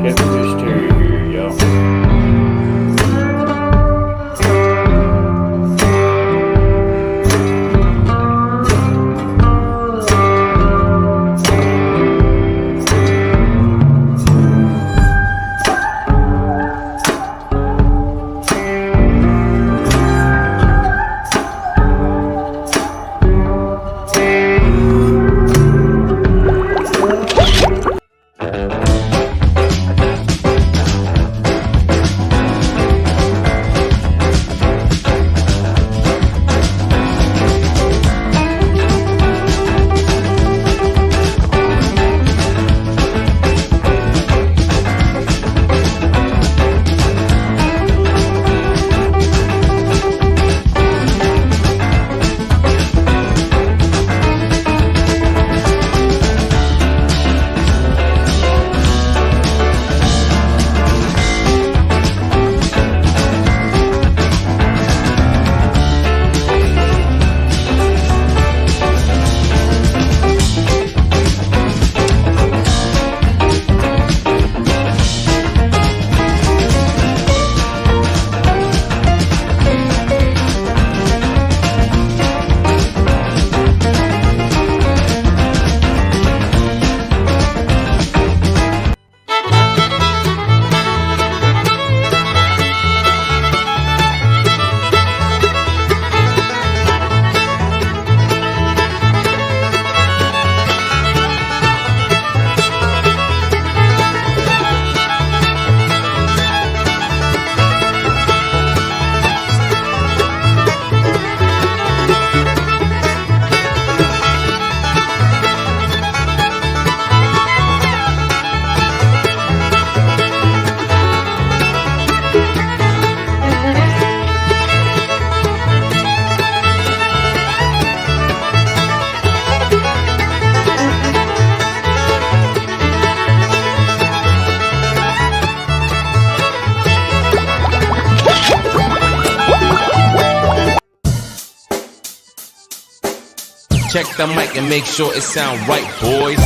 Catfish Terry here, y'all. Check the mic and make sure it sound right, boys.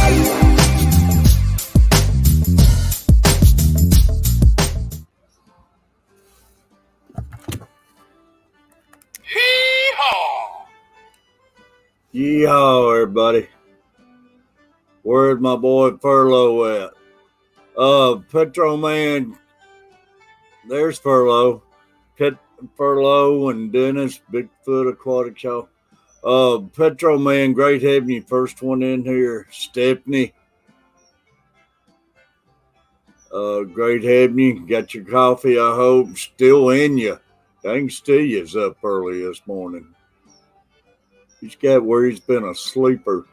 Yeehaw, everybody. Where's my boy Furlough at? Petro Man, there's Furlough. Furlough and Dennis, Bigfoot Aquatic Show. Petro Man, great having you. First one in here. Stephanie. Great having you. Got your coffee, I hope. Still in you. Dang, Steve's up early this morning. He's got where he's been a sleeper.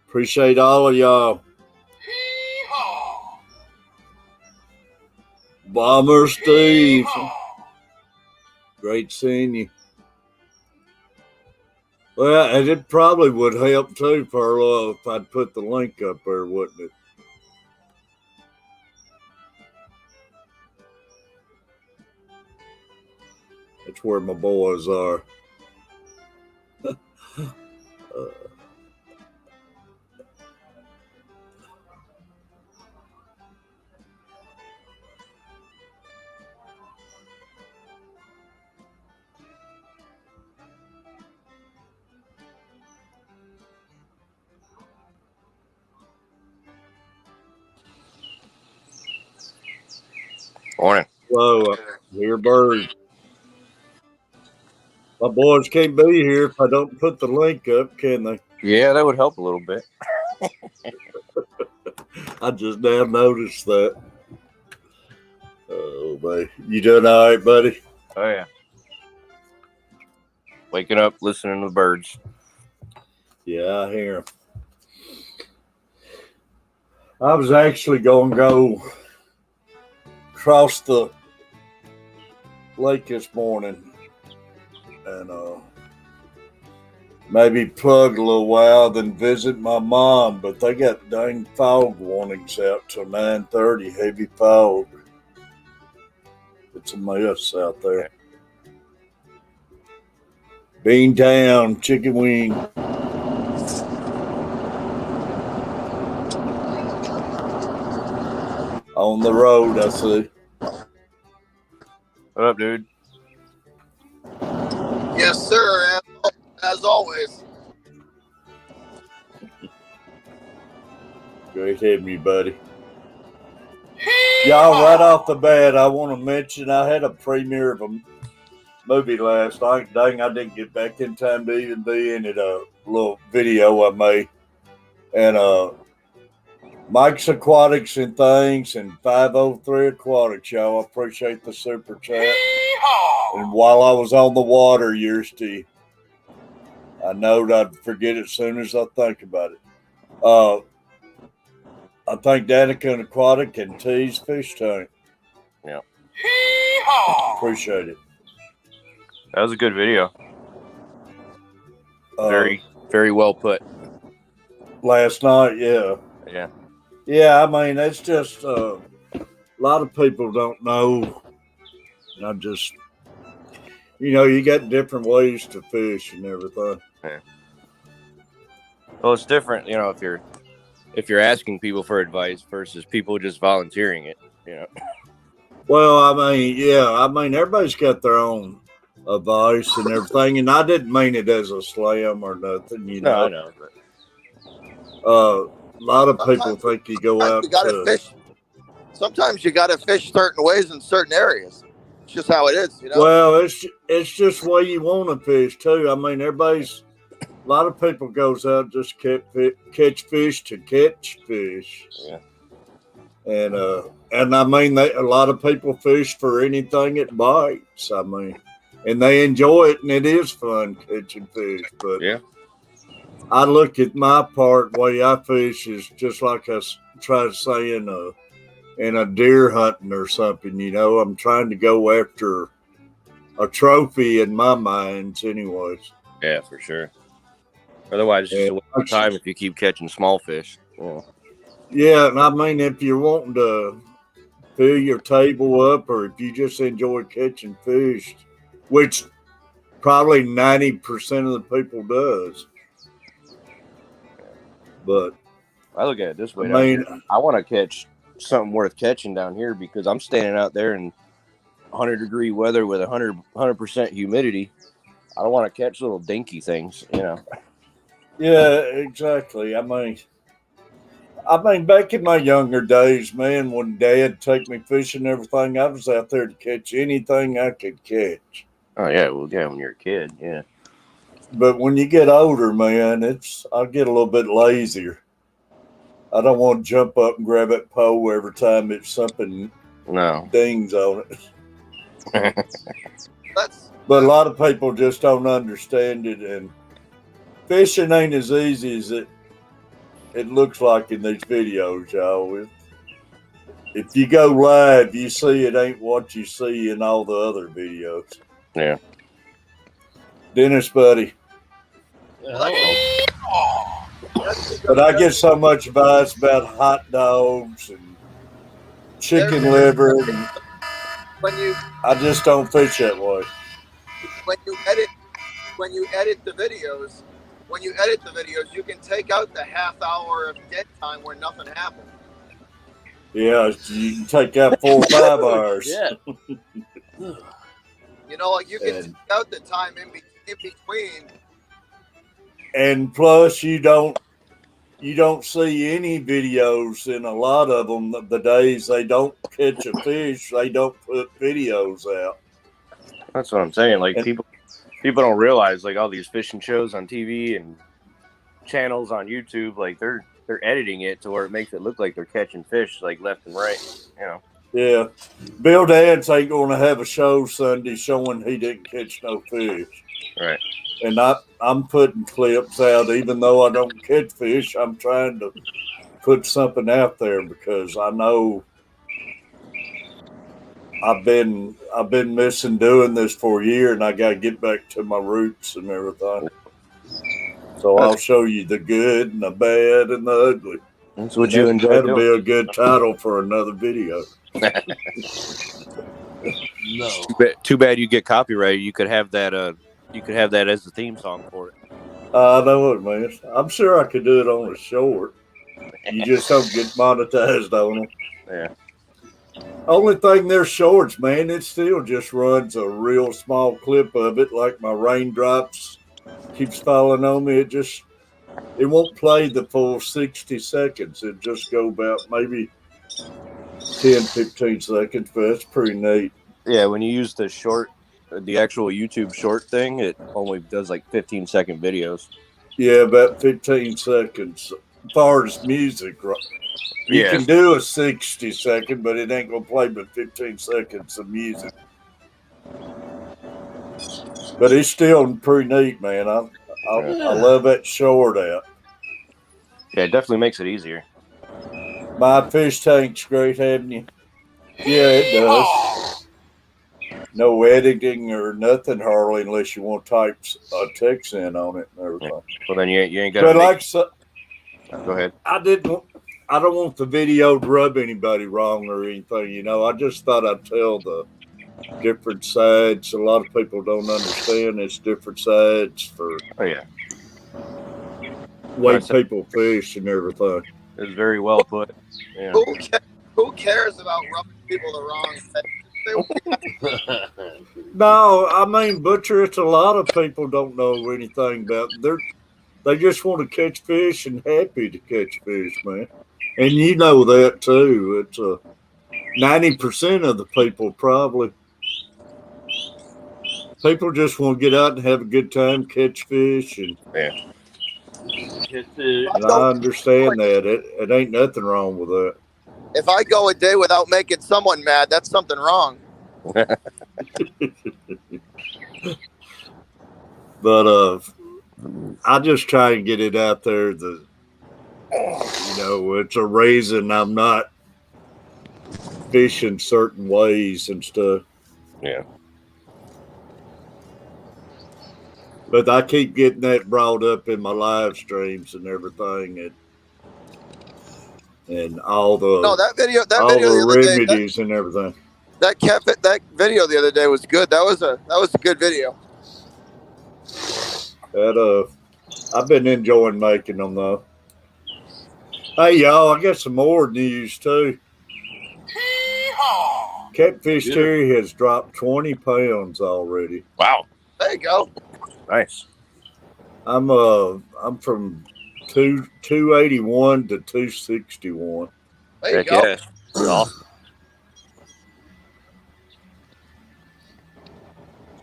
Appreciate all of y'all. Bomber Steve. Great seeing you. Well, and it probably would help too, Furlough, if I'd put the link up there, wouldn't it? That's where my boys are. Morning. Hello, here, bird. My boys can't be here if I don't put the link up, can they? Yeah, that would help a little bit. I just now noticed that. Oh, man. You doing all right, buddy? Oh, yeah. Waking up, listening to the birds. Yeah, I hear them. I was actually going to go across the lake this morning and maybe plug a little while, then visit my mom, but they got dang fog warnings out till 9:30, heavy fog. It's a mess out there. Beantown chicken wing. On the road, I see. What up, dude? Yes, sir. As always. Great having you, buddy. Y'all, right off the bat, I want to mention I had a premiere of a movie last night. Dang, I didn't get back in time to even be in it. A little video I made. And Mike's Aquatics and Things and 503 Aquatics, y'all. I appreciate the super chat. And while I was on the water, yours to you. I know that I'd forget it as soon as I think about it. I think Danica Aquatic and T's Fish Tank. Yeah. Appreciate it. That was a good video. Very, very well put. Last night, yeah. Yeah. Yeah, I mean, it's just a lot of people don't know. And I just, you got different ways to fish and everything. Yeah. Well, it's different, if you're asking people for advice versus people just volunteering it, Well, I mean, everybody's got their own advice and everything, and I didn't mean it as a slam or nothing, No, I know. A lot of people think you go out You gotta fish. Sometimes you gotta fish certain ways in certain areas. It's just how it is, Well, it's just the way you want to fish too. I mean, a lot of people goes out just catch fish to catch fish. Yeah. And I mean, a lot of people fish for anything it bites. I mean, and they enjoy it, and it is fun catching fish. But yeah, I look at my part, the way I fish is just like I try to say in a deer hunting or something. I'm trying to go after a trophy in my mind, anyways. Yeah, for sure. Otherwise, it's just a waste of time if you keep catching small fish. Yeah. Yeah, and I mean, if you're wanting to fill your table up, or if you just enjoy catching fish, which probably 90% of the people does. But I look at it this way. I want to catch something worth catching down here because I'm standing out there in 100-degree weather with 100% humidity. I don't want to catch little dinky things, Yeah, exactly. I mean, back in my younger days, man, when Dad took me fishing and everything, I was out there to catch anything I could catch. Oh, yeah. Well, yeah, when you're a kid, yeah. But when you get older, man, I get a little bit lazier. I don't want to jump up and grab that pole every time it's something dings on it. But a lot of people just don't understand it, and fishing ain't as easy as it looks like in these videos, y'all. If you go live, you see it ain't what you see in all the other videos. Yeah. Dennis, buddy. But I get so much advice about hot dogs and chicken liver, and I just don't fish that way. When you edit the videos, you can take out the half hour of dead time where nothing happened. Yeah, you can take out 4 or 5 hours. Yeah. You can take out the time in between. And plus, you don't see any videos in a lot of them. The days they don't catch a fish, they don't put videos out. That's what I'm saying. Like, people don't realize, like, all these fishing shows on TV and channels on YouTube, like, they're editing it to where it makes it look like they're catching fish, like, left and right, Yeah. Bill Dance ain't going to have a show Sunday showing he didn't catch no fish. Right. And I'm putting clips out, even though I don't catch fish. I'm trying to put something out there because I know I've been missing doing this for a year, and I got to get back to my roots and everything. So I'll show you the good and the bad and the ugly. That's what you enjoy doing. That'll be a good title for another video. No. Too bad you get copyrighted. You could have that You could have that as the theme song for it. I know it, man. I'm sure I could do it on a short. You just don't get monetized on them. Yeah. Only thing they're shorts, man. It still just runs a real small clip of it, like my raindrops keeps falling on me. It won't play the full 60 seconds. It just go about maybe 10, 15 seconds, but it's pretty neat. Yeah, when you use the actual YouTube short thing, it only does like 15-second videos. Yeah, about 15 seconds. As far as music, right? You can do a 60-second, but it ain't gonna play but 15 seconds of music. But it's still pretty neat, man. I love that short app. Yeah, it definitely makes it easier. My fish tank's great, haven't you? Yeah, it does. No editing or nothing, hardly, unless you want to type a text in on it and everything. Well, then you ain't got to. Go ahead. I don't want the video to rub anybody wrong or anything. You know, I just thought I'd tell the different sides. A lot of people don't understand it's different sides for way people fish and everything. It's very well put. Yeah. Who cares about rubbing people the wrong way? No, I mean, Butcher, it's a lot of people don't know anything about it. They just want to catch fish and happy to catch fish, man. And you know that too. It's 90% of the people probably. People just want to get out and have a good time, catch fish, and and I understand that. It ain't nothing wrong with that. If I go a day without making someone mad, that's something wrong. But I just try and get it out there that, you know, it's a reason I'm not fishing certain ways and stuff. Yeah. But I keep getting that brought up in my live streams and everything, and all the that video remedies and everything. That video the other day was good. That was a good video. I've been enjoying making them though. Hey y'all, I got some more news too. Catfish Terry has dropped 20 pounds already. Wow. There you go. Nice. I'm from 281 to 261. There you go. Yeah. Awesome.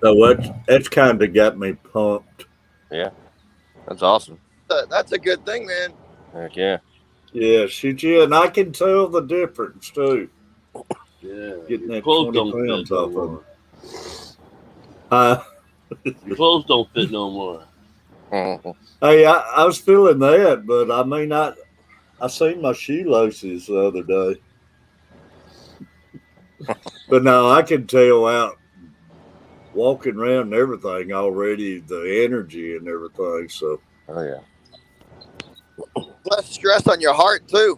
So that's kind of got me pumped. Yeah. That's awesome. That's a good thing, man. Heck yeah. Yeah, shoot, yeah, and I can tell the difference too. Yeah. Getting that 20 pounds off of them. Your clothes don't fit no more. Hey, I was feeling that, but I mean, I seen my shoelaces the other day. But no, I can tell out walking around and everything already, the energy and everything. So, oh yeah. Less stress on your heart too.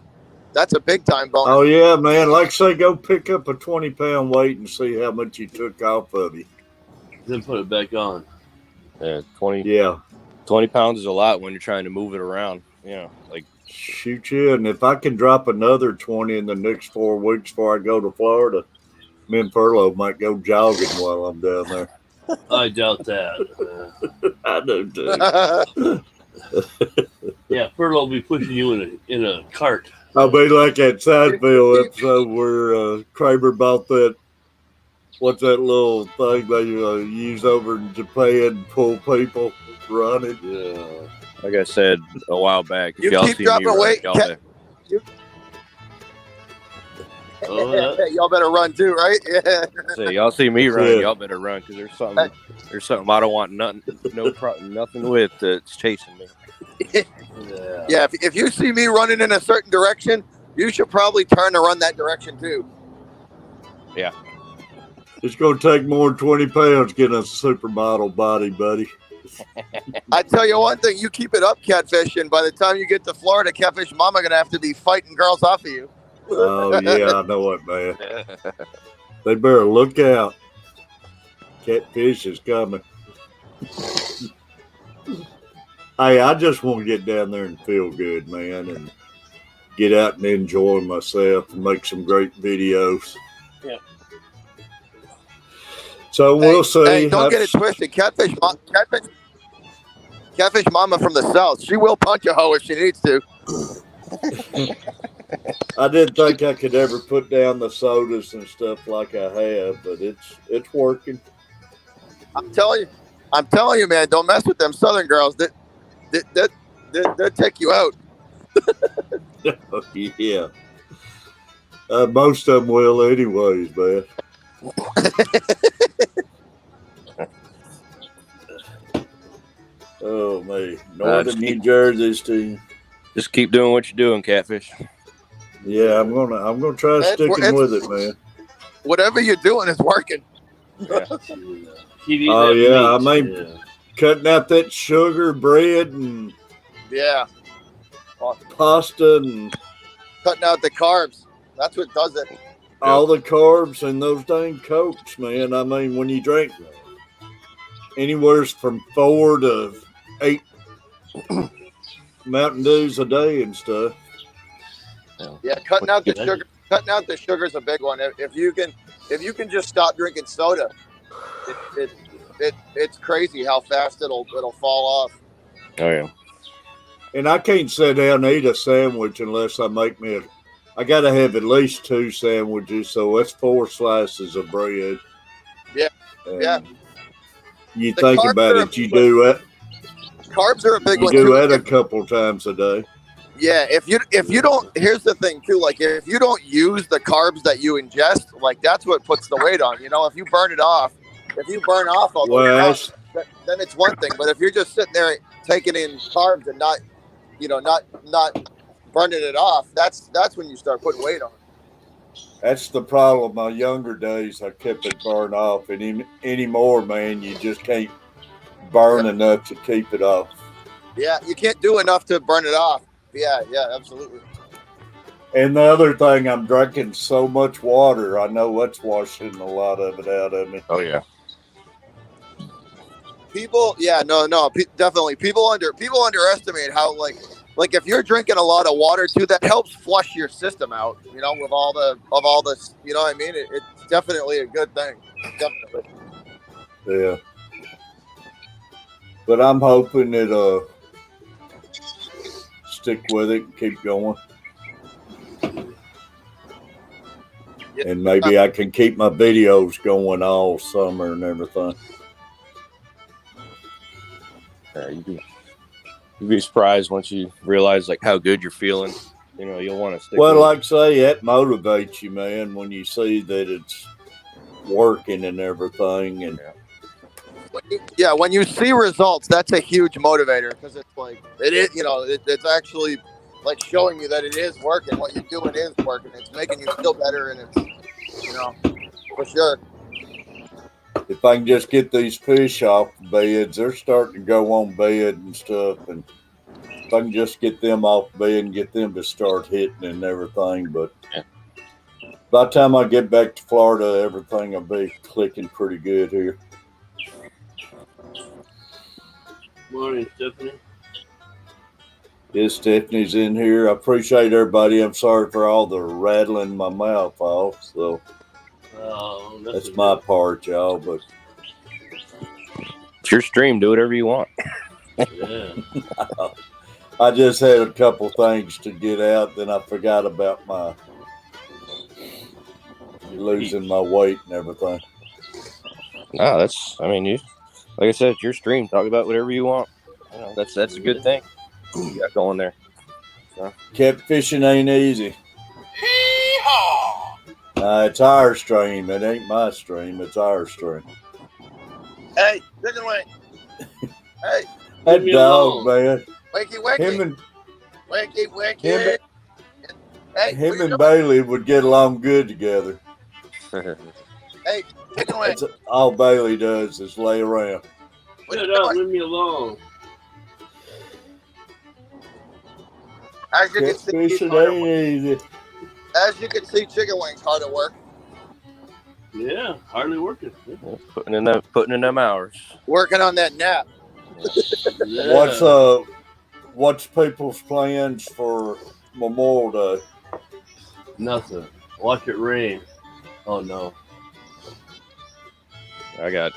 That's a big time bonus. Oh yeah, man. Like say, go pick up a 20-pound weight and see how much you took off of you. Then put it back on. Yeah, 20 pounds is a lot when you're trying to move it around. Yeah, like shoot you. And if I can drop another 20 in the next 4 weeks before I go to Florida, me and Furlough might go jogging while I'm down there. I doubt that. I do too. Yeah, Furlough will be pushing you in a cart. I'll be like that Seinfeld episode where Kramer bought that. What's that little thing they use over in Japan to pull people running? Yeah. Like I said a while back, if you y'all keep see dropping me weight. Y'all better run too, right? Yeah. So y'all see me running, y'all better run because there's something I don't want nothing with that's chasing me. Yeah. If you see me running in a certain direction, you should probably turn to run that direction too. Yeah. It's going to take more than 20 pounds getting a supermodel body, buddy. I tell you one thing, you keep it up, Catfish, and by the time you get to Florida, Catfish Mama going to have to be fighting girls off of you. Oh, yeah, I know it, man. They better look out. Catfish is coming. Hey, I just want to get down there and feel good, man, and get out and enjoy myself and make some great videos. Yeah. So we'll see. Hey, don't get it twisted. Catfish Mama from the South. She will punch a hoe if she needs to. I didn't think I could ever put down the sodas and stuff like I have, but it's working. I'm telling you, man. Don't mess with them Southern girls. They'll take you out. Yeah. Most of them will, anyways, man. Oh man, Northern New Jersey's team. Just keep doing what you're doing, Catfish. Yeah, I'm gonna try sticking with it, man. Whatever you're doing is working. Yeah. Oh yeah, I mean, cutting out that sugar, bread, and pasta, and cutting out the carbs. That's what does it. All the carbs and those dang Cokes, man. I mean, when you drink anywhere from 4 to 8 Mountain Dews a day and stuff. Yeah, cutting out the sugar. Cutting out the sugar is a big one. If you can just stop drinking soda, it's crazy how fast it'll fall off. Oh yeah. And I can't sit down and eat a sandwich unless I make me I gotta have at least 2 sandwiches, so that's 4 slices of bread. Yeah. Yeah. You think about it, you do it. Carbs are a big one. You do that a couple times a day. Yeah, if you don't, here's the thing too. Like if you don't use the carbs that you ingest, like that's what puts the weight on. You know, if you burn it off, if you burn off all those carbs, then it's one thing. But if you're just sitting there taking in carbs and not burning it off, that's when you start putting weight on. That's the problem. My younger days, I kept it burned off, and anymore, man, you just can't burn enough to keep it off. Yeah, you can't do enough to burn it off. Yeah, absolutely. And the other thing, I'm drinking so much water. I know that's washing a lot of it out of me. Oh yeah. People, definitely. People underestimate how like if you're drinking a lot of water too, that helps flush your system out. You know, with all this, you know what I mean? It's definitely a good thing. Definitely. Yeah. But I'm hoping it stick with it and keep going. Yeah. And maybe I can keep my videos going all summer and everything. Yeah, you'd be surprised once you realize like how good you're feeling. You know, you'll want to stick. Well, like I say, that motivates you, man, when you see that it's working and everything. And when you see results, that's a huge motivator because it's like it is. You know, it's actually like showing you that it is working. What you're doing is working. It's making you feel better, and it's, you know, for sure. If I can just get these fish off the beds, they're starting to go on bed and stuff. And if I can just get them off the bed and get them to start hitting and everything. But by the time I get back to Florida, everything will be clicking pretty good here. Morning, Stephanie. Yes, Stephanie's in here. I appreciate everybody. I'm sorry for all the rattling my mouth off. So that's my part, y'all. But it's your stream. Do whatever you want. Yeah. I just had a couple things to get out. Then I forgot about my losing my weight and everything. No, you, like I said, it's your stream. Talk about whatever you want. You know, that's a good thing you got going there. So. Catfishing ain't easy. It's our stream. It ain't my stream. It's our stream. Hey, chicken wing. Hey. That dog, man. Wakey. Wakey. Him and Bailey would get along good together. Hey, chicken wing. That's all Bailey does is lay around. Shut up, leave me alone. As you can see, Catfishing ain't easy. As you can see, chicken wing's hard at work. Yeah, hardly working. Yeah, putting in them hours. Working on that nap. Yeah. What's people's plans for Memorial Day? Nothing. Watch it rain. Oh no. I got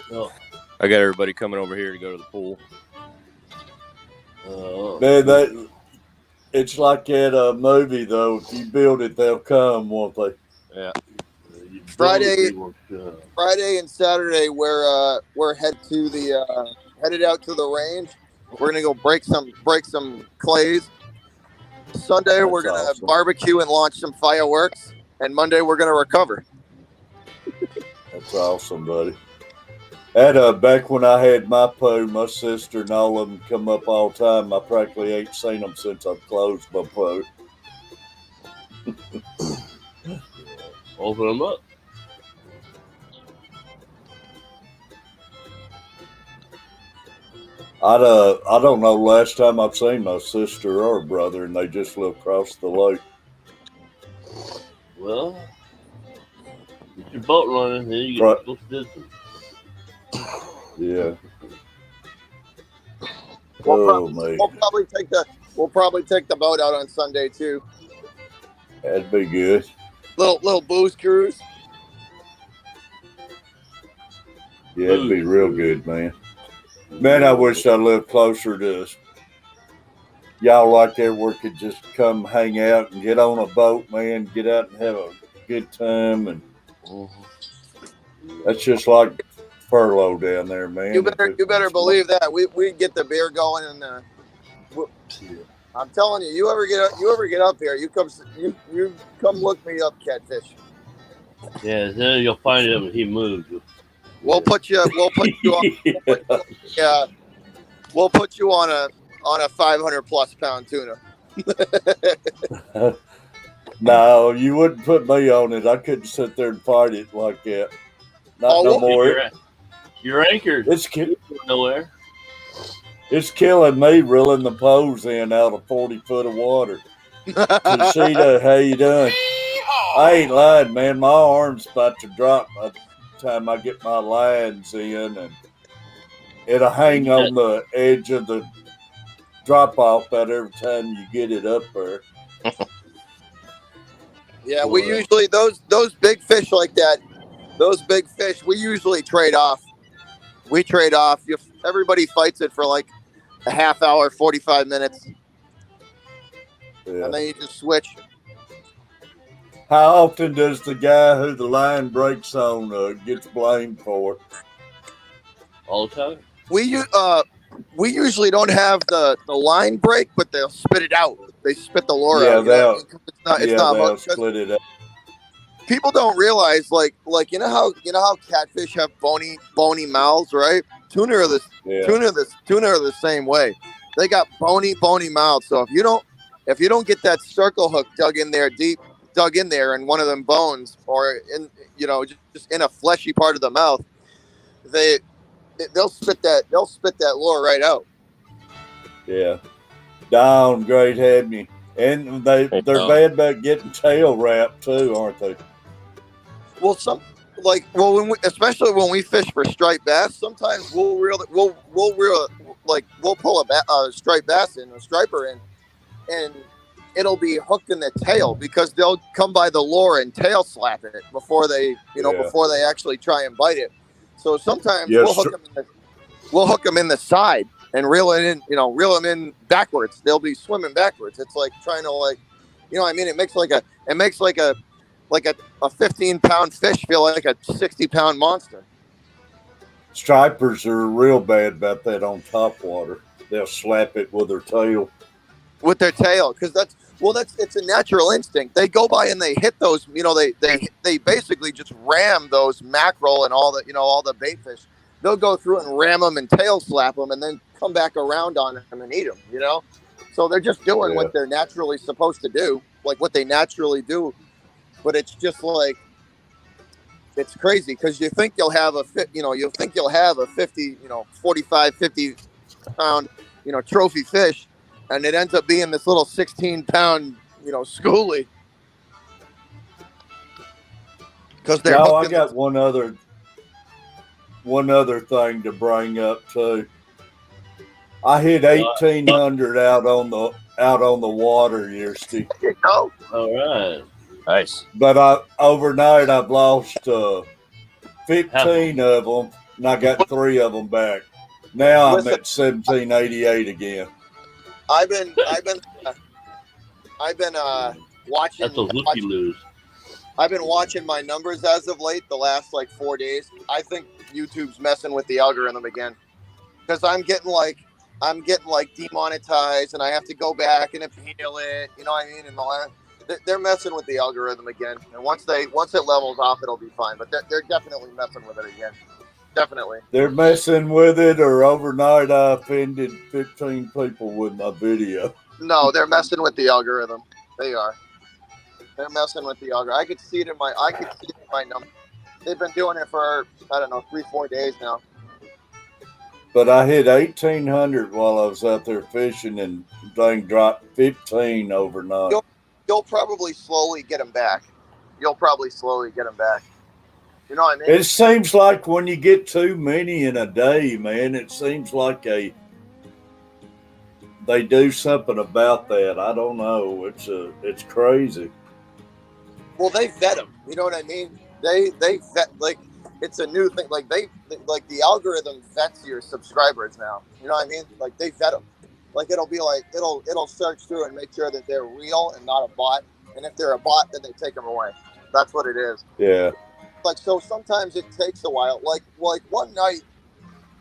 everybody coming over here to go to the pool. Man, it's like that movie though. If you build it, they'll come, won't they? Yeah. Friday and Saturday we're headed out to the range. We're gonna go break some clays. Sunday we're gonna barbecue and launch some fireworks, and Monday we're gonna recover. That's awesome, buddy. Back when I had my poo, my sister and all of them come up all the time. I practically ain't seen them since I've closed my poo. Open them up. I don't know last time I've seen my sister or brother, and they just live across the lake. Well, get your boat running, then you get close distance. Yeah. We'll probably take the boat out on Sunday too. That'd be good. Little booze cruise. Yeah, it'd be real good, man. Man, I wish I lived closer to y'all like that where we could just come hang out and get on a boat, man, get out and have a good time. And that's just like furlough down there, man. You better believe that. We get the beer going, and I'm telling you, you ever get up here, you come look me up, Catfish. Yeah, then you'll find him when he moves. We'll put you on 500+ pound tuna. No, you wouldn't put me on it. I couldn't sit there and fight it like that. Not no more. You're anchored. It's nowhere. It's killing me reeling the poles in out of 40 foot of water. Conchita, how you doing? I ain't lying, man. My arm's about to drop by the time I get my lines in, and it'll hang on the edge of the drop off about every time you get it up there. Yeah, we usually those big fish like that. Those big fish, we usually trade off. We trade off. Everybody fights it for like a half hour, 45 minutes. Yeah. And then you just switch. How often does the guy who the line breaks on gets blamed for it? All the time. We usually don't have the line break, but they'll spit it out. They spit the lure out. It's not much. Split it out. People don't realize, like you know how catfish have bony mouths, right? Tuna are the same way. They got bony mouths. So if you don't get that circle hook dug in there in one of them bones, or in just in a fleshy part of the mouth, they'll spit that lure right out. Yeah, down great had me, and they're bad about getting tail wrapped too, aren't they? Well, especially when we fish for striped bass, sometimes we'll pull a striped bass in, a striper in, and it'll be hooked in the tail because they'll come by the lure and tail slap it before they actually try and bite it. So sometimes we'll hook them in the side and reel them in backwards. They'll be swimming backwards. It's like trying to it makes a 15-pound fish feel like a 60-pound monster. Stripers are real bad about that on top water. They'll slap it with their tail. With their tail, because it's a natural instinct. They go by and they hit those. They basically just ram those mackerel and all the bait fish. They'll go through and ram them and tail slap them, and then come back around on them and eat them. So they're just doing what they're naturally supposed to do, like what they naturally do. But it's just like, it's crazy because you think you'll have a 45, 50 pound, trophy fish, and it ends up being this little 16-pound, schoolie. Because they're no, I got one other thing to bring up too. I hit 1,800 out on the water yesterday. There you go. All right. Nice. But overnight I've lost 15 of them, and I got 3 of them back. Now I'm at 1788 again. I've been watching. That's a looky lose. I've been watching my numbers as of late, the last like 4 days. I think YouTube's messing with the algorithm again, because I'm getting like demonetized, and I have to go back and appeal it. You know what I mean? And they're messing with the algorithm again. And once it levels off, it'll be fine. But they're definitely messing with it again. Definitely. They're messing with it, or overnight I offended 15 people with my video. No, they're messing with the algorithm. They are. They're messing with the algorithm. I could see it in my number. They've been doing it for, I don't know, 3-4 days now. But I hit 1,800 while I was out there fishing, and thing dropped 15 overnight. You'll probably slowly get them back. You know what I mean? It seems like when you get too many in a day, man, it seems like they do something about that. I don't know. It's crazy. Well, they vet them. You know what I mean? They vet, like, it's a new thing. Like the algorithm vets your subscribers now. You know what I mean? Like, they vet them. Like, it'll be like it'll search through and make sure that they're real and not a bot. And if they're a bot, then they take them away. That's what it is. Yeah. Like, so sometimes it takes a while. Like one night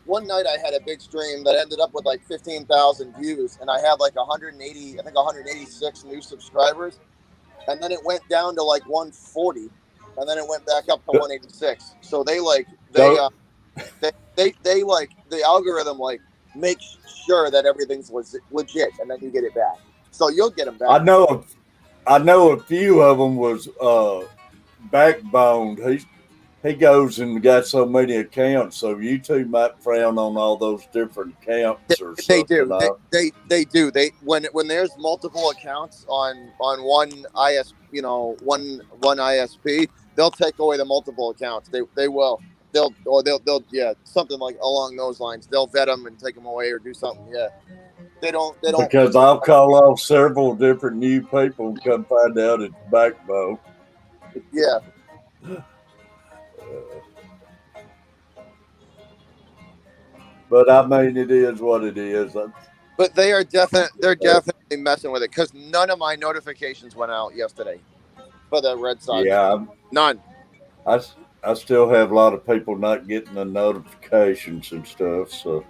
I had a big stream that ended up with like 15,000 views, and I had like 186 new subscribers, and then it went down to like 140, and then it went back up to 186. So the algorithm like makes sure that everything's legit, and then you get it back. So you'll get them back. I know a few of them was backboned. He goes and got so many accounts, so YouTube might frown on all those different accounts or they something. They do. When there's multiple accounts on one one ISP, they'll take away the multiple accounts. They will. They'll something like along those lines. They'll vet them and take them away or do something. Yeah. They don't because I'll call off several different new people and come find out it's backbone. Yeah. But I mean, it is what it is. But they're definitely messing with it, because none of my notifications went out yesterday for the Red Sox. Yeah, none. I still have a lot of people not getting the notifications and stuff. So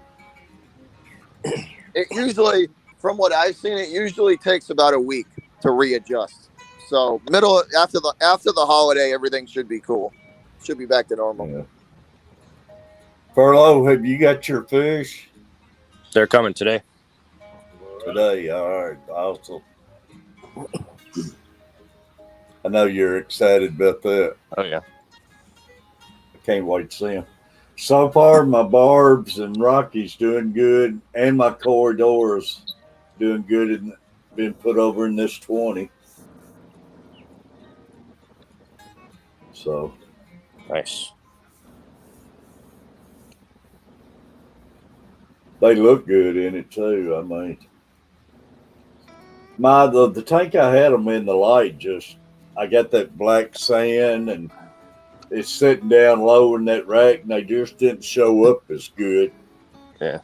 it usually, from what I've seen, it usually takes about a week to readjust. So after the holiday, everything should be cool. Should be back to normal. Yeah. Furlough, have you got your fish? They're coming today. Today, all right, awesome. I know you're excited about that. Oh yeah. I can't wait to see them. So far, my barbs and Rocky's doing good, and my corridors doing good, and been put over in this 20. So nice. They look good in it too. I mean, the tank I had them in the light, I got that black sand, and it's sitting down low in that rack, and they just didn't show up as good. Yeah.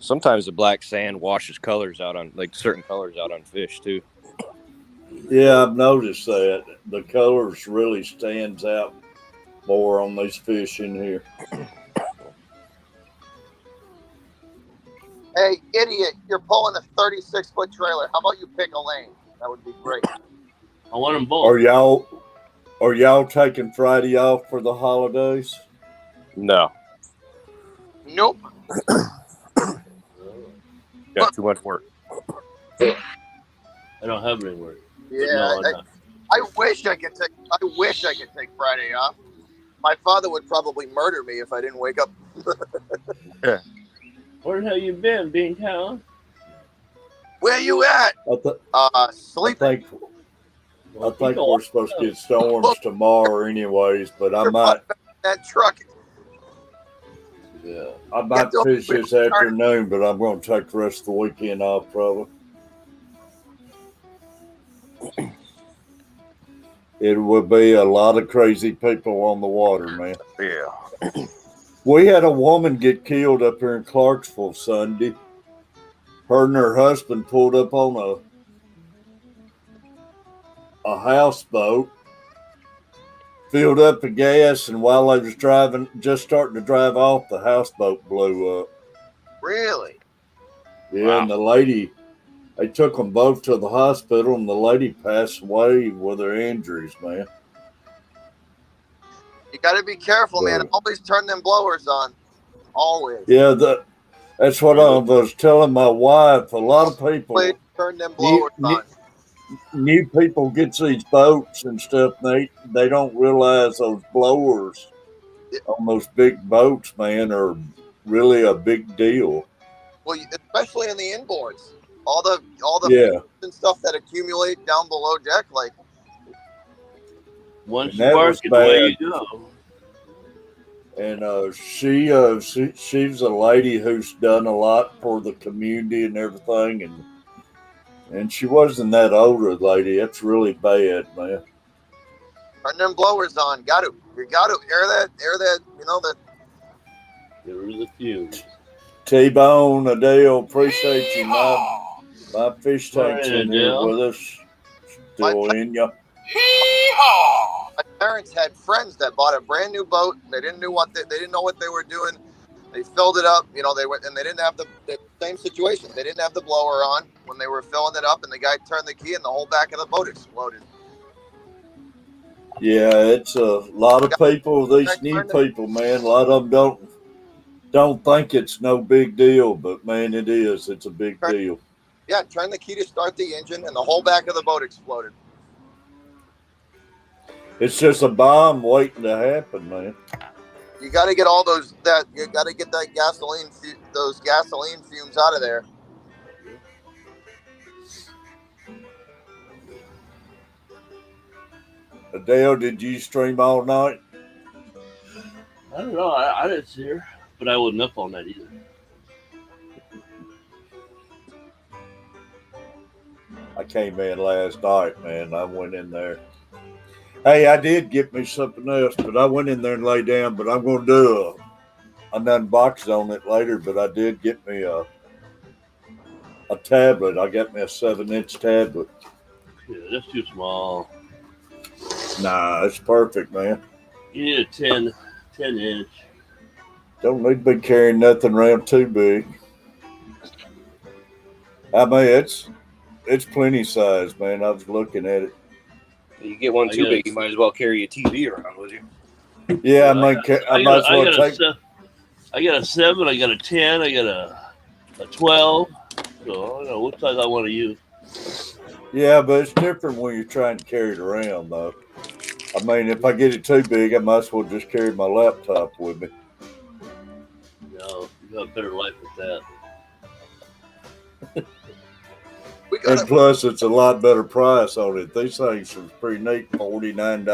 Sometimes the black sand washes colors out on, like, certain colors out on fish too. Yeah, I've noticed that. The colors really stands out more on these fish in here. Hey, idiot, you're pulling a 36-foot trailer. How about you pick a lane? That would be great. I want them both. Are y'all taking Friday off for the holidays? No. Nope. Got too much work. I don't have any work. Yeah, No, I wish I could take Friday off. My father would probably murder me if I didn't wake up. Yeah. Where the hell you been, Beantown? Where you at? Sleeping. I think we're supposed to get storms tomorrow anyways, but I might. That truck. Yeah, I might fish this afternoon, but I'm going to take the rest of the weekend off probably. It would be a lot of crazy people on the water, man. Yeah. We had a woman get killed up here in Clarksville Sunday. Her and her husband pulled up on a houseboat, filled up with gas, and while they was driving, just starting to drive off, the houseboat blew up. Really? Yeah, Wow. and the lady, they took them both to the hospital, and the lady passed away with her injuries, man. You got to be careful, man. Always turn them blowers on. Always. Yeah, that's what I was telling my wife. A lot of people Always turn them blowers on. New people get these boats and stuff. They don't realize those blowers on those big boats, man, are really a big deal. Well, especially in the inboards, all the and stuff that accumulate down below deck, like once you bark it, away you go. And she's a lady who's done a lot for the community and everything, and she wasn't that older lady. That's really bad, man. Turn them blowers on. You got to air that. You know that. Get rid of the fumes. T-Bone, Adele, appreciate you. My fish tank's in here with us. Still in ya. My parents had friends that bought a brand new boat. They didn't know what they were doing. They filled it up, you know. They didn't have the same situation. They didn't have the blower on when they were filling it up, and the guy turned the key, and the whole back of the boat exploded. Yeah, it's a lot of people. These new people, man. A lot of them don't think it's no big deal, but man, it is. It's a big deal. Yeah, turn the key to start the engine, and the whole back of the boat exploded. It's just a bomb waiting to happen, man. You got to get you got to get those gasoline fumes out of there. Adele, did you stream all night? I don't know. I didn't see her, but I wasn't up all night either. I came in last night, man. I went in there. Hey, I did get me something else, but I went in there and lay down. But I'm going to do an unbox on it later. But I did get me a tablet. I got me a 7-inch tablet. Yeah, that's too small. Nah, it's perfect, man. You need a 10 inch. Don't need to be carrying nothing around too big. I mean, it's plenty size, man. I was looking at it. You get one too big, you might as well carry a TV around with you. Yeah, I might as well take. I got a 7, I got a 10, I got a 12. So I don't know what size I want to use. Yeah, but it's different when you're trying to carry it around, though. I mean, if I get it too big, I might as well just carry my laptop with me. No, you got a better life with that. And plus, it's a lot better price on it. These things are pretty neat, $49.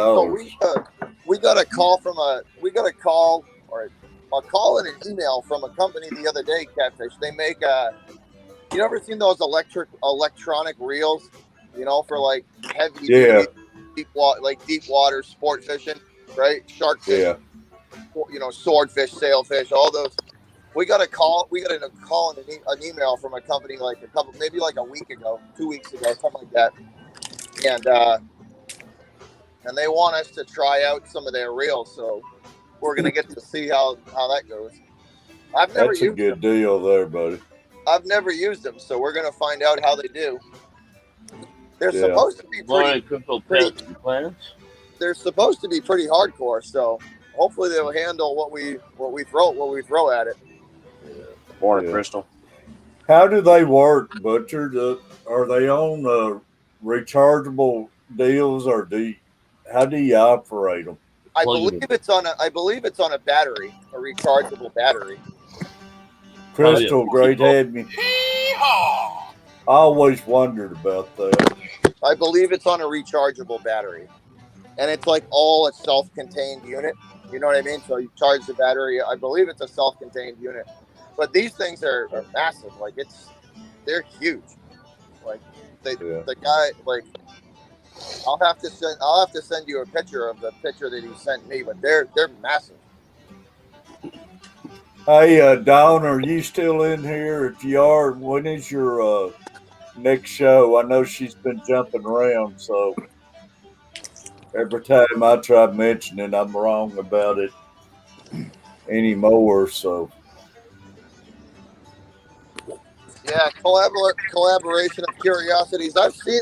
So we got a call or a call and an email from a company the other day, Catfish. They make you ever seen those electronic reels? You know, for like heavy, deep water sport fishing, right? Shark fish, you know, swordfish, sailfish, all those. We got a call and an email from a company like maybe like a week ago, 2 weeks ago, something like that. And they want us to try out some of their reels, so we're gonna get to see how that goes. That's a good deal there, buddy. I've never used them, so we're gonna find out how they do. They're supposed to be They're supposed to be pretty hardcore, so hopefully they'll handle what we throw at it. Morning, Crystal. How do they work, Butcher? Are they on rechargeable deals, or how do you operate them? I believe it's on a battery, a rechargeable battery. Crystal, great having you. I always wondered about that. I believe it's on a rechargeable battery, and it's like all a self-contained unit. You know what I mean? So you charge the battery. I believe it's a self-contained unit, but these things are massive. Like they're huge. Like the guy, like I'll have to send you a picture of the picture that he sent me, but they're massive. Hey, Dawn, are you still in here? If you are, when is your next show? I know she's been jumping around, so every time I try mentioning, I'm wrong about it anymore. So yeah, collaboration of curiosities. I've seen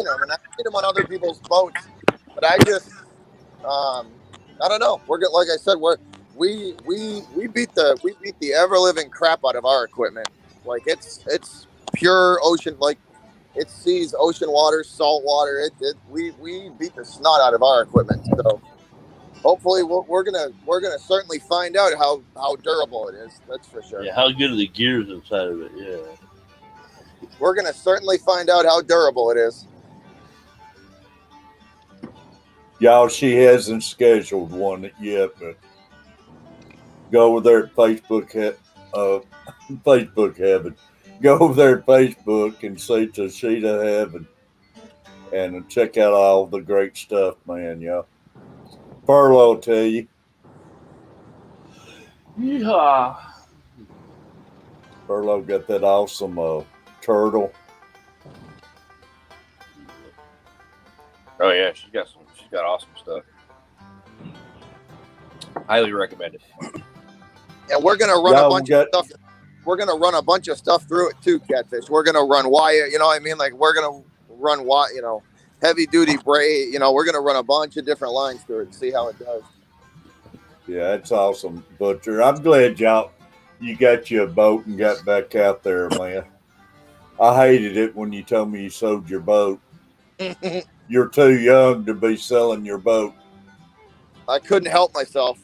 them, and I've seen them on other people's boats, but I just I don't know. We're good. Like I said, we beat the ever living crap out of our equipment. Like it's pure ocean. Like it sees ocean water, salt water. We beat the snot out of our equipment. So hopefully we're gonna certainly find out how durable it is. That's for sure. Yeah, how good are the gears inside of it? Yeah. We're gonna certainly find out how durable it is. y'all, she hasn't scheduled one yet, but go over there at Facebook Heaven. Go over there at Facebook and see Tashita Heaven and check out all the great stuff, man, y'all. Furlough will tell you. Yeehaw. Furlough got that awesome turtle. Oh yeah, she's got awesome stuff. Highly recommended. And we're gonna run a bunch of stuff. We're gonna run a bunch of stuff through it too, Catfish. We're gonna run wire. You know what I mean? Like we're gonna run heavy duty braid. You know, we're gonna run a bunch of different lines through it and see how it does. Yeah, it's awesome, Butcher. I'm glad you got you a boat and got back out there, man. I hated it when you told me you sold your boat. You're too young to be selling your boat. I couldn't help myself.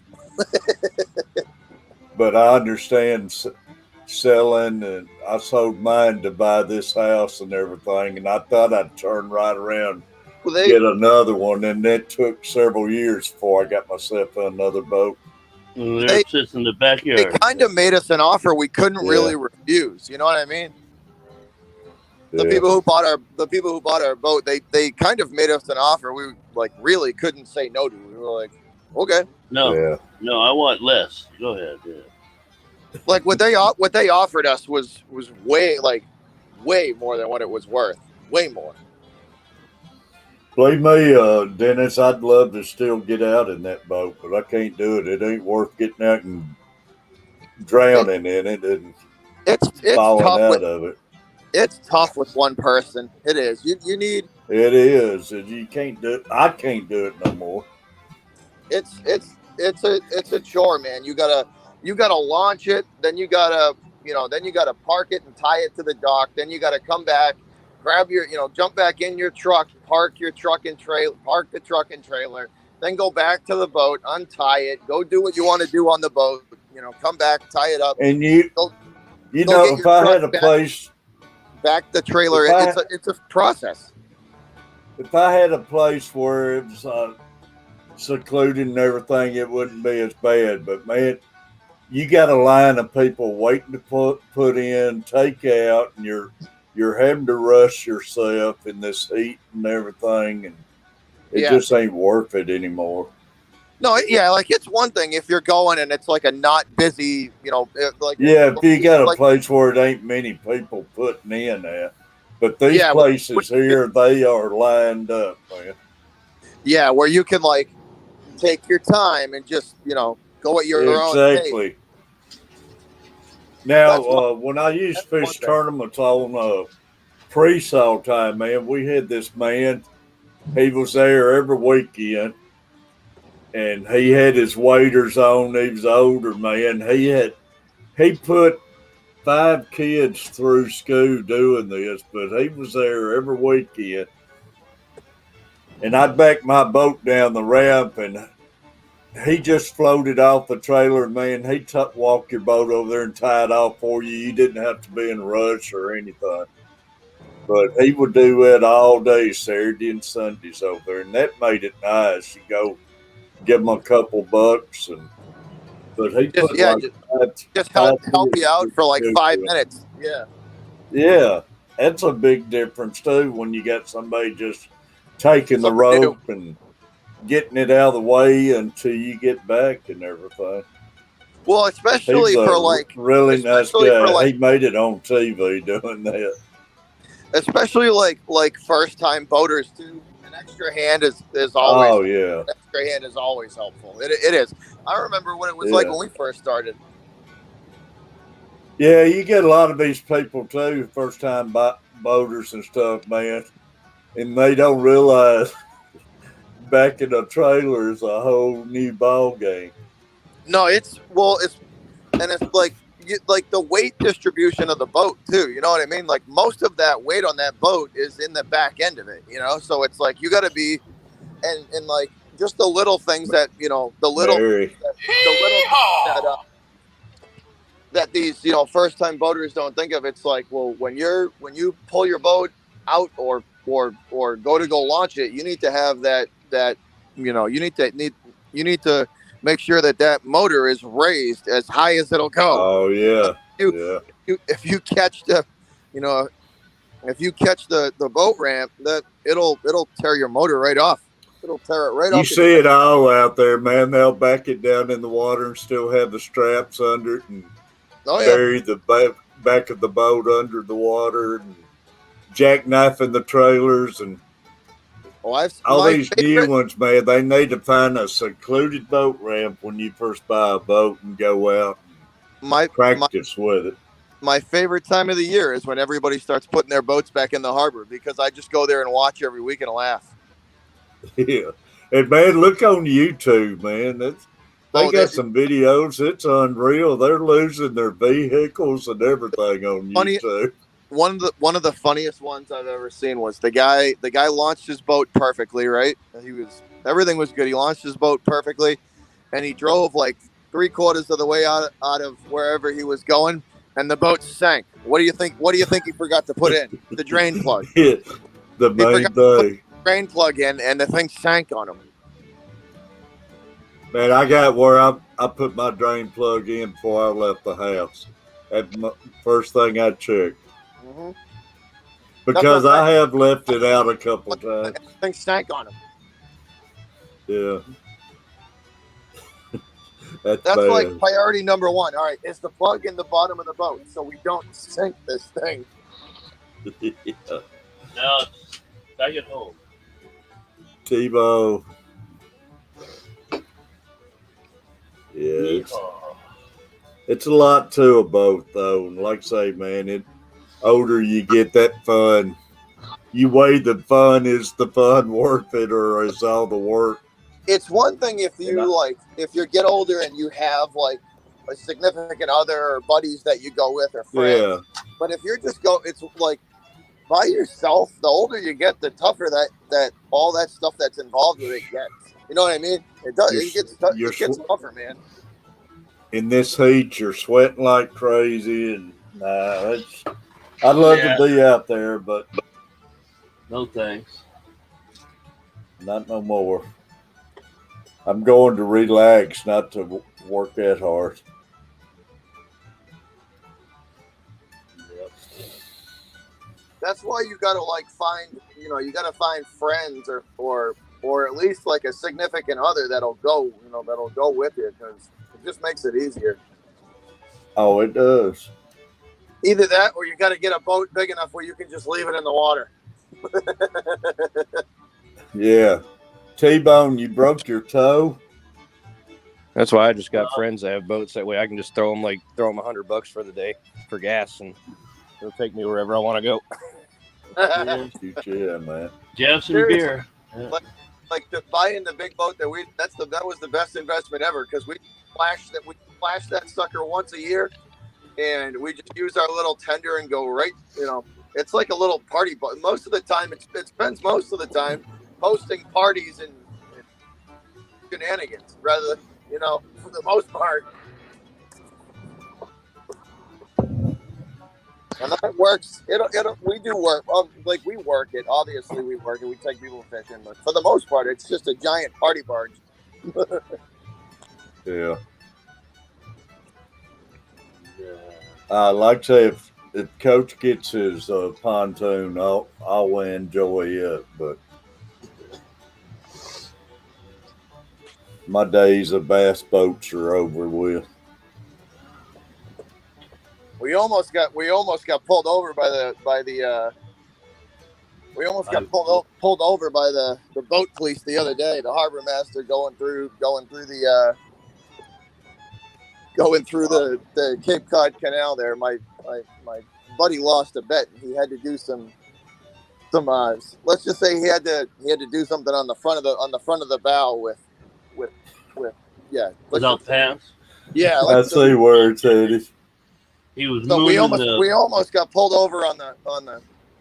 But I understand selling, and I sold mine to buy this house and everything, and I thought I'd turn right around, get another one, and that took several years before I got myself another boat. It sits in the backyard. They kind of made us an offer we couldn't really refuse. You know what I mean? The people who bought our boat, they kind of made us an offer we like really couldn't say no to. We were like, okay, no, I want less. Go ahead. Yeah. Like what they offered us was way more than what it was worth. Way more. Believe me, Dennis, I'd love to still get out in that boat, but I can't do it. It ain't worth getting out and drowning in it and it's falling tough out of it. It's tough with one person. It is. You need. It is. You can't do it. I can't do it no more. It's a chore, man. You gotta launch it. Then you gotta park it and tie it to the dock. Then you gotta come back, grab your, jump back in your truck, park the truck and trailer. Then go back to the boat, untie it, go do what you want to do on the boat. Come back, tie it up. And if I had a place. Back the trailer. It's a process. If I had a place where it was secluded and everything, it wouldn't be as bad. But man, you got a line of people waiting to put in, take out, and you're having to rush yourself in this heat and everything, and it just ain't worth it anymore. No, like it's one thing if you're going and it's like a not busy, if you got a place where it ain't many people putting in at, but these places here, they are lined up, man. Yeah, where you can like take your time and just go at your own pace. Exactly. Now, when I used fish tournaments on pre-sale time, man, we had this man. He was there every weekend. And he had his waders on. He was an older man. He put 5 kids through school doing this, but he was there every weekend. And I'd back my boat down the ramp, and he just floated off the trailer. Man, he'd walk your boat over there and tie it off for you. You didn't have to be in a rush or anything. But he would do it all day, Saturday and Sundays over there, and that made it nice. You go give him a couple bucks, but he Just put like just five help you out for like 5 minutes. minutes. Yeah. Yeah, that's a big difference too when you got somebody just taking the rope and getting it out of the way until you get back and everything. Well, especially for like really nice guy. He made it on TV doing that. Especially like first time boaters too. An extra hand is always. Oh yeah. An extra hand is always helpful. It is. I remember what it was like when we first started. Yeah, you get a lot of these people too, first time boaters and stuff, man, and they don't realize back in a trailer is a whole new ball game. No, it's like the weight distribution of the boat too. You know what I mean? Like most of that weight on that boat is in the back end of it. You know, so it's like you got to be, and like just the little things that that these first time boaters don't think of. It's like, well, when you pull your boat out or go launch it, you need to have that you need to make sure that motor is raised as high as it'll go. Oh yeah. If you catch the boat ramp, that it'll tear your motor right off. It'll tear it right off. You see it all out there, man. They'll back it down in the water and still have the straps under it and bury the back of the boat under the water and jackknifing the trailers and all these new ones, man. They need to find a secluded boat ramp when you first buy a boat and go out and practice with it. My favorite time of the year is when everybody starts putting their boats back in the harbor because I just go there and watch every week and laugh. Yeah. And, man, look on YouTube, man. They got some videos. It's unreal. They're losing their vehicles and everything on YouTube. One of the funniest ones I've ever seen was the guy launched his boat perfectly, right? Everything was good. He launched his boat perfectly, and he drove like 3/4 of the way out of wherever he was going, and the boat sank. What do you think he forgot to put in? The drain plug. Yeah, the main thing. Drain plug in, and the thing sank on him. Man, I got where I put my drain plug in before I left the house. That's the first thing I checked. Mm-hmm. Because I have left it out a couple times. Thing sank on him. Yeah. That's like priority number one. All right, is the plug in the bottom of the boat so we don't sink this thing. Yeah. Now it's back at home. Tebow. Yeah, it's a lot to a boat, though. And like I say, man, older you get, that fun. You weigh the fun. Is the fun worth it, or is all the work? It's one thing if you get older and you have like a significant other or buddies that you go with or friends. Yeah. But if you're just it's like by yourself. The older you get, the tougher that all that stuff that's involved with it gets. You know what I mean? It does. It gets tougher, man. In this heat, you're sweating like crazy, and I'd love to be out there, but no thanks. Not no more. I'm going to relax, not to work that hard. Yep. That's why you gotta find friends or at least like a significant other that'll go with you, because it just makes it easier. Oh, it does. Either that or you got to get a boat big enough where you can just leave it in the water. Yeah. T-Bone, you broke your toe? That's why I just got friends that have boats. That way I can just throw them $100 for the day for gas, and it'll take me wherever I want to go. Yeah, man. Have some beer. Yeah. Like buying the big boat that was the best investment ever, because we flash that sucker once a year, and we just use our little tender and go right. It's like a little party boat. Most of the time, it spends most of the time hosting parties and shenanigans, rather for the most part. And that works. We do work. Like we work it. Obviously, we work it. We take people fishing, but for the most part, it's just a giant party barge. Yeah. Like I say, if Coach gets his pontoon, I'll enjoy it. But my days of bass boats are over with. We almost got pulled over by the pulled over by the boat police the other day. The harbor master going through the Cape Cod Canal there. My buddy lost a bet. He had to do some let's just say he had to do something on the front of the bow with without pants. Yeah, I see where it's headed. He was. So we almost got pulled over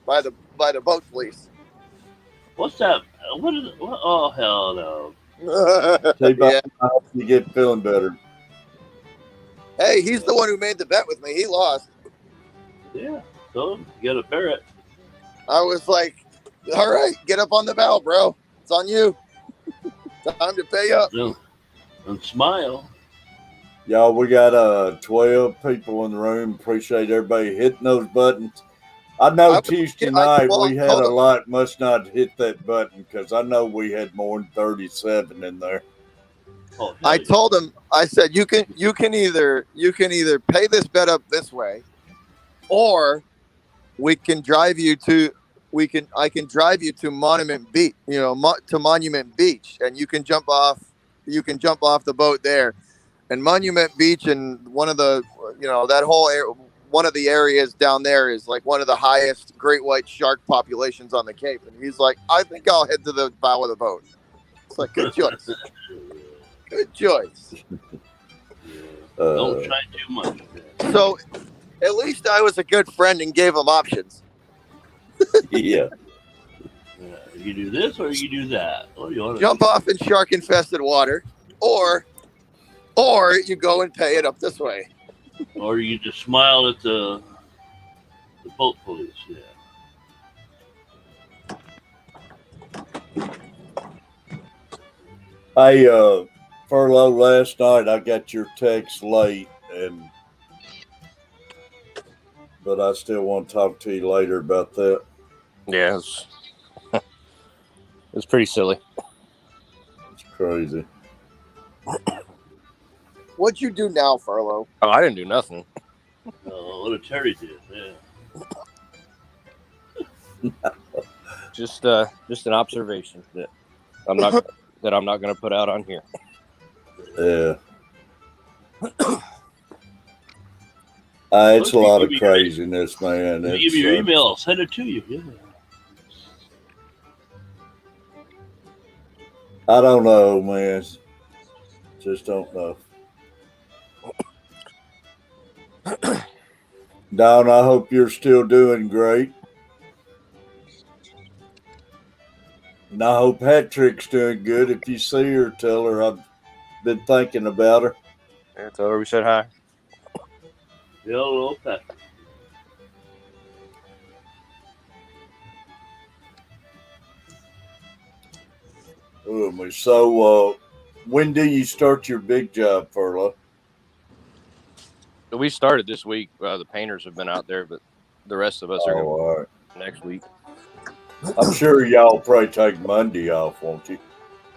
by the boat police. What's that? What is it? Oh hell no! Yeah. You get feeling better. Hey, he's the one who made the bet with me. He lost. Yeah, so you got a parrot. I was like, all right, get up on the bow, bro. It's on you. Time to pay up. And smile. Y'all, we got 12 people in the room. Appreciate everybody hitting those buttons. I know Tuesday night we had a lot must not hit that button because I know we had more than 37 in there. Oh, I told him, I said, you can either pay this bet up this way, or I can drive you to Monument Beach, to Monument Beach, and you can jump off the boat there. And Monument Beach and one of the, that whole area, one of the areas down there is like one of the highest great white shark populations on the Cape. And he's like, I think I'll head to the bow of the boat. It's like, good choice. Good choice. Don't try too much. So at least I was a good friend and gave him options. Yeah. You do this or you do that. What do you want to jump off in shark infested water, or you go and pay it up this way. Or you just smile at the boat police. Yeah. Hey, Furlough, last night I got your text late, but I still want to talk to you later about that. Yeah, it's pretty silly. It's crazy. What'd you do now, Furlough? Oh, I didn't do nothing. What did Terry do? Yeah. Just an observation that I'm not going to put out on here. Yeah. It's a lot of craziness, man. Give me your email. I'll send it to you. Yeah. I don't know, man. Just don't know. Don, I hope you're still doing great. And I hope Patrick's doing good. If you see her, tell her I've been thinking about her. Yeah, tell her we said hi. Hello, Patrick. So, when do you start your big job, Furlough? We started this week. The painters have been out there, but the rest of us are going next week. I'm sure y'all probably take Monday off, won't you?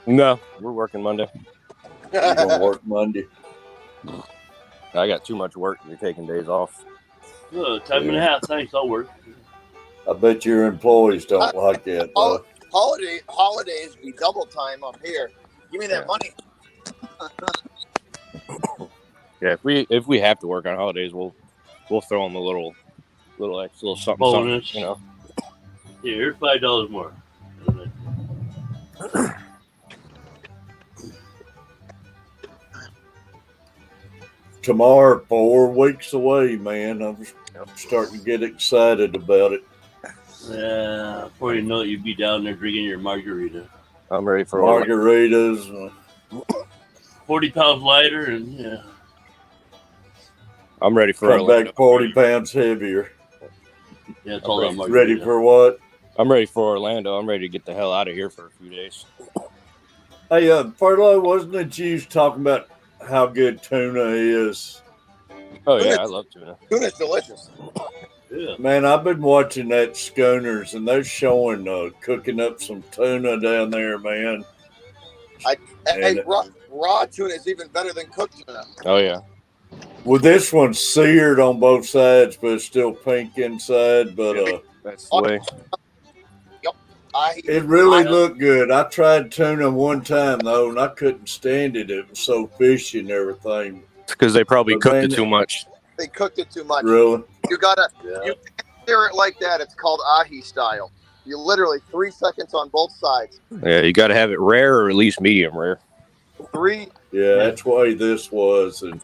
No, we're working Monday. You're going to work Monday? I got too much work to be taking days off. Time and a half. Thanks, I'll work. I bet your employees don't like that, though. Holidays be double time up here. Give me that money. Yeah, if we have to work on holidays, we'll throw them a little something, bonus. something, Yeah, here's $5 more. Tomorrow, 4 weeks away, man. I'm starting to get excited about it. Yeah, before you know it, you'll be down there drinking your margarita. I'm ready for margaritas. 40 pounds lighter, and yeah. I'm ready for come back 40 pounds heavier. Yeah, it's all that margarita. Ready for what? I'm ready for Orlando. I'm ready to get the hell out of here for a few days. Hey, Furlough, wasn't it you talking about how good tuna is? Oh, yeah, I love tuna. Tuna's delicious. Yeah. Man, I've been watching that Schooners, and they're showing cooking up some tuna down there, man. Raw tuna is even better than cooked tuna. Oh, yeah. Well, this one's seared on both sides, but it's still pink inside. But that's the way. Yep. It really looked good. I tried tuna one time though, and I couldn't stand it. It was so fishy and everything. It's because they probably cooked it too much. They cooked it too much. Really? You can't sear it like that. It's called ahi style. You literally 3 seconds on both sides. Yeah, you got to have it rare or at least medium rare. Yeah, that's why this was, and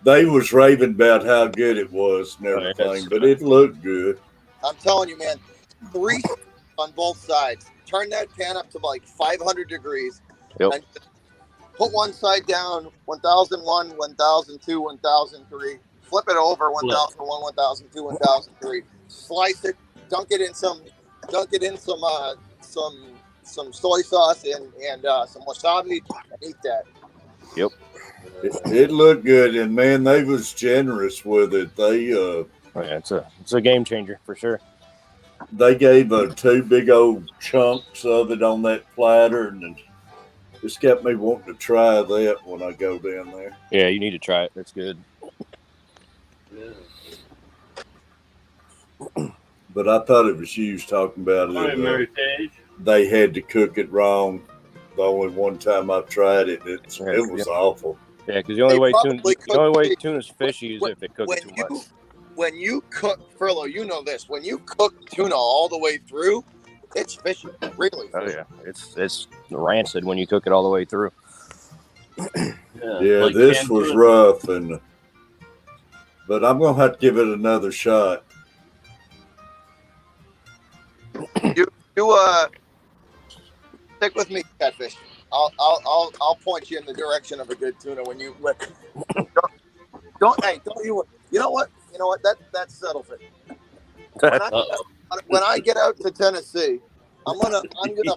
they was raving about how good it was and everything, but it looked good. I'm telling you, man, 3 on both sides. Turn that pan up to like 500 degrees. Yep. And put one side down, 1001, 1002, 1003. Flip it over, 1001, 1002, 1003. Slice it, dunk it in some soy sauce and some wasabi, and eat that. Yep. It looked good, and man, they was generous with it. They it's a game changer for sure. They gave 2 big old chunks of it on that platter, and it's got me wanting to try that when I go down there. Yeah, you need to try it. It's good. But I thought it was you talking about it. They had to cook it wrong. The only one time I've tried it, it was awful. Yeah, because the only way tuna's fishy is if it cooks too much. When you cook, Furlough, you know this. When you cook tuna all the way through, it's fishy. Really. Oh yeah, it's rancid when you cook it all the way through. Yeah, like this was rough, but I'm gonna have to give it another shot. You stick with me, Catfish. I'll point you in the direction of a good tuna when you don't you know what that settles it. When I get out to Tennessee, I'm gonna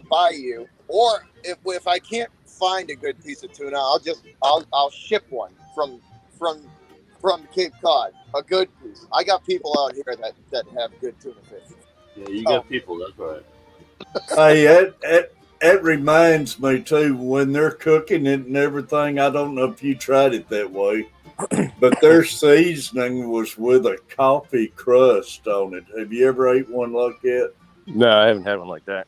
buy you, or if I can't find a good piece of tuna, I'll ship one from Cape Cod, a good piece. I got people out here that have good tuna fish. Yeah, you got people. That's right. Hey, it reminds me too, when they're cooking it and everything. I don't know if you tried it that way, but their seasoning was with a coffee crust on it. Have you ever ate one like that? No, I haven't had one like that.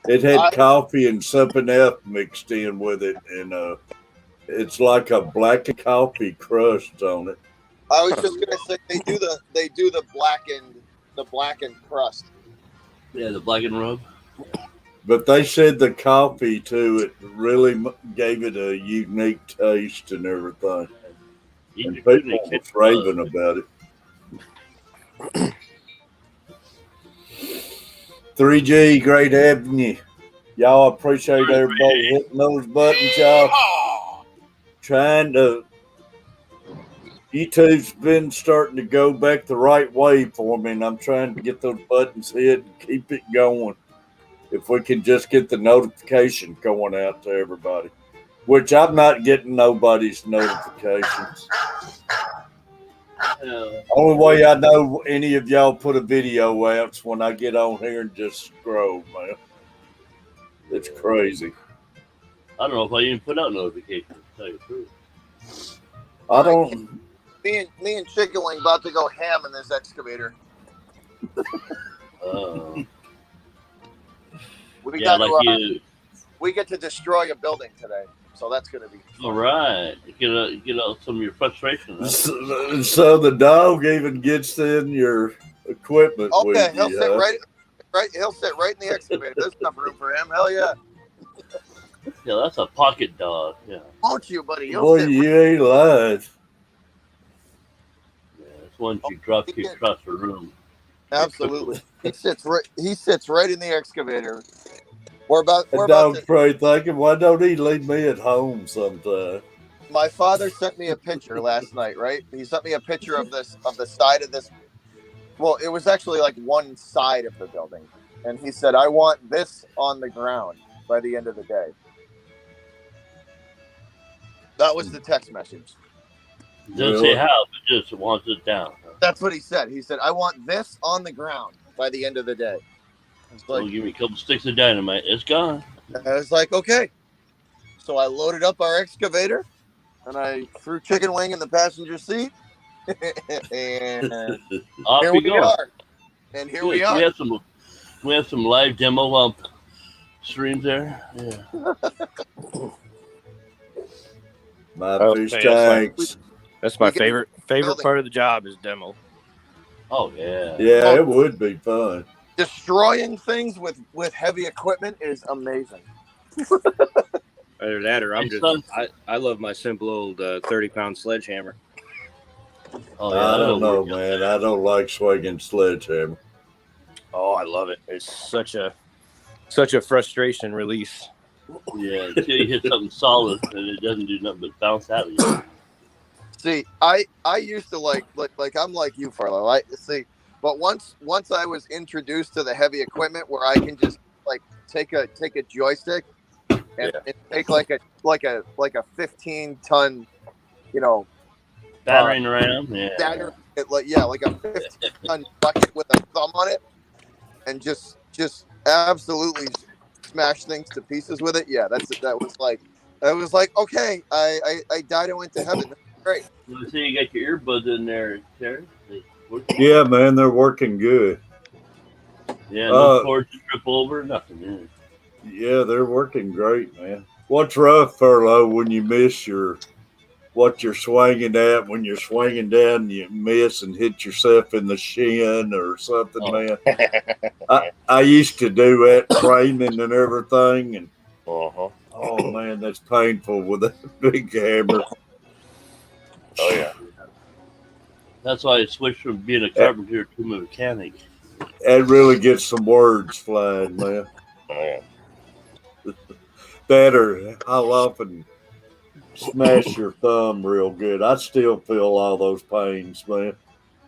It had coffee and something else mixed in with it, and it's like a black coffee crust on it. I was just gonna say they do the blackened crust. Yeah, the blackened rub. But they said the coffee too, it really gave it a unique taste and everything. And people was raving about it. 3G, great having you. Y'all appreciate everybody hitting those buttons, y'all. YouTube's been starting to go back the right way for me, and I'm trying to get those buttons hit and keep it going. If we can just get the notification going out to everybody, which I'm not getting nobody's notifications. Only way I know any of y'all put a video out is when I get on here and just scroll, man. It's crazy. I don't know if I even put out notifications, to tell you the truth. I don't. Me and Chicken Wing about to go ham in this excavator. We get to destroy a building today, so that's going to be fun. All right. Get out some of your frustration. Huh? So the dog even gets in your equipment. Okay, he'll sit right. He'll sit right in the excavator. There's enough room for him. Hell yeah. Yeah, that's a pocket dog. Yeah. Won't you, buddy? Boy, you ain't lying. Yeah, it's once you drop you across the room. Absolutely. He sits right in the excavator. We're about probably thinking, why don't he leave me at home sometime? My father sent me a picture last night, right? He sent me a picture of the side of this Well, it was actually like one side of the building. And he said, I want this on the ground by the end of the day. That was the text message. Doesn't say how, but just wants it down. That's what he said. He said, I want this on the ground by the end of the day. So give me a couple sticks of dynamite. It's gone. I was like, okay. So I loaded up our excavator and I threw chicken wing in the passenger seat. And off here we are. And here we are. We have some live demo streams there. Yeah. My fish tanks. That's my favorite part of the job is demo. Oh yeah. Yeah, it would be fun. Destroying things with heavy equipment is amazing. Either that or I love my simple old 30-pound sledgehammer. Oh, yeah, I don't know, man. I don't like swinging sledgehammer. Oh, I love it. It's such a frustration release. Yeah, until you hit something solid and it doesn't do nothing but bounce out of you. See, I used to like I'm like you, Farlow. But once I was introduced to the heavy equipment where I can just like take a joystick and take like a 15-ton, battering ram, like a 15-ton bucket with a thumb on it, and just absolutely smash things to pieces with it. Yeah, that was like okay, I died and went to heaven. That's great. You see, you got your earbuds in there, Terry. Yeah, man, they're working good. Yeah, no cords to trip over, nothing. Yeah, they're working great, man. What's rough, Furlough, when you miss what you're swinging at, when you're swinging down, you miss and hit yourself in the shin or something, man. I used to do that training and everything, and oh man, that's painful with that big hammer. Oh yeah. That's why I switched from being a carpenter to a mechanic. That really gets some words flying, man. Oh yeah. That or how often smash your thumb real good. I still feel all those pains, man.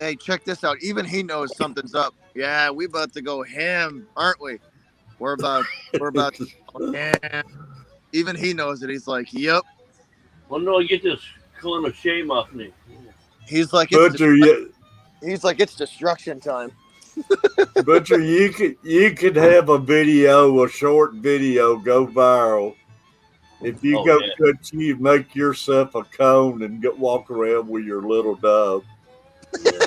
Hey, check this out. Even he knows something's up. Yeah, we about to go ham, aren't we? We're about to go ham. Even he knows it. He's like, yep. Well, no, get this cone of shame off me. He's like, he's like, it's destruction time. Butcher, you could have a short video go viral. If you you make yourself a cone and walk around with your little dog. Yeah.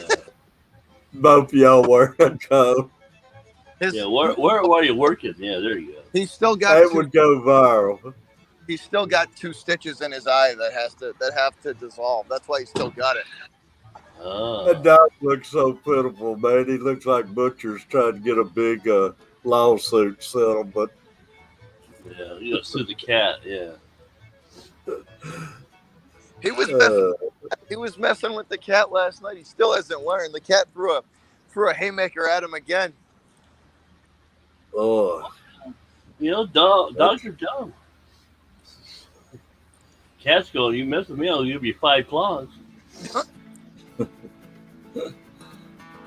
Both y'all wear a cone. Where are you working? Yeah, there you go. He's still got that would go viral. He's still got 2 stitches in his eye that have to dissolve. That's why he's still got it. That dog looks so pitiful, man. He looks like Butcher's trying to get a big lawsuit settlement. Yeah, you gotta sue the cat. Yeah. He was messing with the cat last night. He still hasn't learned. The cat threw a haymaker at him again. Oh. Dogs are dumb. Cat's going, you mess with me, I'll give you 5 claws.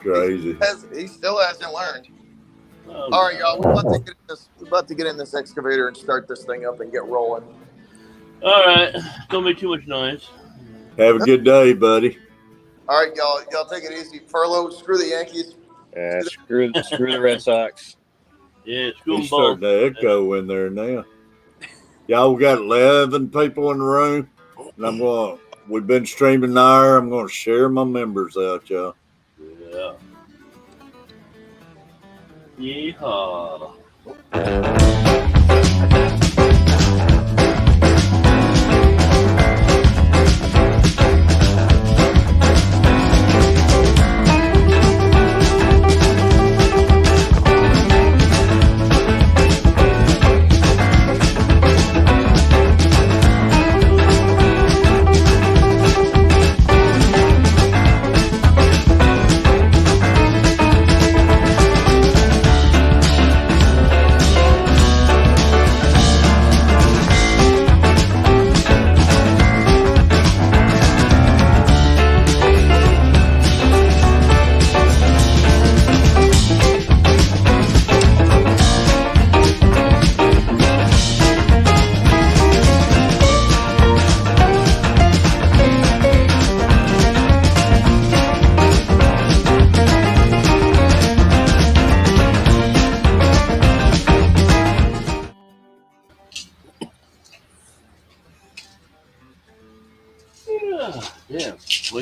Crazy. He still hasn't learned. All right, y'all. We're about to get in this excavator and start this thing up and get rolling. All right. Don't make too much noise. Have a good day, buddy. All right, y'all. Y'all take it easy. Furlough, screw the Yankees. Screw the Red Sox. Yeah, screw them both. Starting to echo in there now. Y'all got 11 people in the room, and we've been streaming there. I'm going to share my members out, y'all. Yeah. Yeehaw.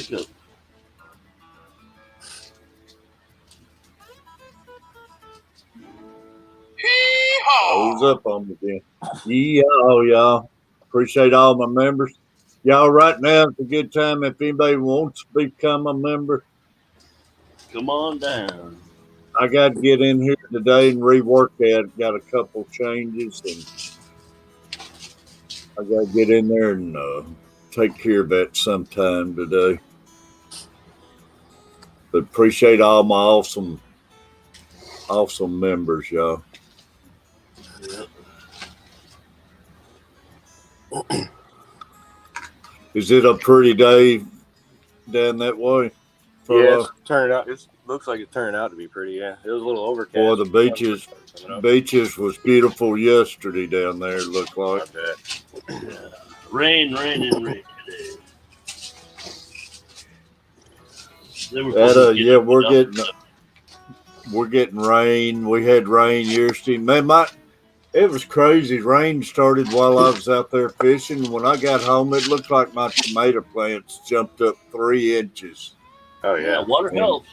go. Hold up on me again. Yeah, y'all. Appreciate all my members. Y'all, right now, it's a good time if anybody wants to become a member. Come on down. I got to get in here today and rework that. Got a couple changes, and I got to get in there and take care of that sometime today. But appreciate all my awesome members, y'all. Yep. Is it a pretty day down that way? Yeah, it's turning out. It looks like it turned out to be pretty. Yeah, it was a little overcast. Boy, the beaches was beautiful yesterday down there. It looked like. Yeah. Rain today. Yeah, we're getting rain. We had rain yesterday. Man, it was crazy. Rain started while I was out there fishing. When I got home, it looked like my tomato plants jumped up 3 inches. Oh yeah, water helps.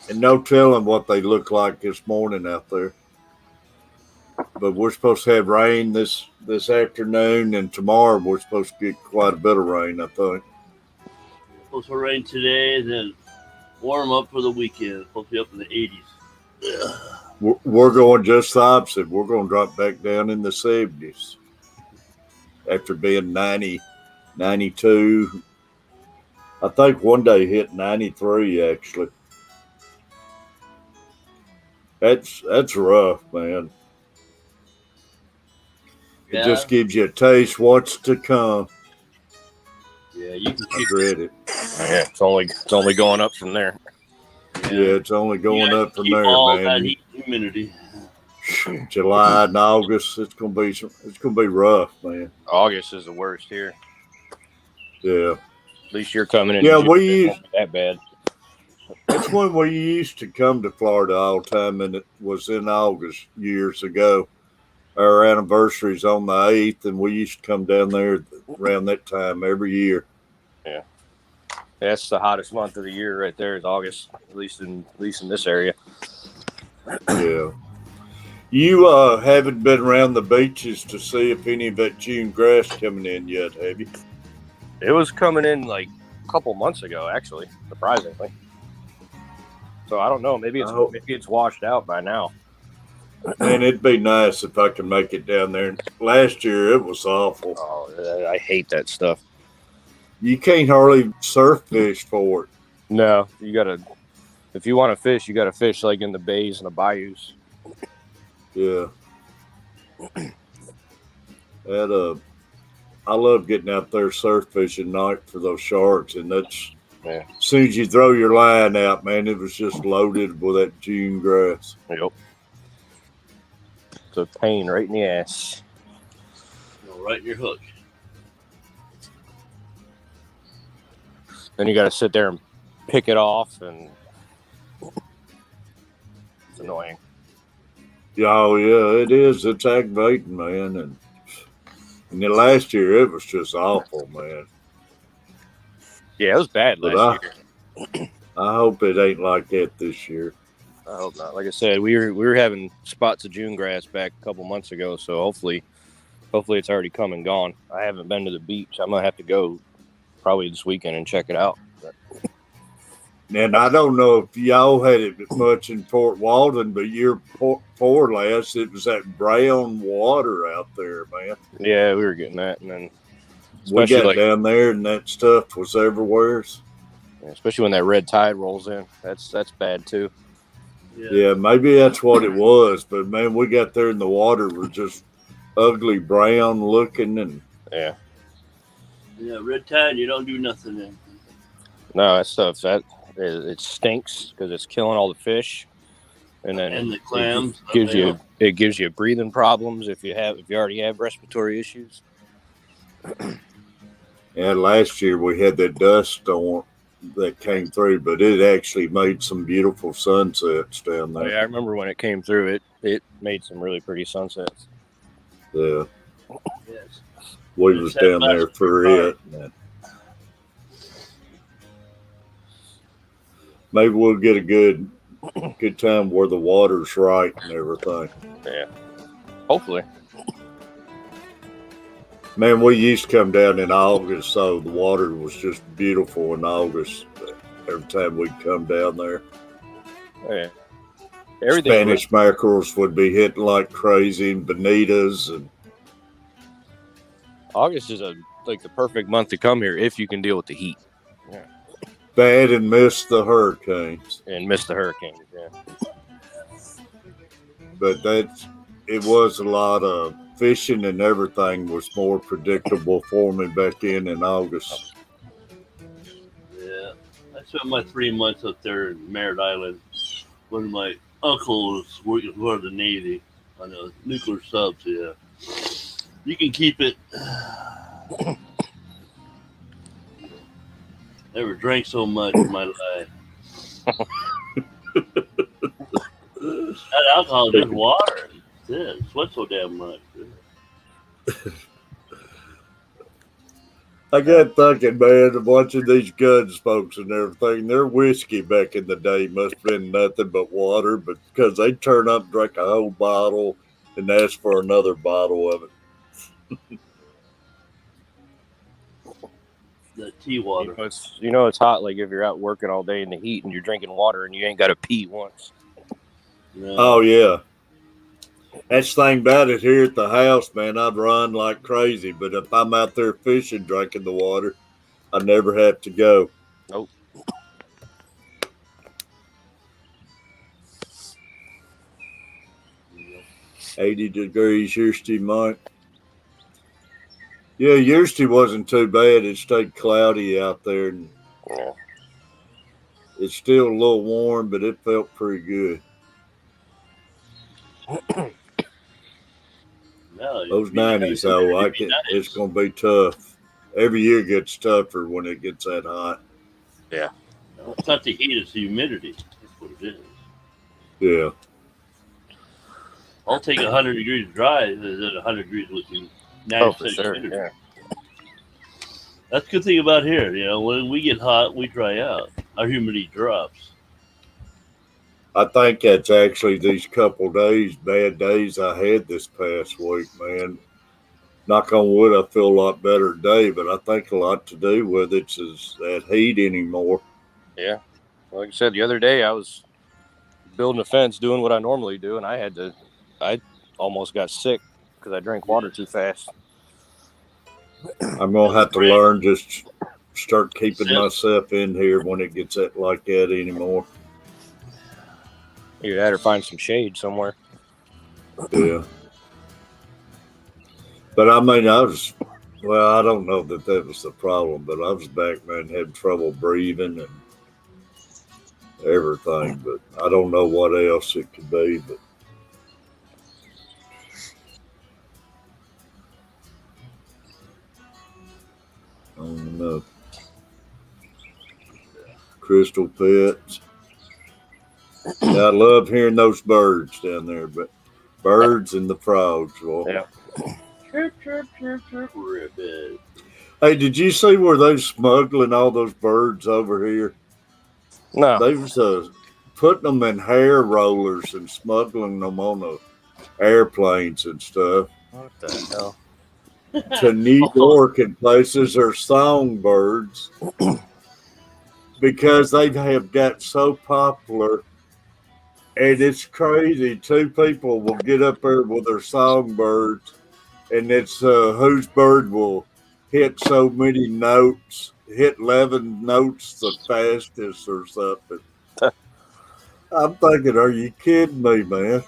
And no telling what they look like this morning out there. But we're supposed to have rain this afternoon, and tomorrow we're supposed to get quite a bit of rain, I think. Supposed to rain today, then warm up for the weekend. Supposed to be up in the 80s. Yeah. We're going just the opposite. We're going to drop back down in the 70s after being 90, 92. I think one day hit 93, actually. That's rough, man. It just gives you a taste what's to come. Yeah, you can keep it. Yeah, it's only going up from there. Yeah, it's only going up from there, all man. That heat humidity. July and August, it's gonna be rough, man. August is the worst here. Yeah. At least you're coming in. Yeah, it won't be that bad. That's when we used to come to Florida all the time, and it was in August years ago. Our anniversary's on the 8th, and we used to come down there around that time every year. Yeah. That's the hottest month of the year right there is August, at least in this area. Yeah. You haven't been around the beaches to see if any of that June grass coming in yet, have you? It was coming in like a couple months ago, actually, surprisingly. So I don't know. Maybe it's washed out by now. Man, it'd be nice if I could make it down there. Last year, it was awful. Oh, I hate that stuff. You can't hardly surf fish for it. No, if you want to fish, you got to fish like in the bays and the bayous. Yeah. I love getting out there surf fishing night for those sharks, and that's as soon as you throw your line out, man, it was just loaded with that June grass. Yep. It's a pain right in the ass. Right in your hook. Then you got to sit there and pick it off, and it's annoying. Oh yeah, it is. It's aggravating, man, and then last year it was just awful, man. Yeah, it was bad last year. I hope it ain't like that this year. I hope not. Like I said, we were having spots of June grass back a couple months ago, so hopefully it's already come and gone. I haven't been to the beach. I'm gonna have to go probably this weekend and check it out. And I don't know if y'all had it much in Fort Walton, but year before last, it was that brown water out there, man. Yeah, we were getting that, and then we got down there, and that stuff was everywhere. Yeah, especially when that red tide rolls in, that's bad too. Yeah, maybe that's what it was, but man, we got there and the water was just ugly brown looking, and yeah, red tide, you don't do nothing in. No, that stuff it stinks because it's killing all the fish, and then the clams. It gives you breathing problems if you already have respiratory issues. Yeah, last year we had that dust storm that came through, but it actually made some beautiful sunsets down there. Oh, yeah, I remember when it came through. It made some really pretty sunsets. Yeah. Yes. We was down there for it. Maybe we'll get a good time where the water's right and everything. Yeah. Hopefully. Man, we used to come down in August, so the water was just beautiful in August. Every time we'd come down there. Yeah. Spanish mackerels would be hitting like crazy, and bonitas, and August is like the perfect month to come here if you can deal with the heat. Yeah. Bad and miss the hurricanes. Yeah. But it was a lot of fishing, and everything was more predictable for me back in August. Yeah. I spent my 3 months up there in Merritt Island when my uncle was working for the Navy on the nuclear subs. Yeah. You can keep it. Never drank so much in my life. That alcohol is just water. Yeah, sweat so damn much. I got thinking, man, watching these Gunsmokes and everything, their whiskey back in the day must have been nothing but water, but because they turn up, drink a whole bottle, and ask for another bottle of it. The tea water. It's hot. Like if you're out working all day in the heat and you're drinking water and you ain't got to pee once. No. Oh yeah, that's the thing about it here at the house, man. I'd run like crazy, but if I'm out there fishing, drinking the water, I never have to go. Nope. Yeah. 80 degrees Yearsty, Mike. Yeah, Yearsty wasn't too bad. It stayed cloudy out there, and it's still a little warm, but it felt pretty good. No, those 90s, though, it's going to be tough. Every year gets tougher when it gets that hot. Yeah. No, it's not the heat, it's the humidity. That's what it is. Yeah. I'll take 100 degrees dry than 100 degrees with you. 90% humidity. Yeah. That's the good thing about here. When we get hot, we dry out. Our humidity drops. I think that's actually these couple days, bad days I had this past week, man. Knock on wood, I feel a lot better today, but I think a lot to do with it is that heat anymore. Yeah. Like I said, the other day I was building a fence, doing what I normally do, and I almost got sick because I drank water too fast. I'm going to have to learn just start keeping myself in here when it gets like that anymore. You'd have to find some shade somewhere. Yeah. But I mean, I don't know that was the problem, but I was back, man, having trouble breathing and everything, but I don't know what else it could be, but. I don't know. Crystal Pets. Yeah, I love hearing those birds down there, but birds and the frogs. Well, yeah. Chirp, chirp, chirp, chirp, ribbit. Hey, did you see where they smuggling all those birds over here? No. They was putting them in hair rollers and smuggling them on the airplanes and stuff. What the hell? To New York and places are songbirds because they have got so popular. And it's crazy. Two people will get up there with their songbirds, and it's whose bird will hit so many notes, hit 11 notes the fastest or something. I'm thinking, are you kidding me, man?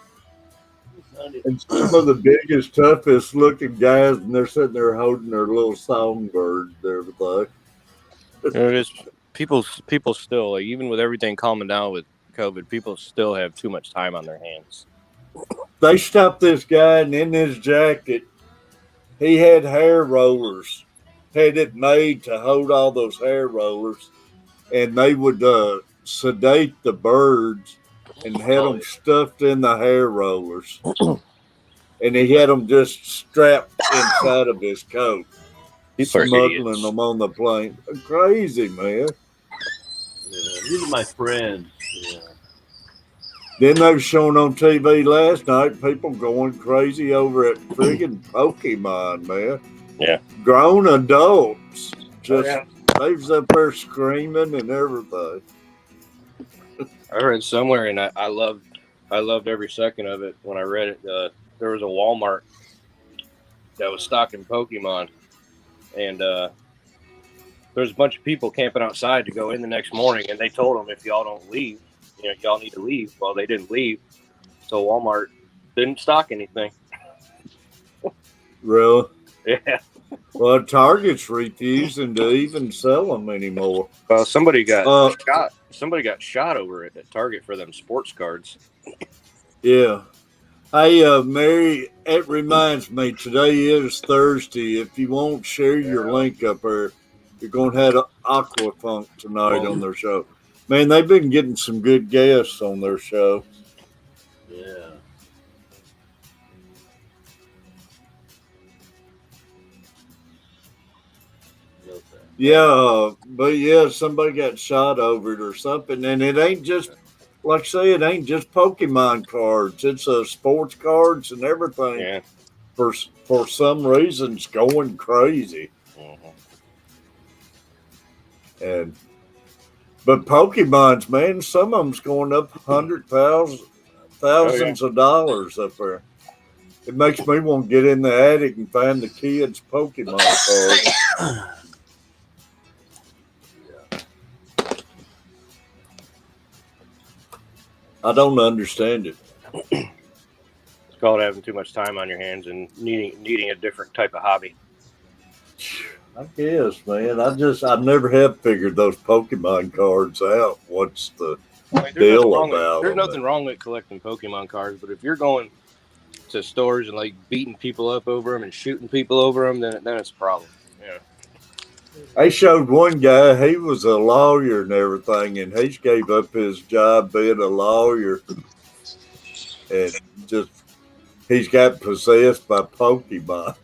And some of the biggest, toughest looking guys, and they're sitting there holding their little songbird and everything. It is people still, like, even with everything calming down with COVID, people still have too much time on their hands. They stopped this guy, and in his jacket, he had hair rollers, had it made to hold all those hair rollers, and they would sedate the birds and had them stuffed in the hair rollers. And he had them just strapped inside of his coat, smuggling them on the plane. Crazy, man. Yeah. These are my friends. Yeah. Then they were showing on TV last night, people going crazy over at friggin' Pokemon, man. Yeah. Grown adults. Just, they was up there screaming and everything. I read somewhere, and I loved every second of it when I read it. There was a Walmart that was stocking Pokemon, and there's a bunch of people camping outside to go in the next morning, and they told them, if y'all don't leave, y'all need to leave. Well, they didn't leave, so Walmart didn't stock anything. Really? Yeah. Well, Target's refusing to even sell them anymore. Well, somebody got shot. Somebody got shot over it at Target for them sports cards. Yeah. Hey, Mary, it reminds me, today is Thursday. If you won't share your link up there, you're going to have Aquafunk tonight on their show. Man, they've been getting some good guests on their show. Yeah. Yeah, but yeah, somebody got shot over it or something. And it ain't just, like I say, it ain't just Pokemon cards. It's sports cards and everything. Yeah. For some reason, it's going crazy. And but Pokemon's, man, some of them's going up thousands of dollars up there. It makes me want to get in the attic and find the kids' Pokemon cards. I don't understand it. It's called having too much time on your hands and needing a different type of hobby. I guess, man. I never have figured those Pokemon cards out. What's the deal about? There's nothing wrong with collecting Pokemon cards, but if you're going to stores and like beating people up over them and shooting people over them, then it's a problem. Yeah. I showed one guy, he was a lawyer and everything, and he gave up his job being a lawyer, and just he's got possessed by Pokemon.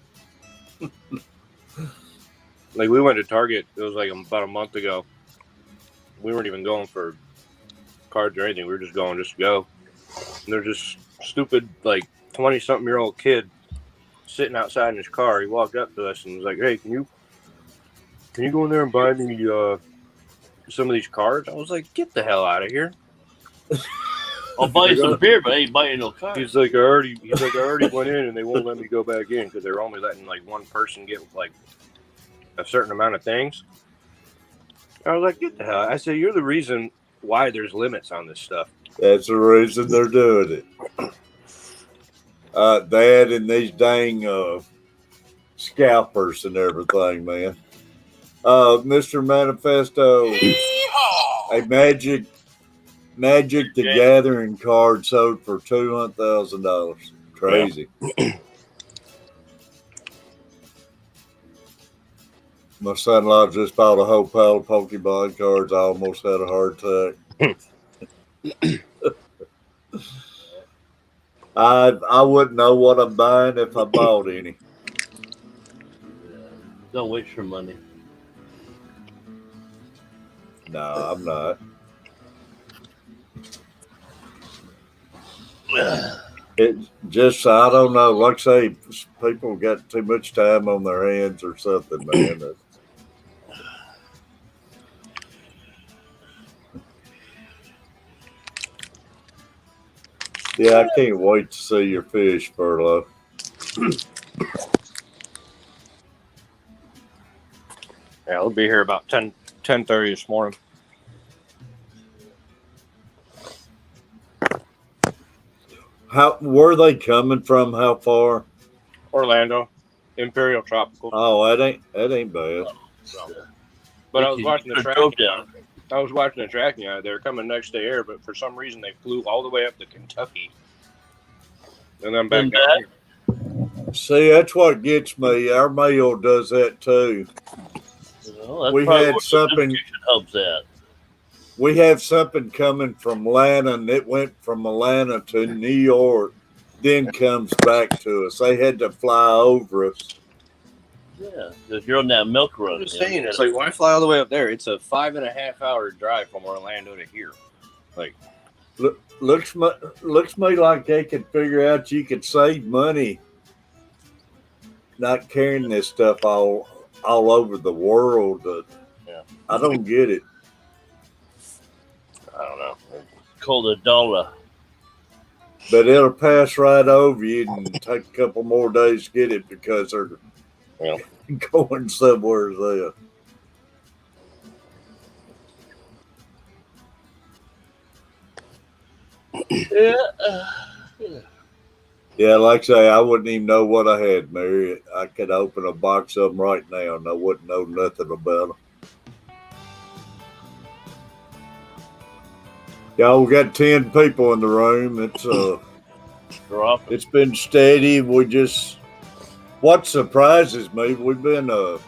Like, we went to Target, it was like about a month ago. We weren't even going for cards or anything. We were just going just to go. And there's this stupid, like, 20-something-year-old kid sitting outside in his car. He walked up to us and was like, hey, can you go in there and buy me some of these cards? I was like, get the hell out of here. I'll buy you some beer, but I ain't buying no cards. He's like, I already went in and they won't let me go back in because they're only letting like one person get like a certain amount of things. I was like, get the hell. I said, you're the reason why there's limits on this stuff. That's the reason they're doing it. That and these dang scalpers and everything, man. Mr. Manifesto, a Magic the Gathering card sold for $200,000. Crazy. Yeah. My son-in-law just bought a whole pile of Pokemon cards. I almost had a heart attack. I wouldn't know what I'm buying if I bought any. Don't waste your money. No, I'm not. It just, I don't know. Like I say, people got too much time on their hands or something, man. Yeah, I can't wait to see your fish, Furlough. Yeah, I'll be here about 10:30 this morning. Where are they coming from? How far? Orlando, Imperial Tropical. Oh, that ain't bad. But I was watching the tracking. They're coming next day air, but for some reason they flew all the way up to Kentucky, and then back down here. See, that's what gets me. Our mail does that too. Well, we had something. Helps that. We have something coming from Atlanta, and it went from Atlanta to New York, then comes back to us. They had to fly over us. Yeah, because you're on that milk run. I'm just saying, it's like, why fly all the way up there? It's a 5.5 hour drive from Orlando to here. Like, looks me like they could figure out you could save money not carrying this stuff all over the world. yeah. I don't get it. I don't know. It's called $1. But it'll pass right over you and take a couple more days to get it because they're going somewhere there. Yeah, like I say, I wouldn't even know what I had, Mary. I could open a box of them right now and I wouldn't know nothing about them. Y'all, we got 10 people in the room. It's been steady. What surprises me, we've been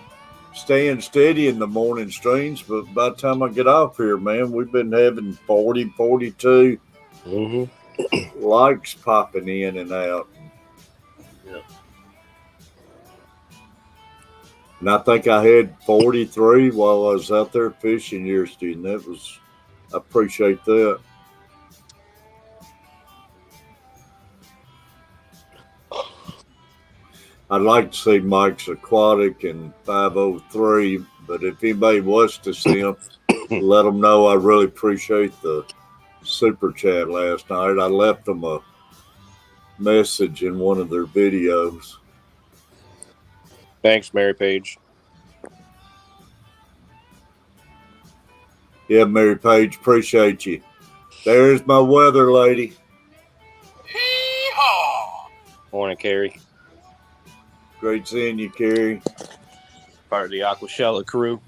staying steady in the morning streams, but by the time I get off here, man, we've been having 40, 42 likes popping in and out. Yeah. And I think I had 43 while I was out there fishing yesterday, and I appreciate that. I'd like to see Mike's Aquatic and 503, but if anybody was to see him, let them know I really appreciate the super chat last night. I left them a message in one of their videos. Thanks, Mary Page. Yeah, Mary Page, appreciate you. There's my weather lady. Morning, Carrie. Great seeing you, Carrie. Part of the Aquashella crew.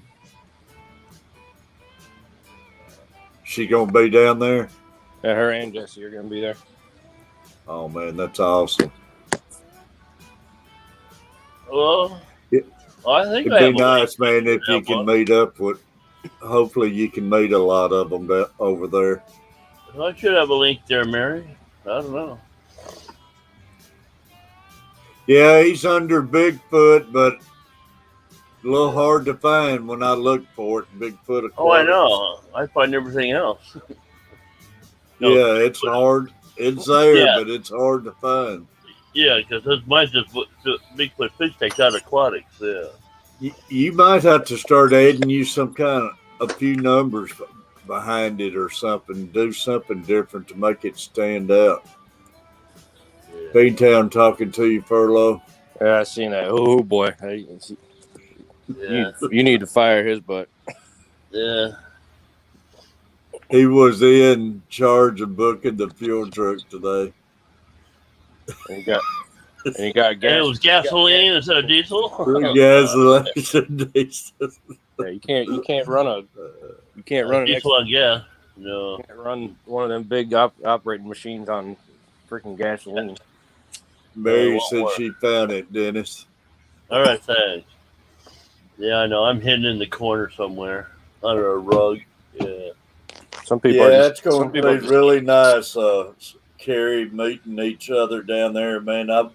She gonna be down there? Yeah, her and Jesse are gonna be there. Oh man, that's awesome. Well, I think it'd be nice, man, if you can meet up with. Hopefully, you can meet a lot of them over there. I should have a link there, Mary. I don't know. Yeah, he's under Bigfoot, but a little hard to find when I look for it. Bigfoot Aquatics. Oh, I know. I find everything else. Yeah, it's hard. It's there, but it's hard to find. Yeah, because mine's just Bigfoot fish tank out aquatics. Yeah. You might have to start adding you a few numbers behind it or something. Do something different to make it stand out. Beantown talking to you, Furlough. Yeah, I seen that. Oh boy, you need to fire his butt. Yeah. He was in charge of booking the fuel truck today. And he got gas. And it was gasoline instead of diesel. Gasoline and diesel. Yeah, you can't run an diesel on gas. No. You can't run one of them big operating machines on freaking gasoline. Mary said she found it, Dennis. All right, thanks. Yeah, I know. I'm hidden in the corner somewhere under a rug. Yeah. Some people. Yeah, it's going to be really nice. Carrie meeting each other down there, man. I'd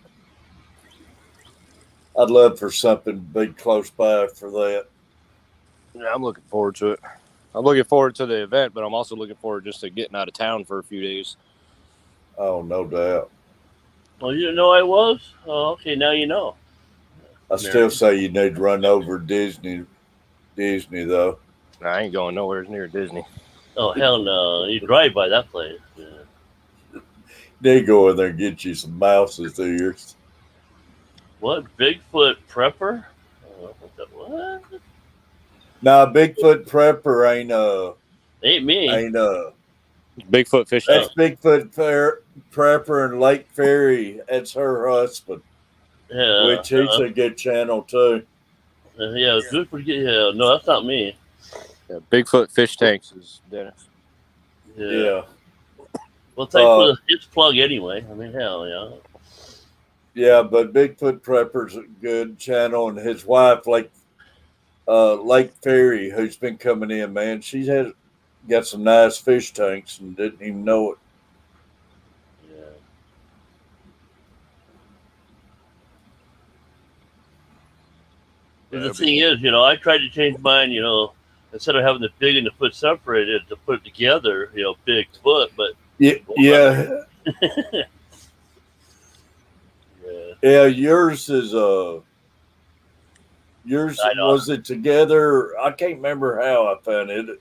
love for something big close by for that. Yeah, I'm looking forward to it. I'm looking forward to the event, but I'm also looking forward just to getting out of town for a few days. Oh, no doubt. Well, you didn't know I was? Oh, okay, now you know. I still say you need to run over Disney, though. I ain't going nowhere near Disney. Oh, hell no. You drive by that place. Yeah. They go in there and get you some mouse's ears. What? Bigfoot Prepper? What? Nah, Bigfoot Prepper ain't me. Ain't Bigfoot fish tank. That's Bigfoot Prepper and Lake Ferry. That's her husband. Yeah. Which he's a good channel too. Yeah, good for you. Yeah, no, that's not me. Yeah, Bigfoot fish tanks is Dennis. Yeah. Well, thanks for his plug anyway. I mean, hell yeah. Yeah, but Bigfoot Prepper's a good channel, and his wife, Lake Ferry, who's been coming in, man, she's got some nice fish tanks and didn't even know it. Yeah. The thing is, I tried to change mine, instead of having the big and the foot separated, to put it together, big foot, but yeah. Yeah, yours is was it together? I can't remember how I found it.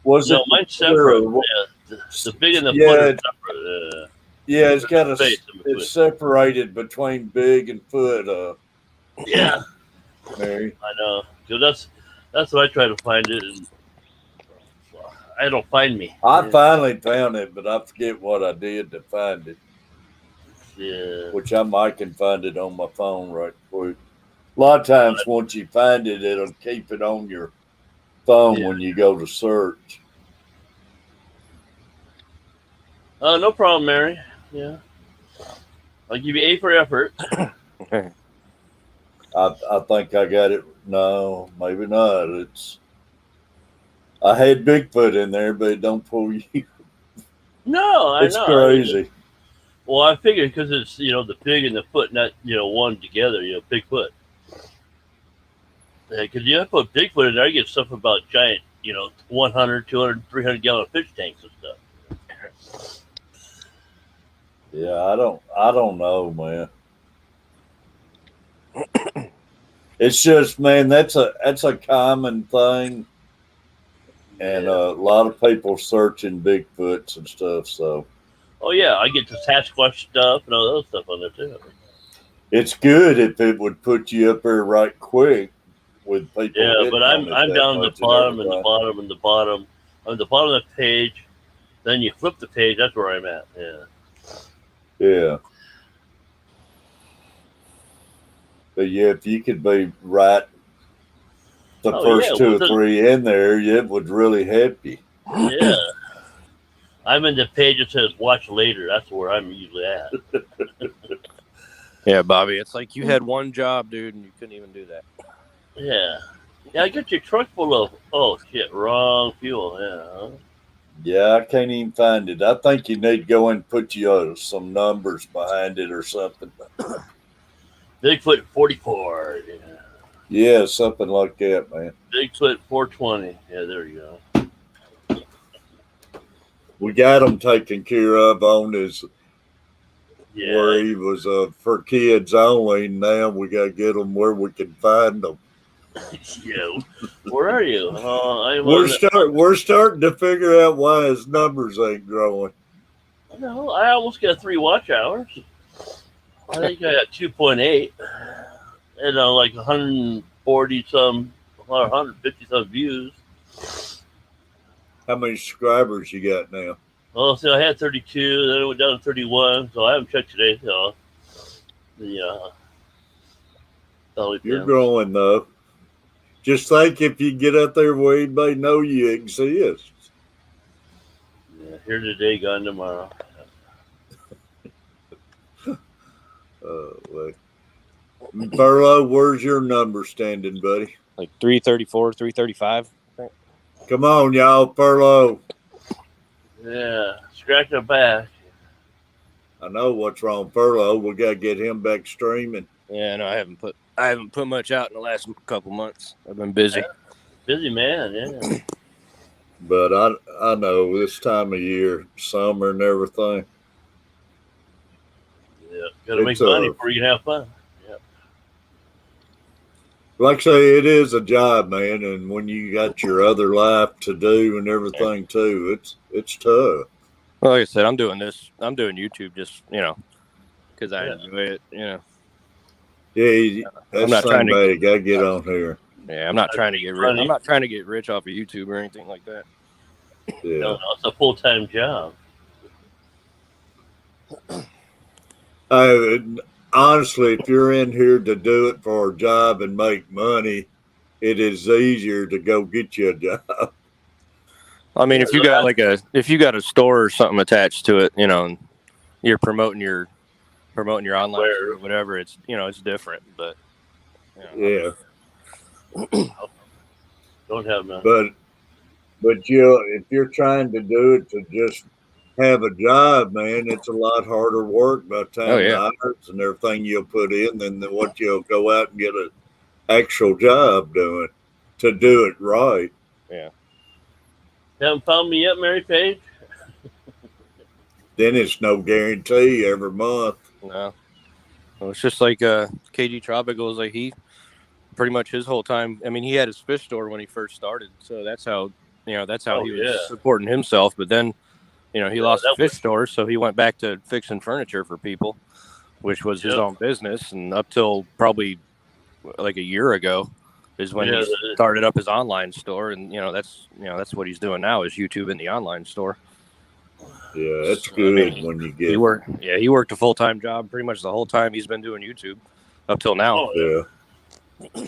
Was it mine's separate? Yeah, the big and the foot are separate. Yeah, it's got it's separated between big and foot. Yeah, Mary. I know. So that's what I try to find it, and I don't find me. I finally found it, but I forget what I did to find it. Yeah. Which I might can find it on my phone right quick. A lot of times, once you find it, it'll keep it on your phone when you go to search. Oh, no problem, Mary. Yeah. I'll give you A for effort. I think I got it. No, maybe not. I had Bigfoot in there, but it don't pull you. No, I know. It's crazy. Well, I figured because it's, the pig and the foot, not, one together, Bigfoot. Because you have to put Bigfoot in there, I get stuff about giant, 100, 200, 300 gallon fish tanks and stuff. Yeah, I don't know, man. It's just, man, that's a common thing, and a lot of people searching Bigfoots and stuff. So, oh yeah, I get the Sasquatch stuff and all that stuff on there too. It's good if it would put you up there right quick with people. Yeah, but I'm down the bottom and the bottom and the bottom. On the bottom of the page, then you flip the page. That's where I'm at. Yeah. Yeah. But yeah, if you could be right the first two or three in there, it would really help you. Yeah. I'm in the page that says watch later. That's where I'm usually at. Yeah, Bobby, it's like you had one job, dude, and you couldn't even do that. Yeah. Yeah, I got your truck full of, wrong fuel. Yeah. Yeah, I can't even find it. I think you need to go and put some numbers behind it or something. Bigfoot 44. Yeah. Yeah, something like that, man. Bigfoot 420. Yeah, there you go. We got him taken care of on his where he was for kids only. Now we got to get them where we can find them. Yeah, where are you? We're starting to figure out why his numbers ain't growing. No, I almost got 3 watch hours. I think I got 2.8, and like 140 some, 150 some views. How many subscribers you got now? Well, so I had 32, then it went down to 31, so I haven't checked today. So, yeah. You're growing, though. Just think if you get out there where anybody know you exist. Yeah, here today, gone tomorrow. Furlough, where's your number standing, buddy? Like 334, 335. Come on, y'all, Furlough. Yeah, scratch the back. I know what's wrong, Furlough. We gotta get him back streaming. Yeah, no, I haven't put much out in the last couple months. I've been busy. Busy man, yeah. But I know this time of year, summer and everything. Yeah, gotta make money before you can have fun. Yeah. Like I say, it is a job, man, and when you got your other life to do and everything too, it's tough. Well, like I said, I'm doing YouTube just, because I enjoy it, Yeah, that's somebody got to get on here. Yeah, I'm not trying to get rich. I'm not trying to get rich off of YouTube or anything like that. Yeah, no, it's a full-time job. Honestly, if you're in here to do it for a job and make money, it is easier to go get you a job. I mean, if you got a store or something attached to it, and you're promoting your online or whatever, it's it's different. But yeah, don't have none. But if you're trying to do it to just have a job, man, it's a lot harder work by the time the hours and everything you'll put in than what you'll go out and get actual job doing to do it right. Yeah. Haven't found me yet, Mary Page? Then it's no guarantee every month. No. Well, it's just like KG Tropical is like he pretty much his whole time. I mean, he had his fish store when he first started, so that's how he was supporting himself. But then, he lost the fish store, so he went back to fixing furniture for people, which was his own business. And up till probably like a year ago is when he started up his online store, and that's what he's doing now is YouTube in the online store. Yeah, that's good when you get. He worked a full-time job pretty much the whole time he's been doing YouTube up till now. Oh, yeah.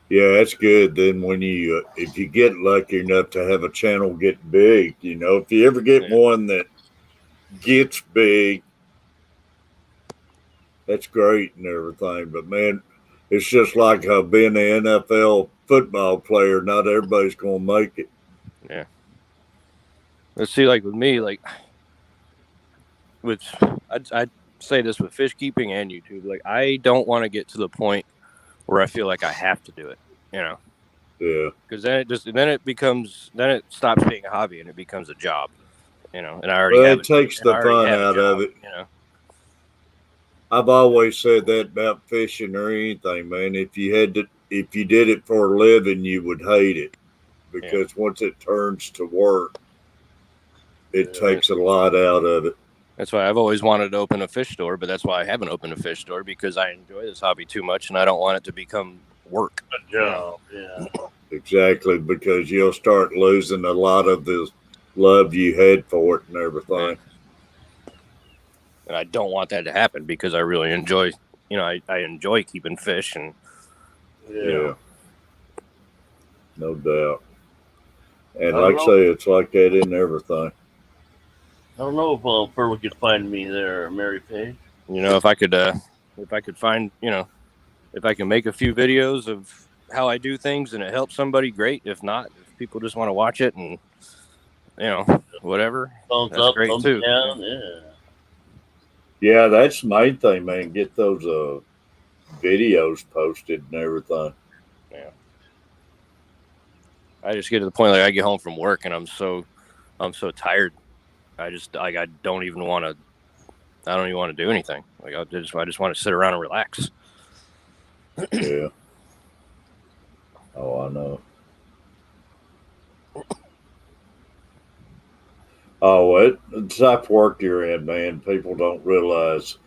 Yeah, that's good. Then when if you get lucky enough to have a channel get big, if you ever get one that gets big, that's great and everything. But man, it's just like being an NFL football player. Not everybody's going to make it. Yeah. Let's see, like with me, like I'd say this with fish keeping and YouTube. Like I don't want to get to the point where I feel like I have to do it, Yeah. Because then it stops being a hobby and it becomes a job, And I already it takes the fun out of it. I've always said that about fishing or anything, man. If you did it for a living, you would hate it because once it turns to work, it takes a lot out of it. That's why I've always wanted to open a fish store, but that's why I haven't opened a fish store because I enjoy this hobby too much and I don't want it to become work. A job, yeah. Exactly, because you'll start losing a lot of the love you had for it and everything. And I don't want that to happen because I really enjoy, I enjoy keeping fish and no doubt. And like I say, it's like that in everything. I don't know if Furley could find me there, Mary Page. If I could find, if I can make a few videos of how I do things and it helps somebody, great. If not, if people just want to watch it and, whatever, thumbs that's up, great thumbs too. Down, Yeah, that's the main thing, man. Get those videos posted and everything. Yeah. I just get to the point like I get home from work and I'm so tired. I don't even want to do anything. Like I just want to sit around and relax. Yeah. Oh, I know. Oh, the type of work you're in, man, people don't realize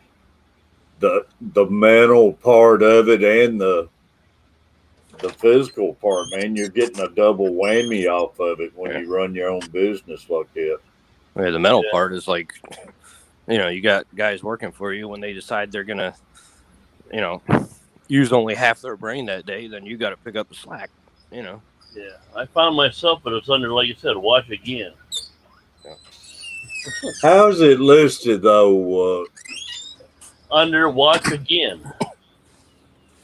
the mental part of it and the physical part, man. You're getting a double whammy off of it when you run your own business like that. Yeah, the mental part is like, you got guys working for you when they decide they're going to, use only half their brain that day, then you got to pick up the slack, Yeah, I found myself, but it's under, like you said, watch again. Yeah. How's it listed, though? Under watch again.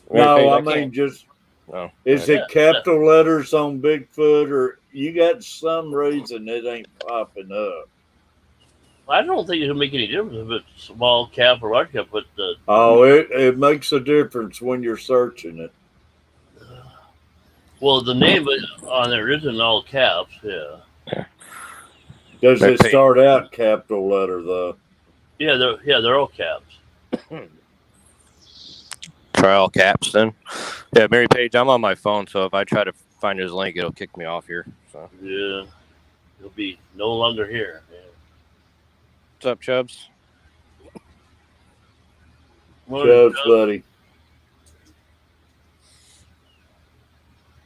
No, I mean just... Oh, is it capital letters on Bigfoot, or you got some reason it ain't popping up? I don't think it would make any difference if it's small cap or large cap, but it makes a difference when you're searching it. Well, the name on there is in all caps, yeah. Does it start out capital letter though? Yeah, they're all caps. Try all caps then. Yeah, Mary Page, I'm on my phone, so if I try to find his link, it'll kick me off here. So yeah, he'll be no longer here. Yeah. What's up, Chubbs? Chubbs, buddy.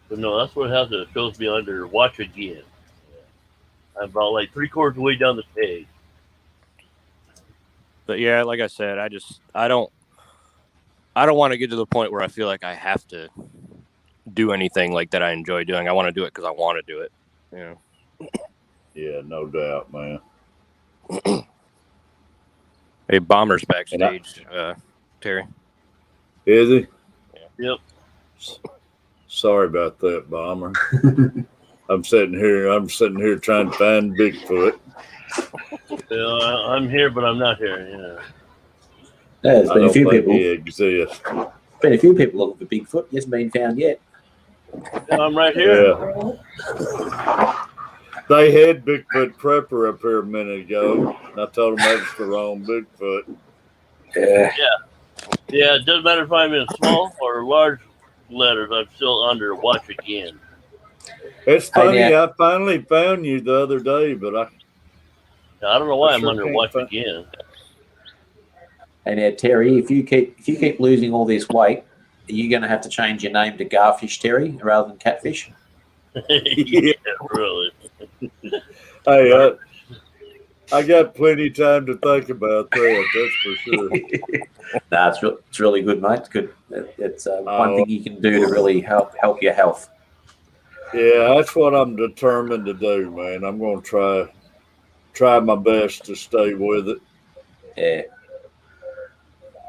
But no, that's what it has. It shows me under watch again. Yeah. I'm about like 3/4 of the way down the page. But yeah, like I said, I don't want to get to the point where I feel like I have to do anything like that I enjoy doing. I want to do it because I want to do it. Yeah, no doubt, man. Hey, Bomber's backstage, Terry. Is he? Yeah. Yep. Sorry about that, Bomber. I'm sitting here trying to find Bigfoot. Yeah, I'm here, but I'm not here. Yeah. There's been a few people. He exists. Been a few people looking for Bigfoot. He hasn't been found yet. I'm right here. Yeah. They had Bigfoot Prepper up here a minute ago. And I told them that was the wrong Bigfoot. Yeah. Yeah, it doesn't matter if I'm in small or large letters. I'm still under watch again. It's funny. I finally found you the other day, but I don't know why I'm under watch again. And now, Terry, if you keep losing all this weight, are you going to have to change your name to Garfish Terry rather than Catfish? Yeah, really. Hey, I got plenty of time to think about that. That's for sure. Nah, it's really good, mate. It's good. It's one thing you can do to really help your health. Yeah, that's what I'm determined to do, man. I'm going to try my best to stay with it. Yeah.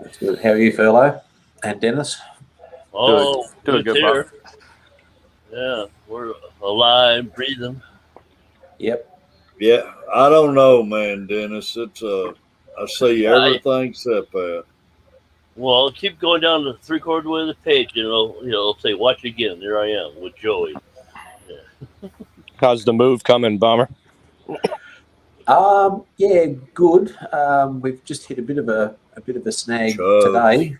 That's good. How are you, Furlow and Dennis? Oh, doing good, Bob. Yeah, we're alive, breathing. Yep. Yeah, I don't know, man, Dennis. It's I see everything except that. Well, keep going down the 3/4 way of the page, it'll say watch again. There I am with Joey. Yeah. How's the move coming, Bomber? Yeah, good. We've just hit a bit of a snag today.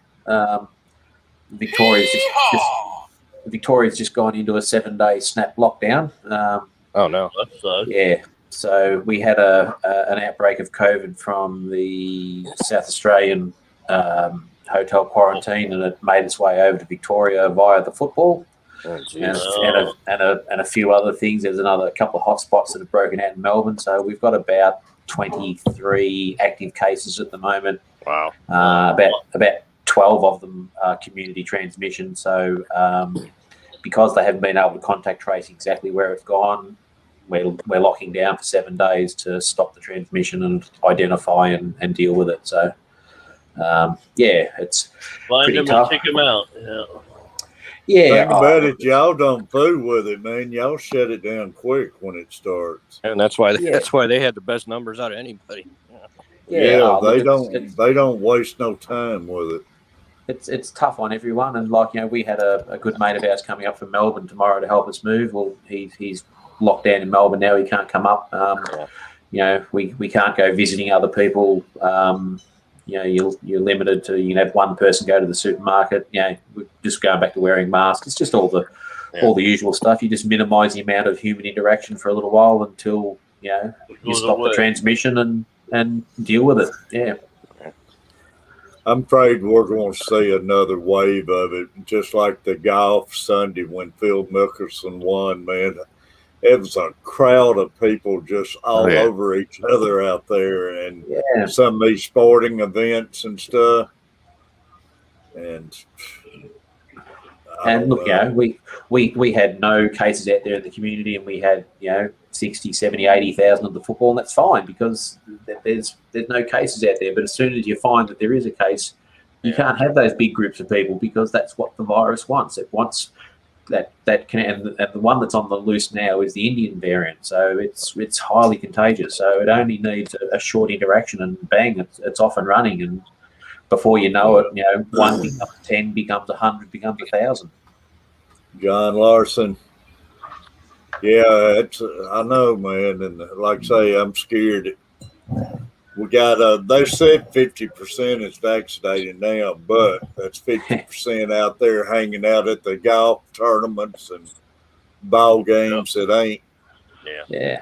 Victoria's just gone into a 7-day snap lockdown. Oh no! That sucks. Yeah. So we had an outbreak of COVID from the South Australian hotel quarantine, and it made its way over to Victoria via the football. And a few other things. There's another couple of hotspots that have broken out in Melbourne. So we've got about 23 active cases at the moment. Wow. About 12 of them are community transmission. So because they haven't been able to contact trace exactly where it's gone, we're locking down for 7 days to stop the transmission and identify and deal with it. So it's pretty tough. Find them and take them out. Yeah. Think about it, y'all don't fool with it, man. Y'all shut it down quick when it starts, and that's why they had the best numbers out of anybody. They don't waste no time with it. It's tough on everyone, and we had a good mate of ours coming up from Melbourne tomorrow to help us move. Well, he's locked down in Melbourne now. He can't come up. We can't go visiting other people. You're limited to have one person go to the supermarket. We're just going back to wearing masks. It's just all the usual stuff. You just minimise the amount of human interaction for a little while until you stop the transmission and deal with it. Yeah. I'm afraid we're going to see another wave of it, just like the golf Sunday when Phil Mickelson won, man. It was a crowd of people just all over each other out there, and some of these sporting events and stuff. And look, we had no cases out there in the community, and we had 60, 70, 80,000 of the football, and that's fine because there's no cases out there. But as soon as you find that there is a case, you can't have those big groups of people because that's what the virus wants. It wants that can, and the one that's on the loose now is the Indian variant, so it's highly contagious. So it only needs a short interaction, and bang, it's off and running. And before you know it, 1 becomes 10, becomes 100, becomes 1,000. John Larson. Yeah, I know, man, and like I say, I'm scared. We got they said 50% is vaccinated now, but that's 50% out there hanging out at the golf tournaments and ball games that ain't. Yeah.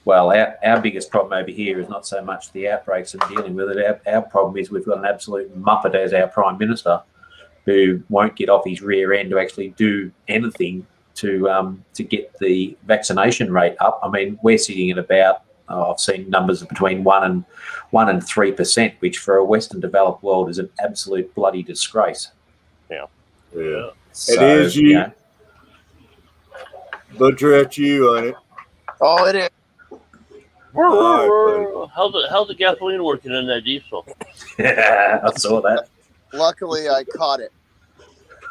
Well, our biggest problem over here is not so much the outbreaks and dealing with it. Our problem is we've got an absolute muppet as our Prime Minister who won't get off his rear end to actually do anything to get the vaccination rate up. I mean, we're sitting at about I've seen numbers of between 1% and 3%, which for a Western developed world is an absolute bloody disgrace. Yeah. So, it is you. Butcher at you, ain't it? Oh, it is. How's the gasoline working in that diesel? I saw that. Luckily, I caught it.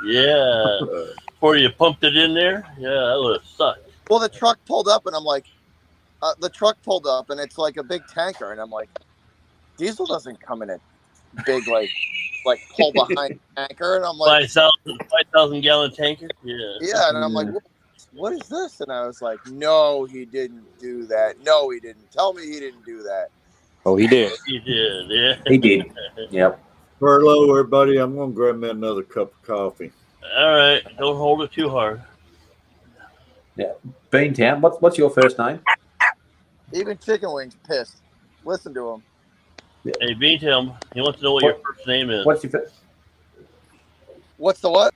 Yeah. Before you pumped it in there? Yeah, that would have sucked. Well, the truck pulled up, and I'm like, and it's like a big tanker, and I'm like, diesel doesn't come in a big, like, like pull behind the tanker, and I'm like, 5,000 gallon tanker. Yeah. Yeah, and I'm like, what is this? And I was like, no, he didn't do that. No, he didn't. Tell me he didn't do that. Oh, he did. He did. Yeah. He did. Yep. Hello, everybody. I'm gonna grab me another cup of coffee. All right. Don't hold it too hard. Yeah. Beantown. What's your first name? Even Chicken Wings pissed. Listen to him. Yeah. Hey, Beantown, he wants to know what your first name is. What's your first? What's the what?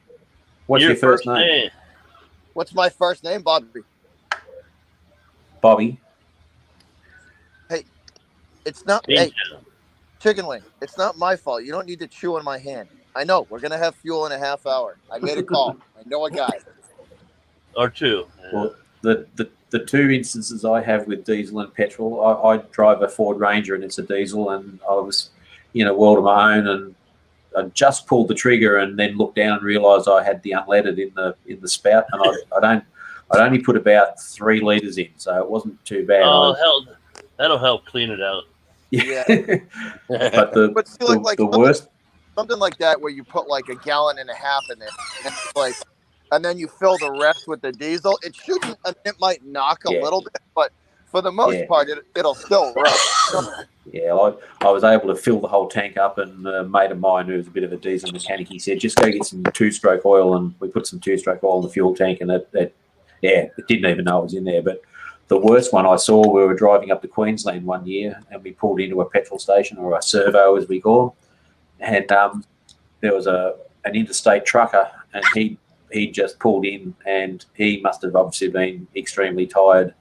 What's your first name? What's my first name, Bobby? Bobby. Hey, it's not. Beantown. Hey, Chicken Wing. It's not my fault. You don't need to chew on my hand. I know we're gonna have fuel in a half hour. I made a call. I know a guy. Or two. Well, the two instances I have with diesel and petrol, I drive a Ford Ranger and it's a diesel, and I was in a world of my own, and I just pulled the trigger and then looked down and realised I had the unleaded in the spout, and I'd only put about 3 litres in, so it wasn't too bad. Oh, hell, that'll help clean it out. Yeah. But the worst, something like that where you put like 1.5 gallons in there, and then you fill the rest with the diesel. It shouldn't. It might knock a little bit, but for the most part, it'll still run. Yeah, I was able to fill the whole tank up, and a mate of mine who was a bit of a diesel mechanic, he said, just go get some 2-stroke oil, and we put some 2-stroke oil in the fuel tank, and it didn't even know it was in there. But the worst one I saw, we were driving up to Queensland one year, and we pulled into a petrol station, or a servo as we call them, and there was an interstate trucker, and he just pulled in, and he must have obviously been extremely tired,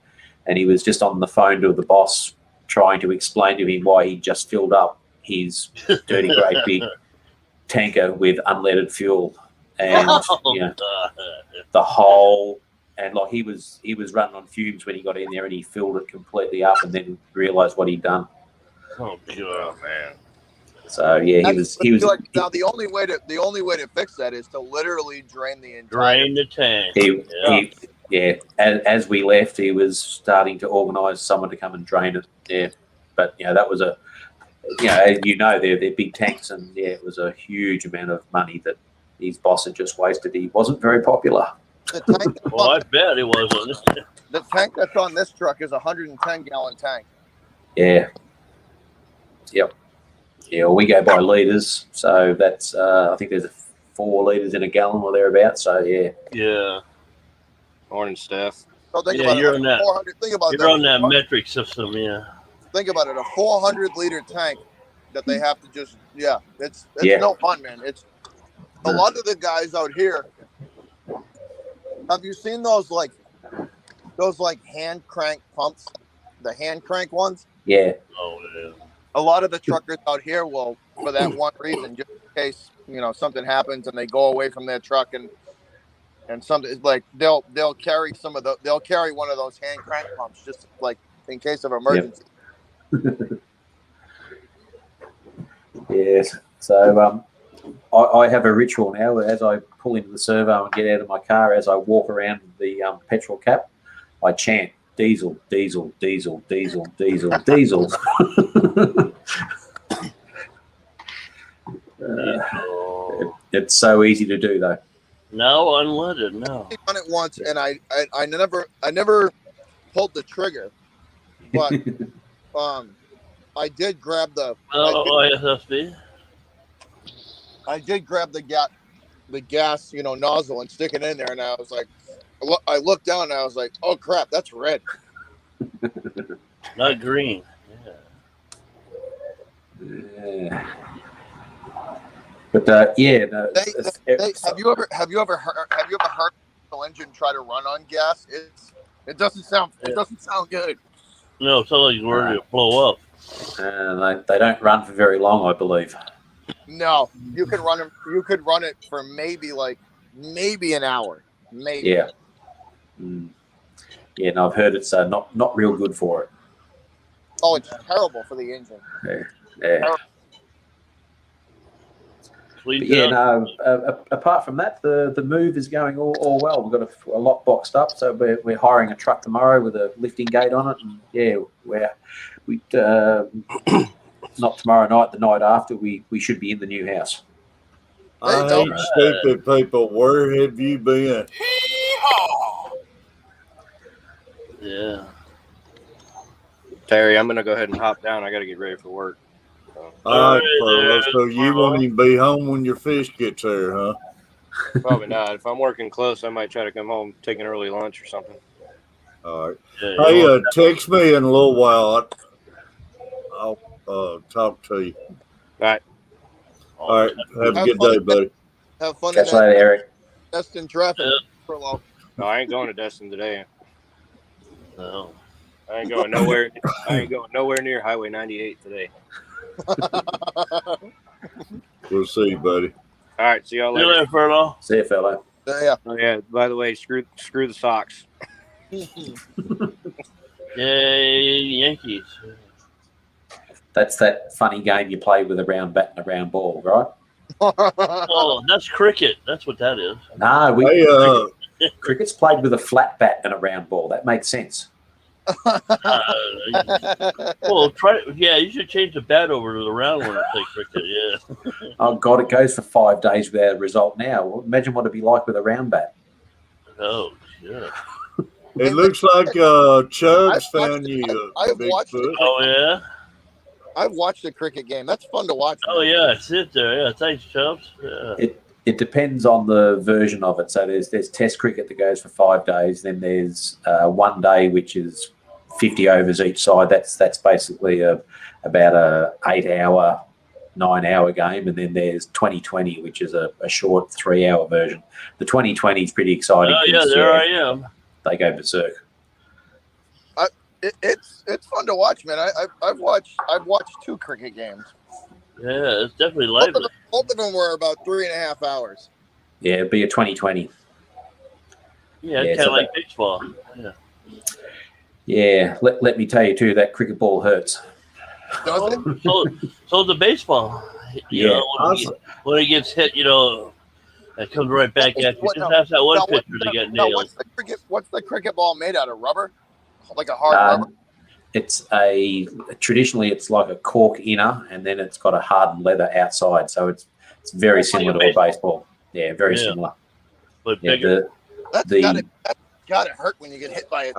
and he was just on the phone to the boss trying to explain to him why he just filled up his dirty great big tanker with unleaded fuel, and the whole, and like he was running on fumes when he got in there, and he filled it completely up and then realized what he'd done. Oh God, man. So yeah, he was like, now the only way to fix that is to literally drain the tank. As we left, he was starting to organise someone to come and drain it. Yeah, but that was they're big tanks, and it was a huge amount of money that his boss had just wasted. He wasn't very popular. The tank I bet it wasn't. The tank that's on this truck is a 110-gallon tank. Yeah. Yep. Yeah, well, we go by litres, so that's I think there's 4 litres in a gallon or thereabouts. So yeah. Yeah. Morning, Steph. So think about you're it. on that. 400. Think about you're on that metric system, yeah. Think about it. A 400-liter tank that they have to just it's no fun, man. It's a lot of the guys out here. Have you seen those hand crank pumps? The hand crank ones? Yeah. Oh yeah. A lot of the truckers out here will, for that one reason, just in case something happens and they go away from their truck and something like they'll carry they'll carry one of those hand crank pumps just like in case of emergency. Yep. Yes. So I have a ritual now. As I pull into the servo and get out of my car, as I walk around the petrol cap, I chant diesel, diesel, diesel, diesel, diesel, diesel. It's so easy to do, though. No, unleaded, no. I done it once, and I never pulled the trigger, but I did grab the. ISSB. I did grab the gas, nozzle and stick it in there, and I was like, I looked down and I was like, oh crap, that's red. Not green. Yeah. But have you ever heard the engine try to run on gas? It doesn't sound good. No, it sounds like you're ready to blow up. They don't run for very long, I believe. No, you could run it for maybe an hour, maybe. Yeah. Yeah, and I've heard it's not real good for it. Oh, it's terrible for the engine. Yeah. But yeah, no. Apart from that, the move is going all well. We've got a lot boxed up, so we're hiring a truck tomorrow with a lifting gate on it, and we not tomorrow night, the night after, we should be in the new house. I hate stupid people. Where have you been? Yeah. Terry, I'm gonna go ahead and hop down. I gotta get ready for work. All right, Furlough. So you won't even be home when your fish gets there, huh? Probably not. If I'm working close, I might try to come home, take an early lunch or something. All right. Hey, text me in a little while. I'll talk to you. All right. All right. Have a good day, buddy. Have fun. Catch you later, Eric. Destin traffic. Furlough. No, I ain't going to Destin today. No. I ain't going nowhere. I ain't going nowhere near Highway 98 today. We'll see you, buddy. All right, see y'all later. See you later, Furlough. See you, fellow. Yeah. Oh yeah. By the way, screw the socks. Yay, Yankees. That's that funny game you play with a round bat and a round ball, right? Oh, that's cricket. That's what that is. No, cricket's played with a flat bat and a round ball. That makes sense. Well, try. Yeah, you should change the bat over to the round one and play cricket. Yeah. Oh God, it goes for 5 days without a result now. Well, imagine what it'd be like with a round bat. Oh, yeah. It looks like Chubb's found you. I've watched it. Oh yeah. I've watched a cricket game. That's fun to watch. Oh yeah, I sit there. Yeah, thanks, Chubbs. Yeah. It depends on the version of it. So there's Test cricket that goes for 5 days. Then there's 1 day, which is 50 overs each side. That's basically about a 8-hour, 9-hour game. And then there's 2020, which is a short 3-hour version. The 2020 is pretty exciting. Oh yeah, there I am. They go berserk. It's fun to watch, man. I've watched 2 cricket games. Yeah, it's definitely lively. Both of them were about 3.5 hours. Yeah, it'd be a 2020. Yeah, it's kind of like baseball. Yeah. Yeah, let me tell you too, that cricket ball hurts. Does it? So the baseball. You know, when it gets hit, it comes right back at you. Just ask that one pitcher to get nailed. What's the cricket ball made out of? Rubber? Like a hard rubber? It's traditionally it's like a cork inner, and then it's got a hardened leather outside. So it's very similar to a baseball. Yeah, very similar. But bigger. That's gotta hurt when you get hit by it.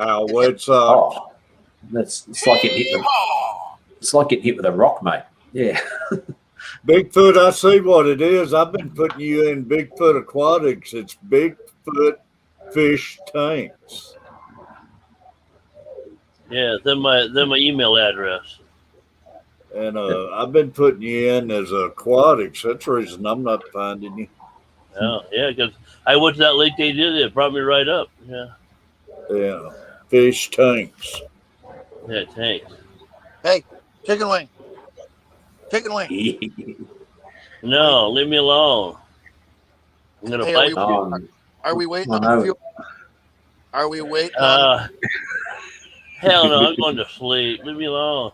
It's like getting hit with a rock, mate. Yeah. Bigfoot, I see what it is. I've been putting you in Bigfoot Aquatics. It's Bigfoot Fish Tanks. Yeah, then my email address. And I've been putting you in as aquatics. That's the reason I'm not finding you. Oh, yeah, because I went to that link they did. It brought me right up. Yeah. Yeah. Fish tanks. Yeah, tanks. Hey, chicken wing. Chicken wing. No, leave me alone. I'm going to fight you. Are we waiting on you? Are we waiting? Hell no, I'm going to sleep. Leave me alone.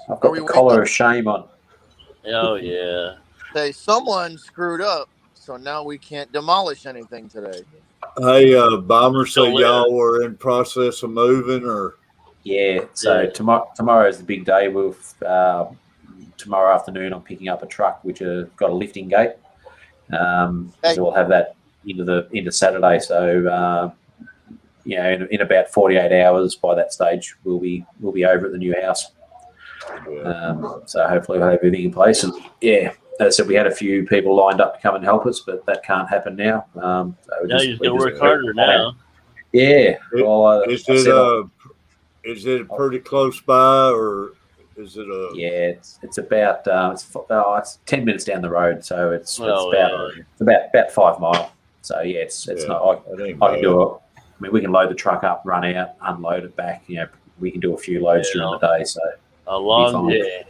I've got the collar of shame on. Oh, yeah. Hey, someone screwed up, so now we can't demolish anything today. Hey, Bomber, so y'all were in process of moving, or? Yeah, so tomorrow is the big day. Tomorrow afternoon, I'm picking up a truck which has got a lifting gate. So we'll have that into Saturday. So in about 48 hours by that stage, we'll be over at the new house. So hopefully we'll have everything in place. And yeah, as I said, we had a few people lined up to come and help us, but that can't happen now. So now you're going to work harder now. Yeah. Is it pretty close by, or is it a? Yeah, it's about it's 10 minutes down the road, so it's about 5 miles. So yeah, it's not. I can do it. I mean, we can load the truck up, run out, unload it back. We can do a few loads during the day. So a long day.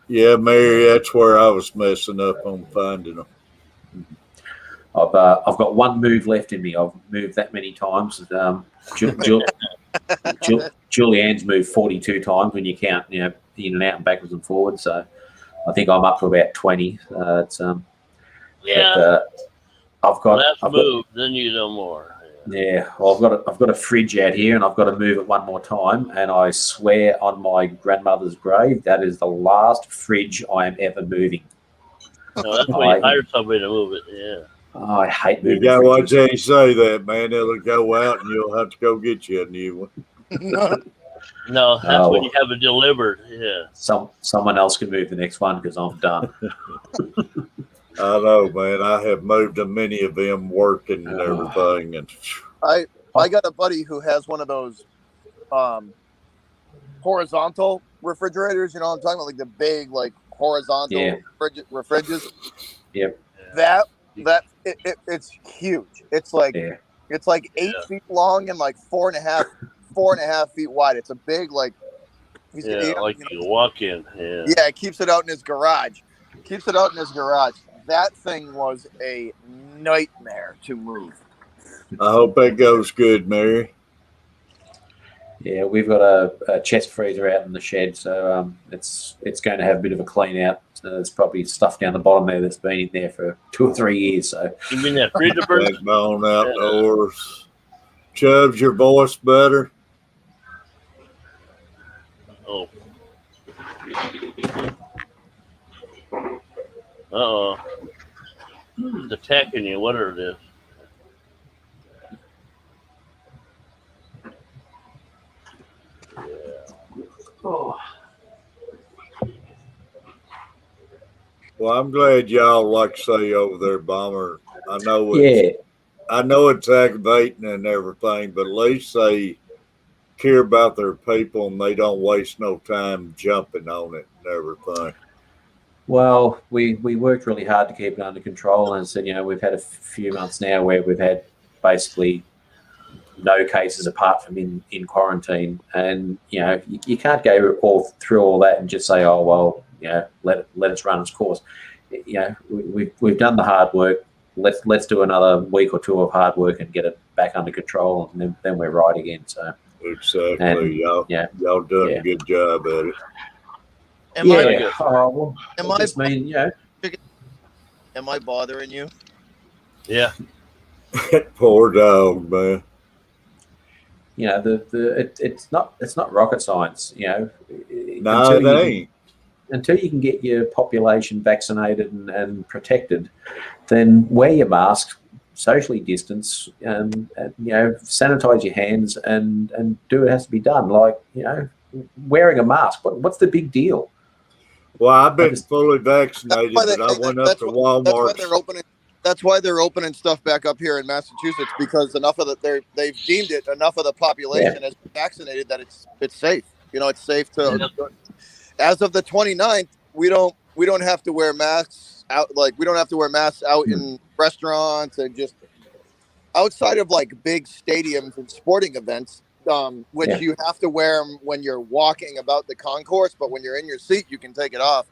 Yeah, Mary, that's where I was messing up on finding them. I've got one move left in me. I've moved that many times. Julianne's moved 42 times when you count, in and out and backwards and forwards. So I think I'm up to about 20. Then you know more. Yeah, well, I've got a fridge out here, and I've got to move it one more time. And I swear on my grandmother's grave, that is the last fridge I am ever moving. No, that's when you hire somebody to move it. Yeah. Oh, I hate moving. You got what fridges. Jay say that, man. It'll go out and you'll have to go get you a new one. No, that's when you have it delivered. Yeah. Someone else can move the next one because I'm done. I know, man. I have moved to many of them working and everything. And I got a buddy who has one of those horizontal refrigerators. You know what I'm talking about? Like the big, like horizontal refrigerators. Yep. It's huge. It's like 8 feet long and like 4.5 feet wide. It's a big, like, like you walk in. Yeah. Yeah, it keeps it out in his garage. That thing was a nightmare to move. I hope that goes good, Mary. Yeah, we've got a chest freezer out in the shed, so it's going to have a bit of a clean out. There's probably stuff down the bottom there that's been in there for 2 or 3 years. So you mean that freezer burn? Backbone outdoors. Chubbs, your voice better. Oh. Uh-oh. It's attacking you, whatever it is. Oh. Well, I'm glad y'all like say over there, Bomber. I know it's aggravating and everything, but at least they care about their people and they don't waste no time jumping on it and everything. Well, we worked really hard to keep it under control, and said, we've had a few months now where we've had basically no cases apart from in quarantine, and you can't go all through all that and just say, oh well, let us run its course. We've done the hard work. Let's do another week or two of hard work and get it back under control, and then we're right again. So exactly, y'all done a good job at it. Am I bothering you? Yeah. Poor dog, man. It's not rocket science. No, it ain't. Until you can get your population vaccinated and protected, then wear your mask, socially distance, and sanitize your hands, and do what has to be done. Like wearing a mask. What's the big deal? Well, I've been fully vaccinated, but I went up to Walmart. That's why they're opening stuff back up here in Massachusetts, because enough of they've deemed it enough of the population as vaccinated that it's safe. It's safe to. As of the 29th, we don't have to wear masks out. Like we don't have to wear masks out in restaurants and just outside of like big stadiums and sporting events. Which you have to wear them when you're walking about the concourse, but when you're in your seat, you can take it off.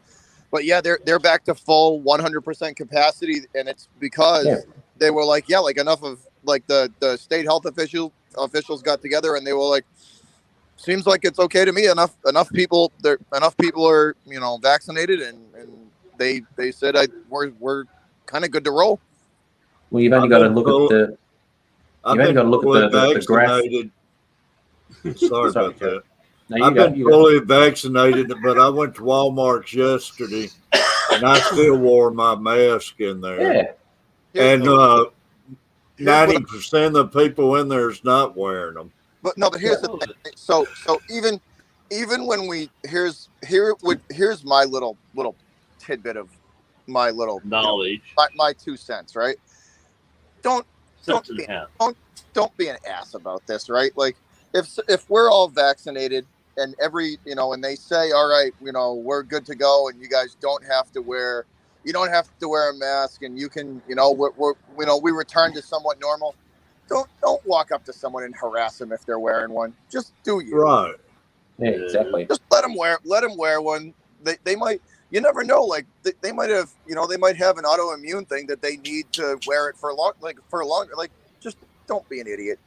But yeah, they're back to full 100% capacity, and it's because they were like, enough of like the state health officials got together and they were like, seems like it's okay to me. Enough people are vaccinated, and they said we're kind of good to roll. Well, you've only got to look at the graph. Sorry about that. I've been fully vaccinated, but I went to Walmart yesterday, and I still wore my mask in there. Yeah. And 90% of the people in there is not wearing them. But here's the thing. So even when here's my little tidbit of my little knowledge, my 2 cents, right? Don't be an ass about this, right? Like if we're all vaccinated and and they say, all right, we're good to go, and you guys don't have to wear a mask, and you can, we return to somewhat normal. Don't walk up to someone and harass them if they're wearing one. Just do you. Right. Yeah, exactly. Just let them wear one. They might, you never know. Like they might have, they might have an autoimmune thing that they need to wear it for longer. Like, just don't be an idiot.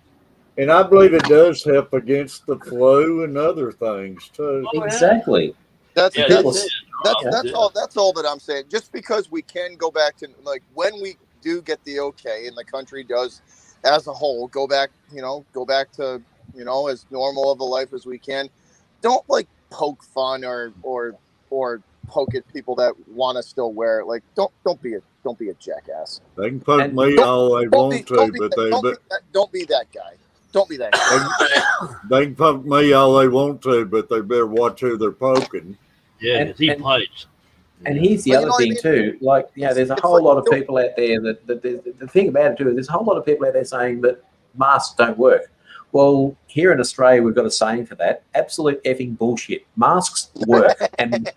And I believe it does help against the flu and other things too. Exactly. That's all that I'm saying. Just because we can go back to, like, when we do get the okay and the country does as a whole go back to as normal of a life as we can, don't like poke fun or poke at people that want to still wear it. Like, don't be a jackass. They can poke me all they want to, but don't be that guy. Don't be that guy. They can poke me all they want to, but they better watch who they're poking. Yeah, because he bites. And here's the other thing too, like, there's a whole lot of people out there that the thing about it too is there's a whole lot of people out there saying that masks don't work. Well, here in Australia, we've got a saying for that: absolute effing bullshit. Masks work, and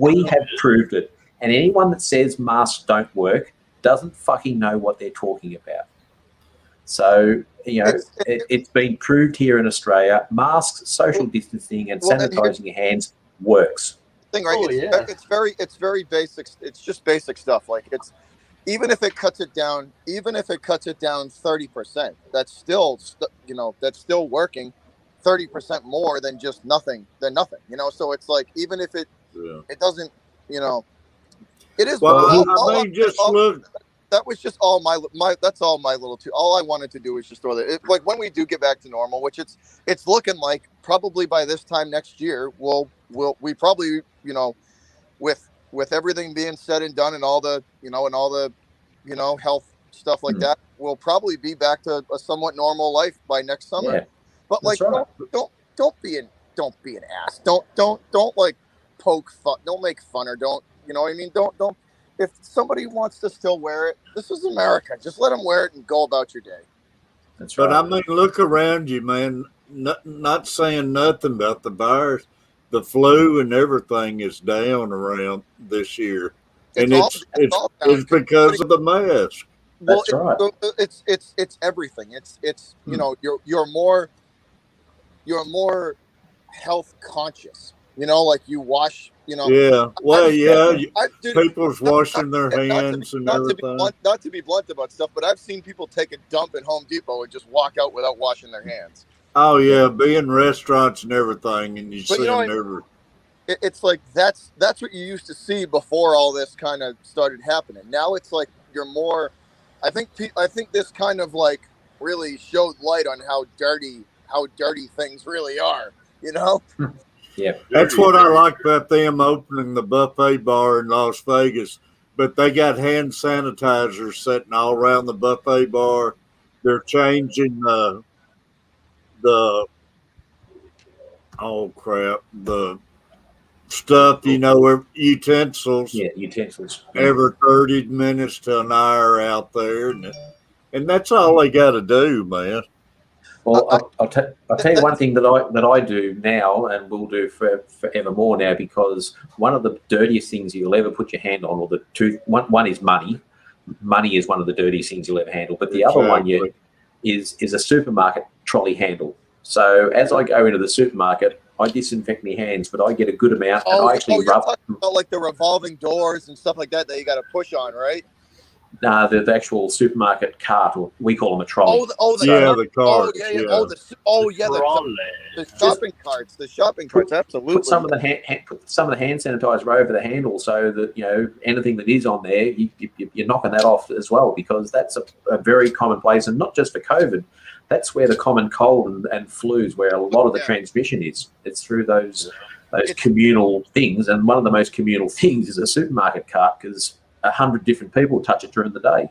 we have proved it. And anyone that says masks don't work doesn't fucking know what they're talking about. So, it's been proved here in Australia. Masks, social distancing, and sanitizing your hands works. Thing, right? It's very basic. It's just basic stuff. Like, it's even if it cuts it down 30%, that's still working 30% more than just nothing. So it's like, even if it doesn't, it is. Well, that was just all my that's all my little two. All I wanted to do was just throw that. Like, when we do get back to normal, which it's looking like probably by this time next year, we probably, with everything being said and done, and all the health stuff like that, we'll probably be back to a somewhat normal life by next summer. Yeah, but like, right. don't be an ass. Don't like poke fun. Don't make fun, or don't, what I mean? Don't. If somebody wants to still wear it, this is America. Just let them wear it and go about your day. That's right. But I mean, look around you, man. Not saying nothing about the virus. The flu and everything is down around this year, and it's because of the mask. Well, that's right. It's everything. It's you're more health conscious. Like, you wash. Yeah. Well, people's washing their hands and everything. Not to be blunt about stuff, but I've seen people take a dump at Home Depot and just walk out without washing their hands. Oh yeah, be in restaurants and everything, and you see them never. It's like that's what you used to see before all this kind of started happening. Now it's like you're more. I think this kind of like really showed light on how dirty things really are. Yeah, that's what I like about them opening the buffet bar in Las Vegas. But they got hand sanitizers sitting all around the buffet bar. They're changing the stuff, utensils. Yeah, utensils. Every 30 minutes to an hour out there, and that's all they got to do, man. Well, I'll tell you one thing that I do now, and will do forevermore now, because one of the dirtiest things you'll ever put your hand on, or one is money. Money is one of the dirtiest things you'll ever handle, but the other one is a supermarket trolley handle. So as I go into the supermarket, I disinfect my hands, but I get a good amount, and I actually rub. You're talking about like the revolving doors and stuff like that you got to push on, right? Nah, the actual supermarket cart, or we call them a trolley. The cart. The shopping carts. The shopping carts, absolutely. Put some of the hand sanitizer over the handle, so that anything that is on there, you're knocking that off as well, because that's a very commonplace, and not just for COVID. That's where the common cold and flus, where a lot of the transmission is. It's through those communal things, and one of the most communal things is a supermarket cart, because 100 different people touch it during the day.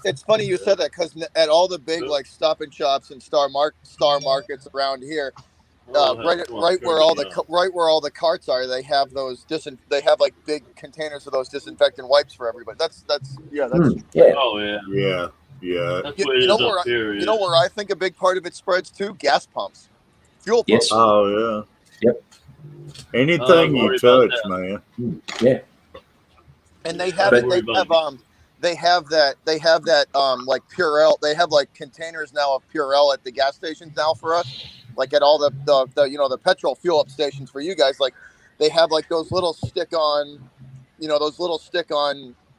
It's funny you said that, because at all the big like Stop and Shops and star markets around here, right where all the carts are, they have those they have like big containers of those disinfectant wipes for everybody. That's yeah. Oh yeah. Yeah. Yeah. That's You know where I think a big part of it spreads to? Gas pumps, fuel pumps. Yes. Oh yeah. Yep. Anything you touch, man. Yeah. And they have like Purell. They have like containers now of Purell at the gas stations now for us. Like at all the petrol fuel up stations for you guys. Like they have like those little stick on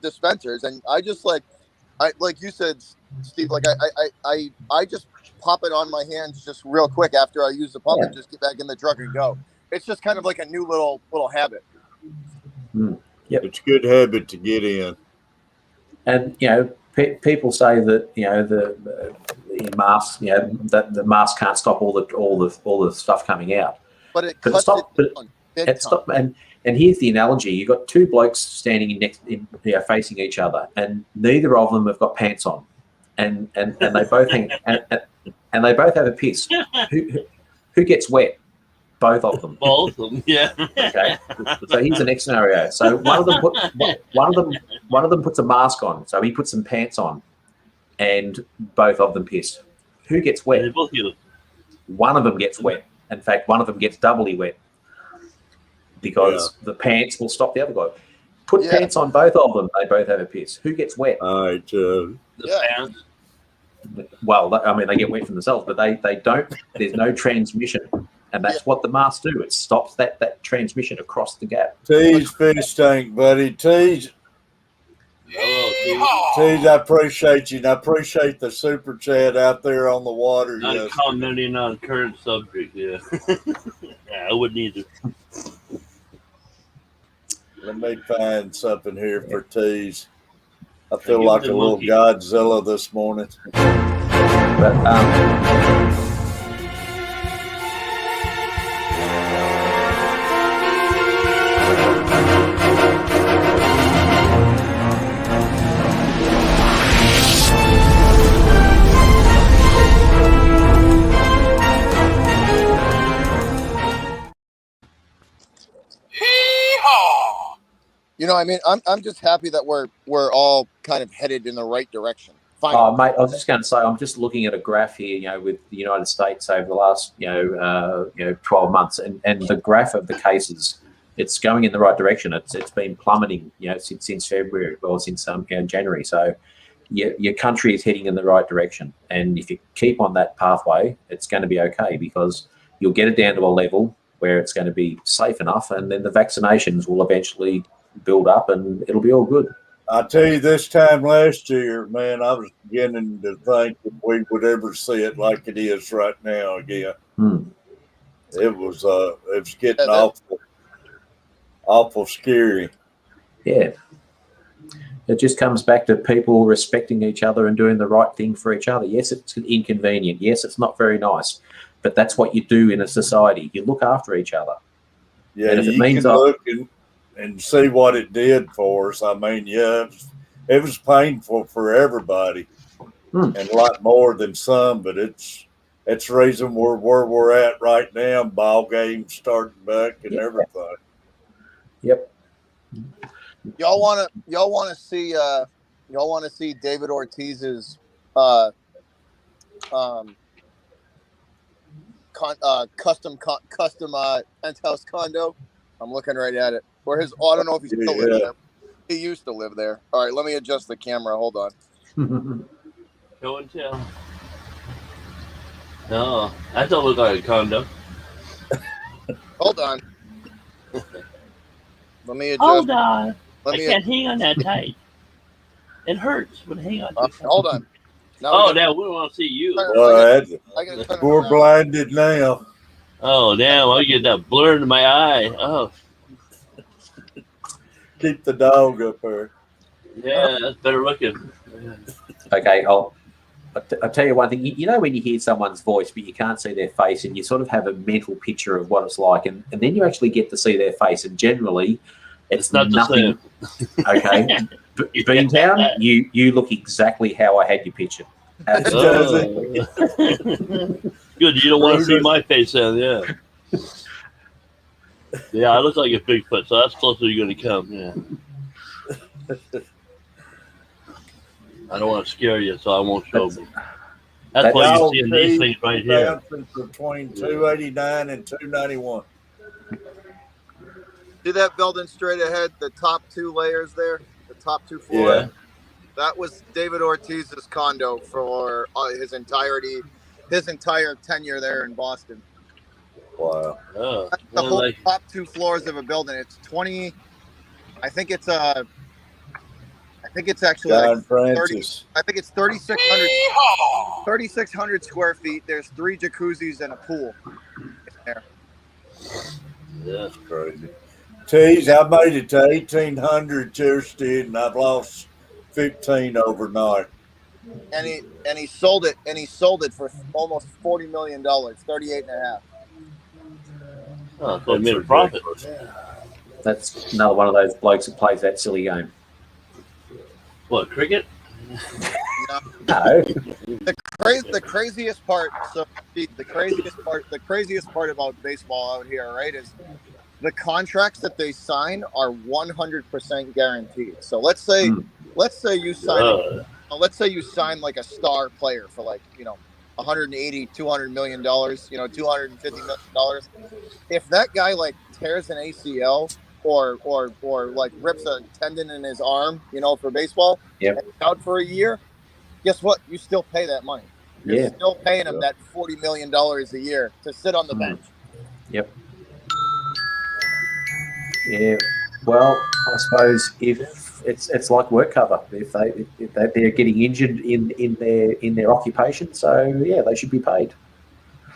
dispensers, and I just like you said, Steve. Like I just pop it on my hands just real quick after I use the pump and just get back in the truck and go. It's just kind of like a new little habit. Yep. It's a good habit to get in. And people say that the mask, that the mask can't stop all the stuff coming out. But it stopped. And And here's the analogy: you've got two blokes standing facing each other, and neither of them have got pants on, and they both hang and they both have a piss. Who gets wet? Both of them. Both of them, yeah. Okay. So here's the next scenario. So one of them puts a mask on. So he puts some pants on, and both of them piss. Who gets wet? Both of you. One of them gets wet. In fact, one of them gets doubly wet because the pants will stop the other guy. Put pants on both of them. They both have a piss. Who gets wet? All right. The pants. Well, I mean, they get wet from themselves, but they don't. There's no transmission. And that's what the masks do. It stops that transmission across the gap. Tease fish tank, buddy. Tease. Tease, I appreciate you. And I appreciate the super chat out there on the water. Not commenting on current subject, yeah. I wouldn't either. Let me find something here for Tease. I feel like a little Godzilla this morning. But You know, I mean, I'm just happy that we're all kind of headed in the right direction. Finally. Oh, mate, I was just going to say, I'm just looking at a graph here, you know, with the United States over the last, 12 months, and the graph of the cases, it's going in the right direction. It's been plummeting, since February, or since January. So your country is heading in the right direction, and if you keep on that pathway, it's going to be okay, because you'll get it down to a level where it's going to be safe enough, and then the vaccinations will eventually build up, and it'll be all good. I tell you, this time last year, man, I was beginning to think that we would ever see it like it is right now again. It was getting awful scary. Yeah. It just comes back to people respecting each other and doing the right thing for each other. Yes, it's inconvenient. Yes, it's not very nice, but that's what you do in a society. You look after each other. Yeah, and if it means look and see what it did for us. I mean, it was painful for everybody, and a lot more than some. But it's the reason we're where we're at right now. Ball games starting back and everything. Yep. Y'all want to see David Ortiz's custom penthouse condo? I'm looking right at it. Where I don't know if he still lives there. He used to live there. All right, let me adjust the camera. Hold on. Show and tell. No, that don't look like a condo. Hold on. Let me adjust. Hold on. I can't hang on that tight. It hurts when I hang on. Hold on. Now we don't want to see you. We're blinded now. Oh, damn. I get that blur in my eye. Oh. Keep the dog up there. Yeah, that's better looking. Okay, I'll tell you one thing. You know when you hear someone's voice but you can't see their face, and you sort of have a mental picture of what it's like, and then you actually get to see their face, and generally it's not nothing. Okay. Beantown, you look exactly how I had you pictured. Absolutely. Good, you don't want to see my face then, yeah. Yeah, I look like a Bigfoot, so that's closer you're going to come, yeah. I don't want to scare you, so I won't show me. That's why you're seeing these things right here. Between 289 and 291. See that building straight ahead? The top two layers there, the top two floors. Yeah. That was David Ortiz's condo for his entire tenure there in Boston. Wow. Oh, that's the whole top two floors of a building. It's 20. I think it's actually like 30. I think it's 3,600 square feet. There's 3 jacuzzis and a pool in there. Yeah, that's crazy. Tease, I made it to 1,800 Tuesday, and I've lost 15 overnight. And he sold it for almost $40 million, 38.5. Oh, so he made a profit. That's another one of those blokes that plays that silly game. What, cricket? No. The craziest part. So the craziest part about baseball out here, right, is the contracts that they sign are 100% guaranteed. So let's say you sign like a star player for like, you know, $180, $200 million, you know, $250 million. If that guy like tears an ACL or like rips a tendon in his arm, you know, for baseball, and out for a year, guess what? You still pay that money. You're still paying him that $40 million a year to sit on the bench. Yep. Yeah. Well, I suppose if it's like work cover, if they're getting injured in their occupation, so yeah, they should be paid.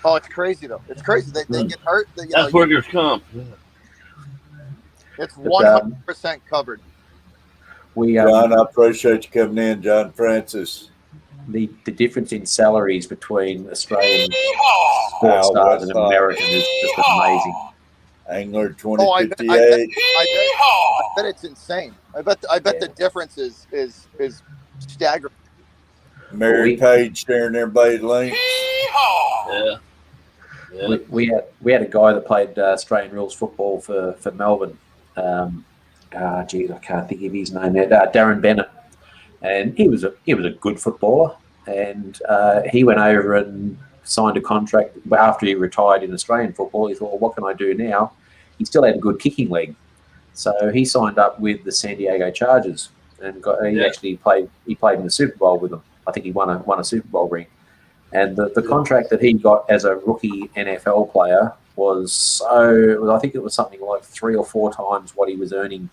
Oh, it's crazy though. It's crazy. They get hurt. That's workers' comp. It's 100% covered. John, I appreciate you coming in, John Francis. The difference in salaries between Australian sports stars and American is just amazing. Angler 2058. I bet it's insane. I bet the difference is staggering. Mary Page sharing everybody's links. Yeah. We had a guy that played Australian rules football for Melbourne. I can't think of his name there. Darren Bennett, and he was a good footballer, and he went over and signed a contract after he retired in Australian football. He thought, well, what can I do now? He still had a good kicking leg, so he signed up with the San Diego Chargers, and actually played. He played in the Super Bowl with them. I think he won a Super Bowl ring. And the contract that he got as a rookie NFL player was I think it was something like 3 or 4 times what he was earning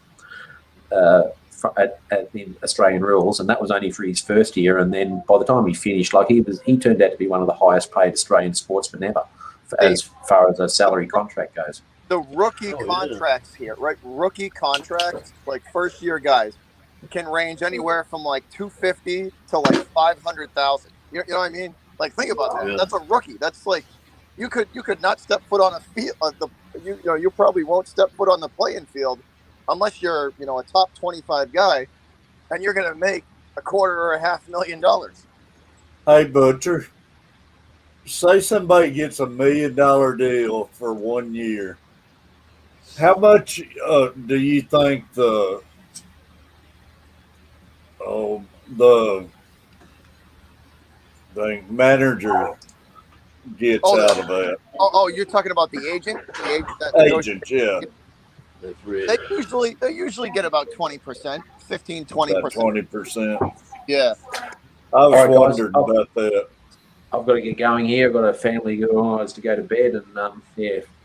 in Australian rules, and that was only for his first year. And then by the time he finished, like he turned out to be one of the highest paid Australian sportsmen ever, as far as a salary contract goes. The rookie contracts here, right? Rookie contracts, like first year guys, can range anywhere from like $250 to like $500,000. You know what I mean? Like, think about that. Yeah. That's a rookie. That's like, you could not step foot on a field. You probably won't step foot on the playing field unless you're, you know, a top 25 guy, and you're going to make $250,000 or $500,000. Hey, Butcher, say somebody gets $1 million deal for 1 year. How much do you think the manager gets out of that? Oh, you're talking about the agent? Agent, yeah. They usually get about 20%, 15, 20%. 20%. Yeah. I was wondering about that. I've got to get going here. I've got a family who has to go to bed, and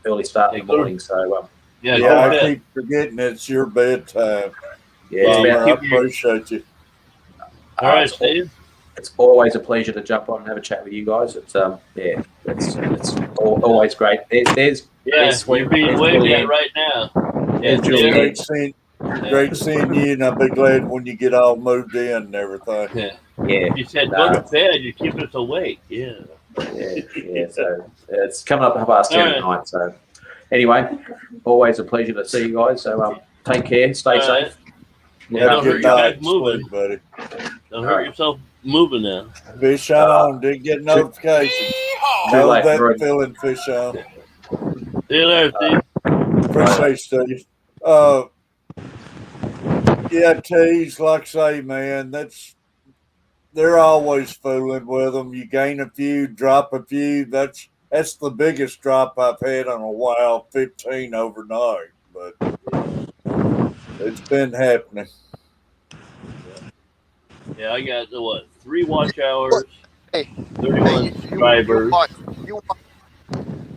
early start in the morning. So I keep forgetting it's your bedtime. Yeah, I appreciate you. All right, Steve. It's always a pleasure to jump on and have a chat with you guys. It's it's always great. There's we're being waved at right now. Yeah, great seeing you, and I'll be glad when you get all moved in and everything. Yeah. You said go to bed. You keep us awake. Yeah. So it's coming up past 10 tonight. So anyway, always a pleasure to see you guys. So take care. Stay safe. Yeah, don't hurt your back moving, buddy. Don't hurt yourself moving now. Fish on. Didn't get notifications. Know that feeling, fish on. See you later, Steve. Appreciate you, Steve. Tees, like I say, man, they're always fooling with them. You gain a few, drop a few. That's the biggest drop I've had in a while, 15 overnight. But it's been happening. Yeah, I got 3 watch hours, 31 subscribers.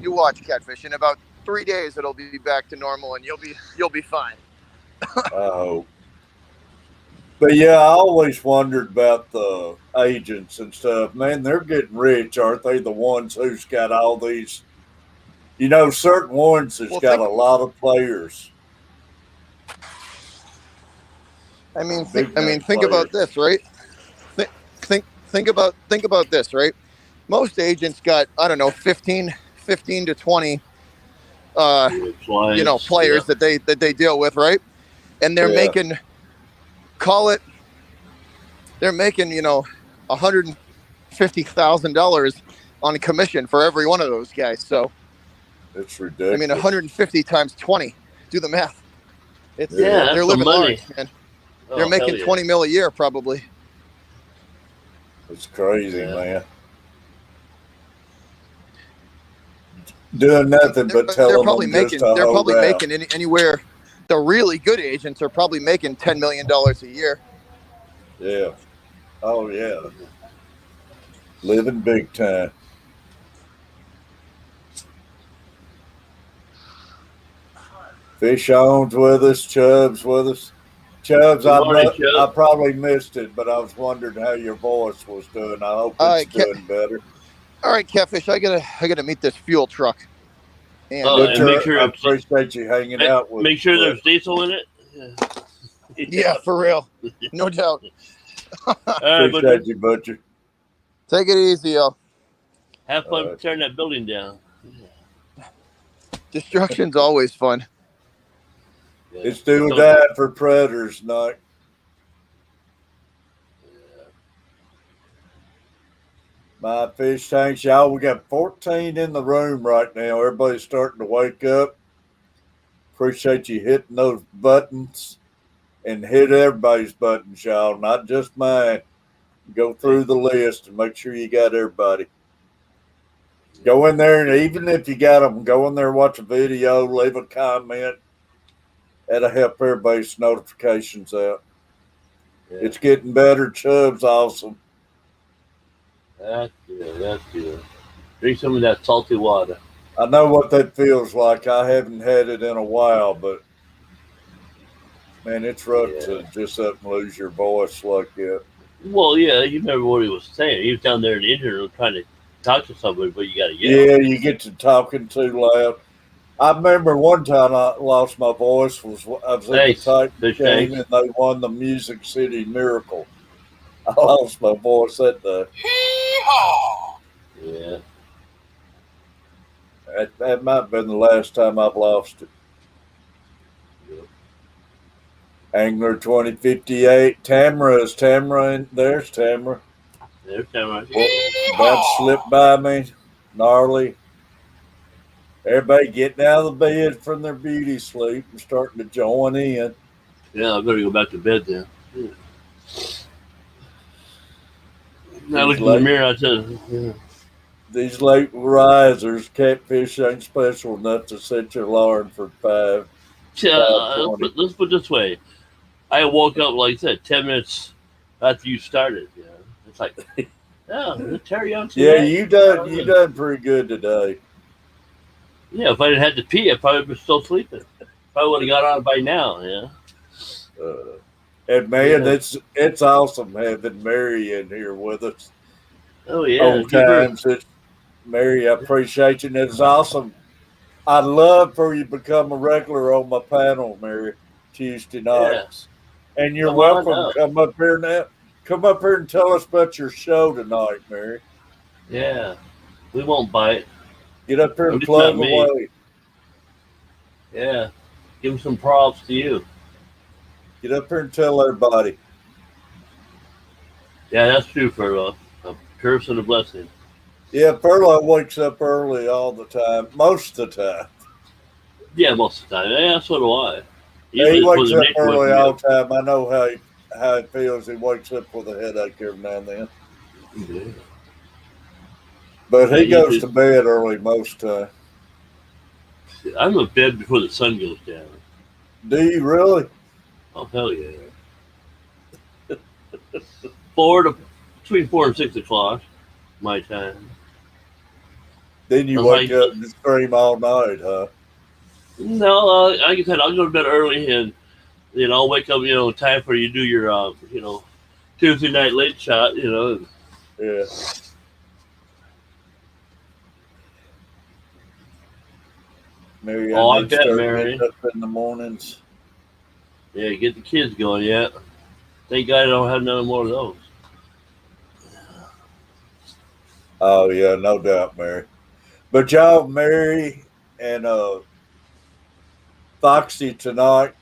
You watch Catfish. In about 3 days, it'll be back to normal, and you'll be fine. I hope. But yeah, I always wondered about the agents and stuff. Man, they're getting rich, aren't they? The ones who's got all these, certain ones that's got a lot of players. Think about this, right? Think about this, right? Most agents got, I don't know, 15 to 20 Clients, players that they deal with, right? And they're making, they're making $150,000 on commission for every one of those guys. So it's ridiculous. I mean, 150 times 20. Do the math. They're living large, man. They're making 20 mil a year, probably. It's crazy, man. Doing nothing but telling them just to they're hold probably out. making anywhere. The really good agents are probably making $10 million a year. Yeah. Oh yeah. Living big time. Fish On's with us. Chubb's with us. Chubbs, I probably missed it, but I was wondering how your voice was doing. I hope it's doing better. All right, Catfish, I gotta meet this fuel truck. And make sure I appreciate you hanging out with. Make sure there's diesel in it. Yeah, for real, no doubt. Appreciate you, Butcher. Take it easy, y'all. Have fun tearing that building down. Destruction's always fun. It's do or die for predators, Nick. My fish tanks, y'all. We got 14 in the room right now. Everybody's starting to wake up. Appreciate you hitting those buttons and hit everybody's buttons, y'all, not just mine. Go through the list and make sure you got everybody. Go in there, and even if you got them, go in there, watch a video, leave a comment. That'll help everybody's notifications out. Yeah. It's getting better. Chubb's awesome. That's good. That's good. Drink some of that salty water. I know what that feels like. I haven't had it in a while, but man, it's rough to just up and lose your voice like that. Well, yeah, you remember what he was saying. He was down there in the engine room trying to talk to somebody, but you got to yell. Yeah, you get to talking too loud. I remember one time I lost my voice. I was in the Titan game and they won the Music City Miracle. I lost my voice that day. Yeah. That might have been the last time I've lost it. Yep. Angler 2058. Tamara. There's Tamara. There's Tamara. That slipped by me. Gnarly. Everybody getting out of the bed from their beauty sleep and starting to join in. Yeah, I better go back to bed then. Yeah. Now look in the mirror, I said, These late risers, Catfish ain't special enough to set your alarm for 5. Yeah, let's put it this way. I woke up, like I said, 10 minutes after you started. Yeah, it's like, Terry on today. Yeah, you done pretty good today. Yeah, if I didn't have to pee, I probably was still sleeping. Probably would have got on by now. Yeah. And man, it's awesome having Mary in here with us. Oh yeah, old times. Mary, I appreciate you. And it's awesome. I'd love for you to become a regular on my panel, Mary, Tuesday nights. Yeah. And you're welcome. Come up here now. Come up here and tell us about your show tonight, Mary. Yeah, we won't bite. Get up here and plug away. Yeah, give them some props to you. Get up here and tell everybody. Yeah, that's true for a curse and a blessing. Yeah, Furlough wakes up early all the time, most of the time. Yeah, most of the time. Yeah, so do I. He wakes up early all the time. I know how he feels. He wakes up with a headache every now and then. Yeah. But he goes to bed early most time. I'm in bed before the sun goes down. Do you really? Oh, hell yeah. Between 4 and 6 o'clock, my time. Then you wake up and scream all night, huh? No, like I said, I'll go to bed early and I'll wake up, time for you to do your, Tuesday night late shot, Yeah. Mary, I bet, Mary. Up in the mornings. Yeah, get the kids going, yeah. Thank God I don't have none more of those. Oh, yeah, no doubt, Mary. But y'all, Mary and Foxy tonight.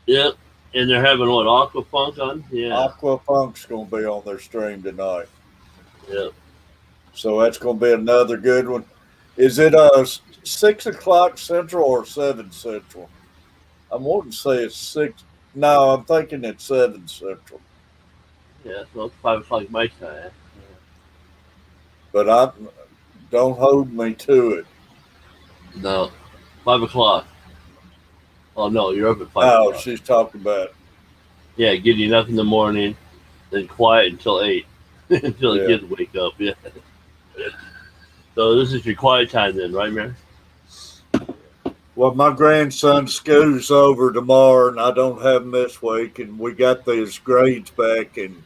Yep. And they're having what, Aquafunk on? Yeah. Aquafunk's going to be on their stream tonight. Yep. So that's going to be another good one. Is it 6 o'clock Central or 7 Central? I want to say it's 6. No, I'm thinking it's 7 Central. Yeah, so it's 5 o'clock my time. Yeah. But don't hold me to it. No, 5 o'clock. Oh no, you're up at 5 No, o'clock. she's talking about. Yeah, getting up in the morning, then quiet until 8, until the kids wake up. Yeah. So this is your quiet time then, right, Mary? Well, my grandson's school's over tomorrow, and I don't have him this week, and we got his grades back, and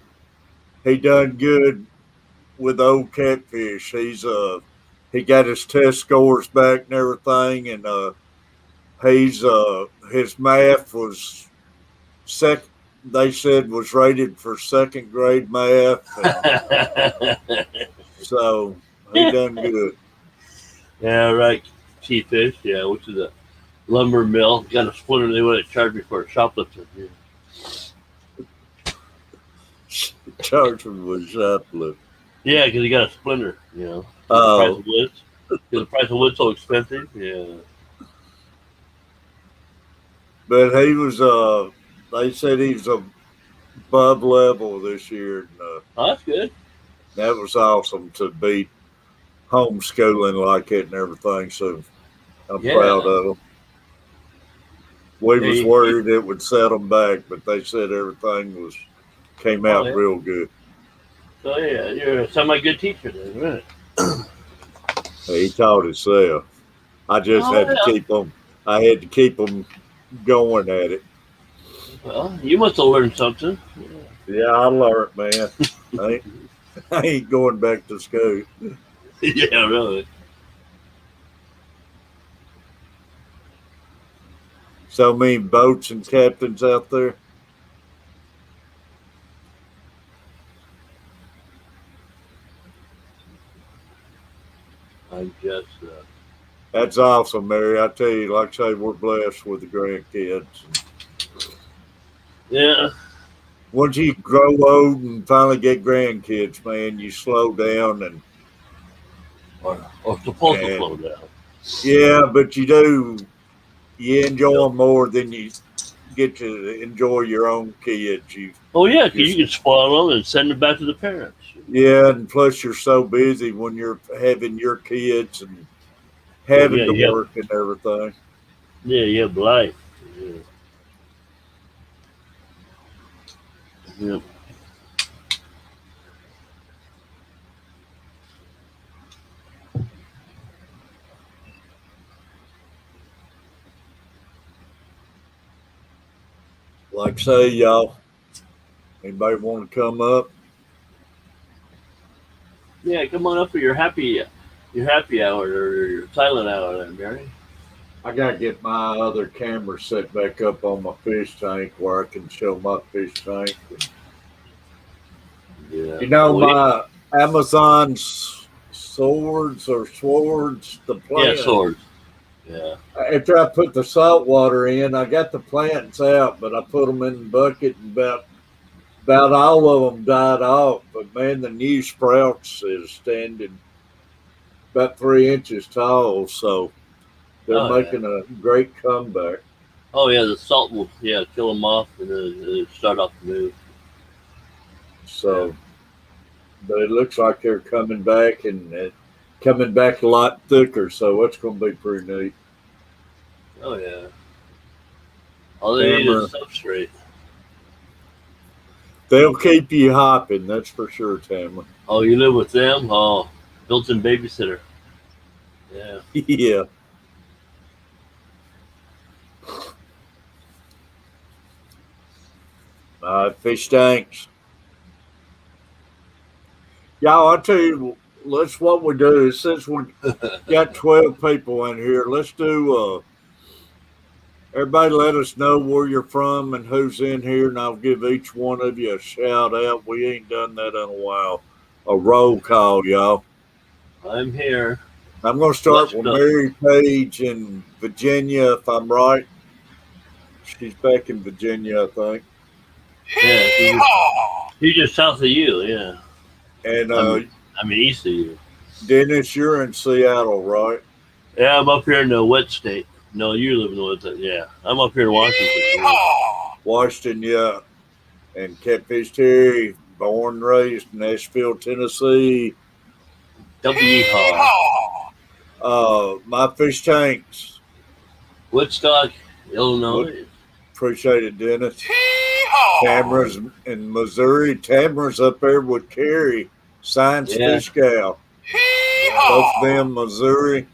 he done good with old Catfish. He got his test scores back and everything, and his math was they said was rated for second grade math. So he done good. Yeah, right. Catfish, yeah, which is a lumber mill. Got a splinter they would have charged me for a shoplifting. Yeah. Charged me with shoplifting. Yeah, because he got a splinter, you know. Oh. The price of wood's so expensive. Yeah. But he was they said he was above level this year. And, oh, that's good. That was awesome to be homeschooling like it and everything. So I'm proud of them. We was worried it would set them back, but they said everything came out real good. So yeah, you're a semi-good teacher then, right? He taught himself. I just had to keep them. I had to keep them going at it. Well, you must have learned something. Yeah, I learned, man. I ain't going back to school. Yeah, really. So many boats and captains out there. I guess. That's awesome, Mary. I tell you, like I say, we're blessed with the grandkids. Yeah. Once you grow old and finally get grandkids, man, you slow down and. Or supposed to slow down. Yeah, but you do. You enjoy them more than you get to enjoy your own kids. Oh yeah, because you can spoil them and send them back to the parents. Yeah, and plus you're so busy when you're having your kids and having to work and everything. Yeah, you have life. Yeah. Yep. Like say, y'all, anybody want to come up? Yeah, come on up for your happy hour or your silent hour there, Mary. I gotta get my other camera set back up on my fish tank where I can show my fish tank. Yeah. You know, my Amazon swords, the plant. Yeah, swords. Yeah. After I put the salt water in, I got the plants out, but I put them in the bucket and about all of them died off. But man, the new sprouts is standing about 3 inches tall, so they're making a great comeback. Oh yeah, the salt will kill them off and then start off to move. So, but it looks like they're coming back and coming back a lot thicker. So it's going to be pretty neat. Oh yeah. All they need is substrate. They'll keep you hopping, that's for sure, Tamara. Oh, you live with them? Oh, built-in babysitter. Yeah. Yeah. Fish tanks. Y'all, I tell you, what we do is since we got 12 people in here, let's do everybody let us know where you're from and who's in here, and I'll give each one of you a shout out. We ain't done that in a while. A roll call, y'all. I'm here. I'm going to start with Mary Page in Virginia, if I'm right. She's back in Virginia, I think. Yeah, he's just south of you, yeah. And I mean east of you. Dennis, you're in Seattle, right? Yeah, I'm up here in the wet state. No, you live in the wet state. Yeah, I'm up here in Washington. Yeah. Washington, yeah. And Catfish Terry, born and raised in Nashville, Tennessee. My fish tanks. Woodstock, Illinois. Appreciate it, Dennis. Tamara's in Missouri. Tamara's up there with Carrie. Science Fish Gal. Both of them, Missouri.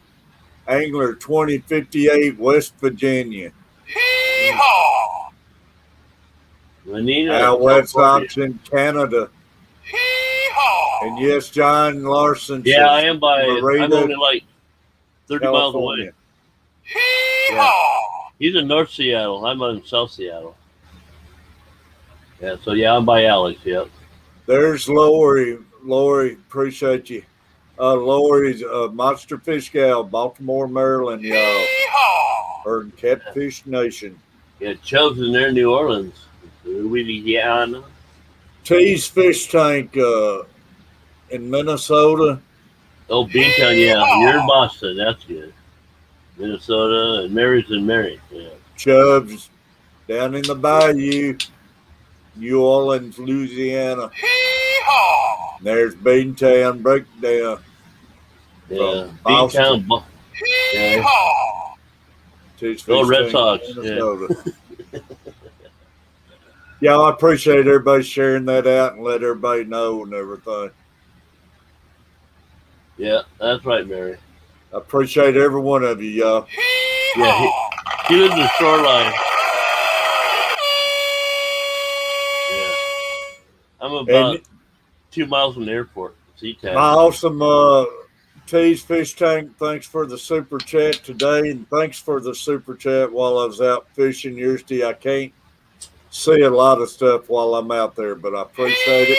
Angler 2058, West Virginia. Al Westcock's in Canada. And yes, John Larson. Yeah, I am by. Marita, I'm only like 30 miles away. Yeah. He's in North Seattle. I'm in South Seattle. Yeah, so yeah, I'm by Alex. Yep. There's Lori. Lori, appreciate you. Lori's Monster Fish Gal, Baltimore, Maryland, y'all. Or Catfish Nation. Yeah, Chubb's in there in New Orleans. Louisiana. T's Fish Tank in Minnesota. Oh, Beantown, yeah. You're in Boston. That's good. Minnesota, and Mary's in Mary. Yeah. Chubb's down in the bayou, New Orleans, Louisiana. There's Beantown Breakdown. Yeah, Beantown. Yeah. Oh, Red Sox. Yeah. Yeah, I appreciate everybody sharing that out and let everybody know and everything. Yeah, that's right, Mary. I appreciate every one of you, y'all. Yeah, he lives in the shoreline. Yeah. I'm about 2 miles from the airport. My awesome T's Fish Tank, thanks for the super chat today, and thanks for the super chat while I was out fishing yesterday. I can't see a lot of stuff while I'm out there, but I appreciate it.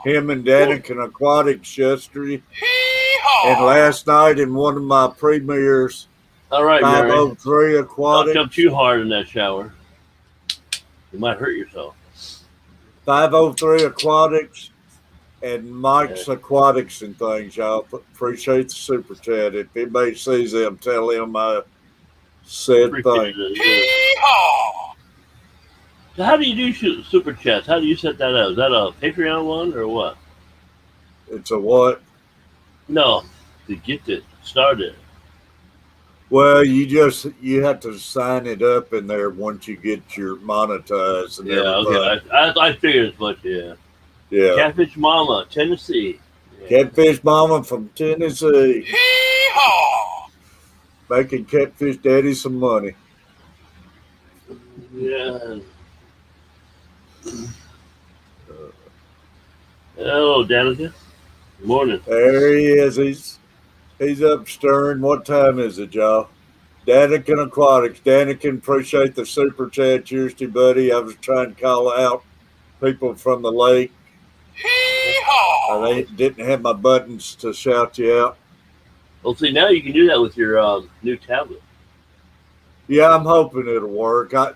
Him and Daniken Aquatics yesterday. And last night in one of my premieres, all right, 503 Aquatics. Don't jump too hard in that shower. You might hurt yourself. 503 Aquatics and Mike's Aquatics and things, y'all. Appreciate the super chat. If anybody sees them, tell him I said thank you. So how do you do super chats? How do you set that up? Is that a Patreon one or what? It's a what? No, to get it started. Well, you have to sign it up in there once you get your monetized. And everything. Okay. I figured as much. Yeah. Yeah. Catfish Mama, Tennessee. Yeah. Catfish Mama from Tennessee. Making Catfish Daddy some money. Yeah. Hello, Danica. Good morning. There he is. He's up stirring. What time is it, y'all? Daniken Aquatics. Daniken, appreciate the super chat. Cheers to you, buddy. I was trying to call out people from the lake. I didn't have my buttons to shout you out. Well, see, now you can do that with your new tablet. Yeah, I'm hoping it'll work. I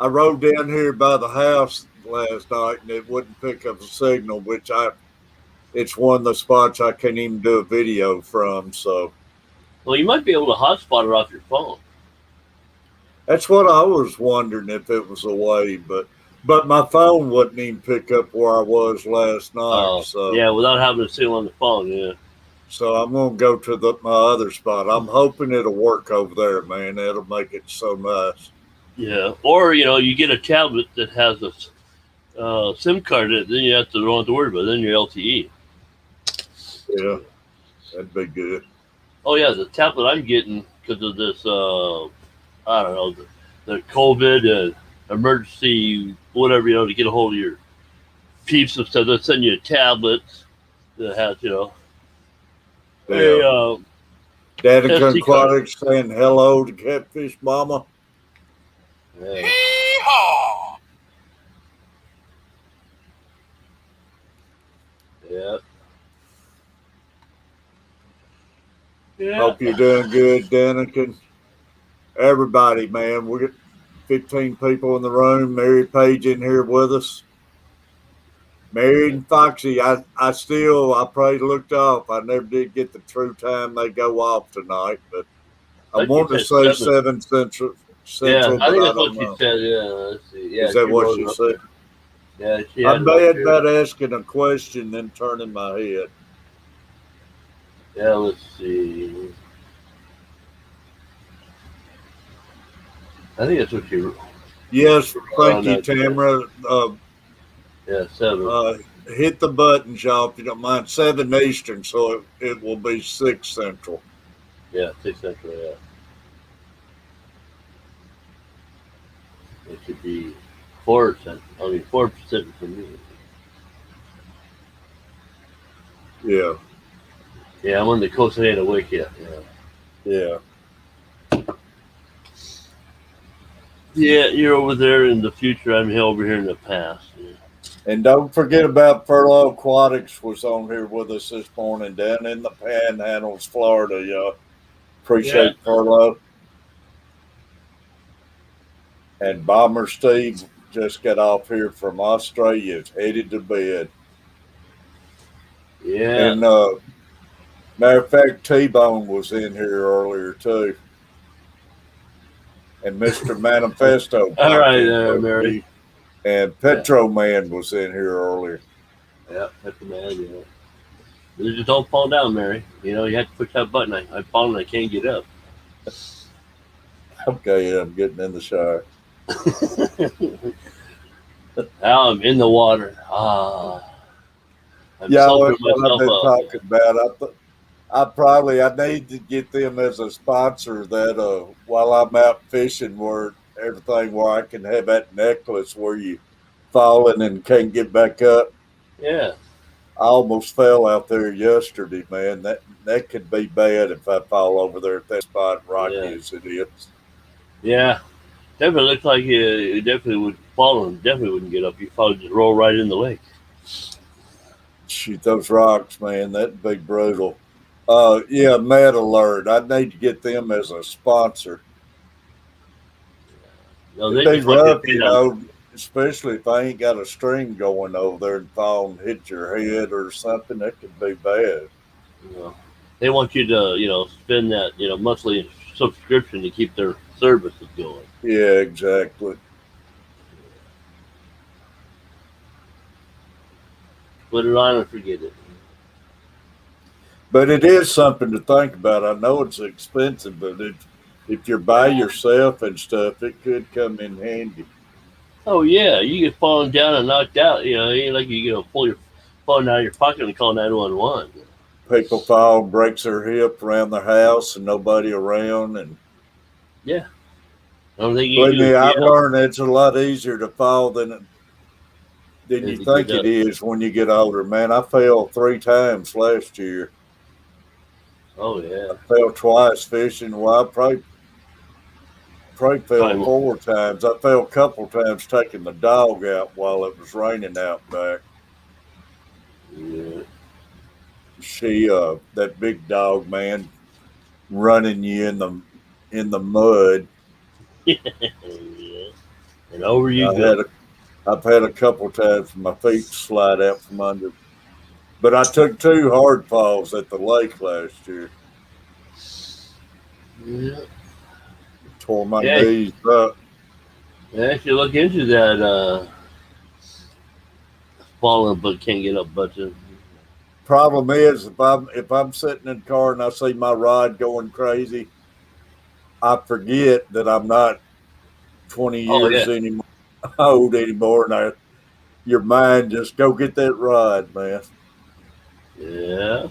rode down here by the house last night and it wouldn't pick up a signal, which it's one of the spots I can't even do a video from. So, well, you might be able to hotspot it off your phone. That's what I was wondering if it was a way, but my phone wouldn't even pick up where I was last night. So yeah, without having to signal on the phone, yeah. So I'm gonna go to my other spot. I'm hoping it'll work over there, man. That'll make it so nice. Yeah, or you get a tablet that has a SIM card in it, then you don't have to worry about it. Then you're LTE. Yeah, that'd be good. Oh yeah, the tablet I'm getting because of this, I don't know, the COVID emergency, whatever, to get a hold of your peeps and stuff. They'll send you a tablet that has, Daniken Aquatics saying hello to Catfish Mama. Yeah. Yeah. Hope you're doing good, Daniken. Everybody, man, 15 people in the room. Mary Page in here with us. Mary and Foxy, I probably looked off. I never did get the true time they go off tonight, but I want to say 7 Central. Yeah, I think but that's what know. she said. Yeah, let's see. Yeah, is that what she said? Yeah, she I'm bad about asking a question then turning my head. Yeah, let's see. I think that's what she. Yes, thank you, Tamara. Yeah, 7. Hit the buttons, y'all, if you don't mind. 7 Eastern, so it will be 6 Central. Yeah, 6 Central. Yeah. It should be 4 Central. I mean 4 Pacific for me. Yeah. Yeah, I'm on the coast. I ain't awake yet. Yeah. Yeah, you're over there in the future. I'm over here in the past. Yeah. And don't forget about Furlough Aquatics was on here with us this morning down in the Panhandles, Florida, y'all. Appreciate Furlough. And Bomber Steve just got off here from Australia, headed to bed. Yeah. And matter of fact, T-Bone was in here earlier too. And Mr. Manifesto. All right, Mary. And Petro Man was in here earlier. Yeah, Petro Man, yeah. You just don't fall down, Mary. You know, you have to push that button. I fall and I can't get up. Okay, I'm getting in the shower. Now I'm in the water. That's what I've been talking about. I need to get them as a sponsor that while I'm out fishing where I can have that necklace where you falling and can't get back up. Yeah. I almost fell out there yesterday, man. That could be bad if I fall over there at that spot, rocky as it is. Yeah. Definitely looks like you definitely would fall and definitely wouldn't get up. You'd probably just roll right in the lake. Shoot, those rocks, man, that'd be brutal. Yeah, Mad Alert. I need to get them as a sponsor. No, it'd be rough, you know, especially if I ain't got a string going over there and fall and hit your head or something. That could be bad. You they want you to, spend that, monthly subscription to keep their services going. Yeah, exactly. Put it on and forget it. But it is something to think about. I know it's expensive, but if you're by yourself and stuff, it could come in handy. Oh yeah, you get falling down and knocked out. It ain't like you pull your phone out of your pocket and call 911. People fall and breaks their hip around their house and nobody around, and yeah. I don't think believe me, I learned it's a lot easier to fall than you think it is when you get older. Man, I fell 3 times last year. Oh yeah. I fell twice fishing. Well, I probably fell 4 times. I fell a couple times taking the dog out while it was raining out back. Yeah. That big dog, man, running you in the mud. Yeah. And over you go. I've had a couple times my feet slide out from under. But I took 2 hard falls at the lake last year. Yeah. Tore my knees up. Yeah, if you look into that falling but can't get up button. Problem is if I'm sitting in the car and I see my rod going crazy, I forget that I'm not 20 years anymore old anymore, and your mind just go get that rod, man. Yeah.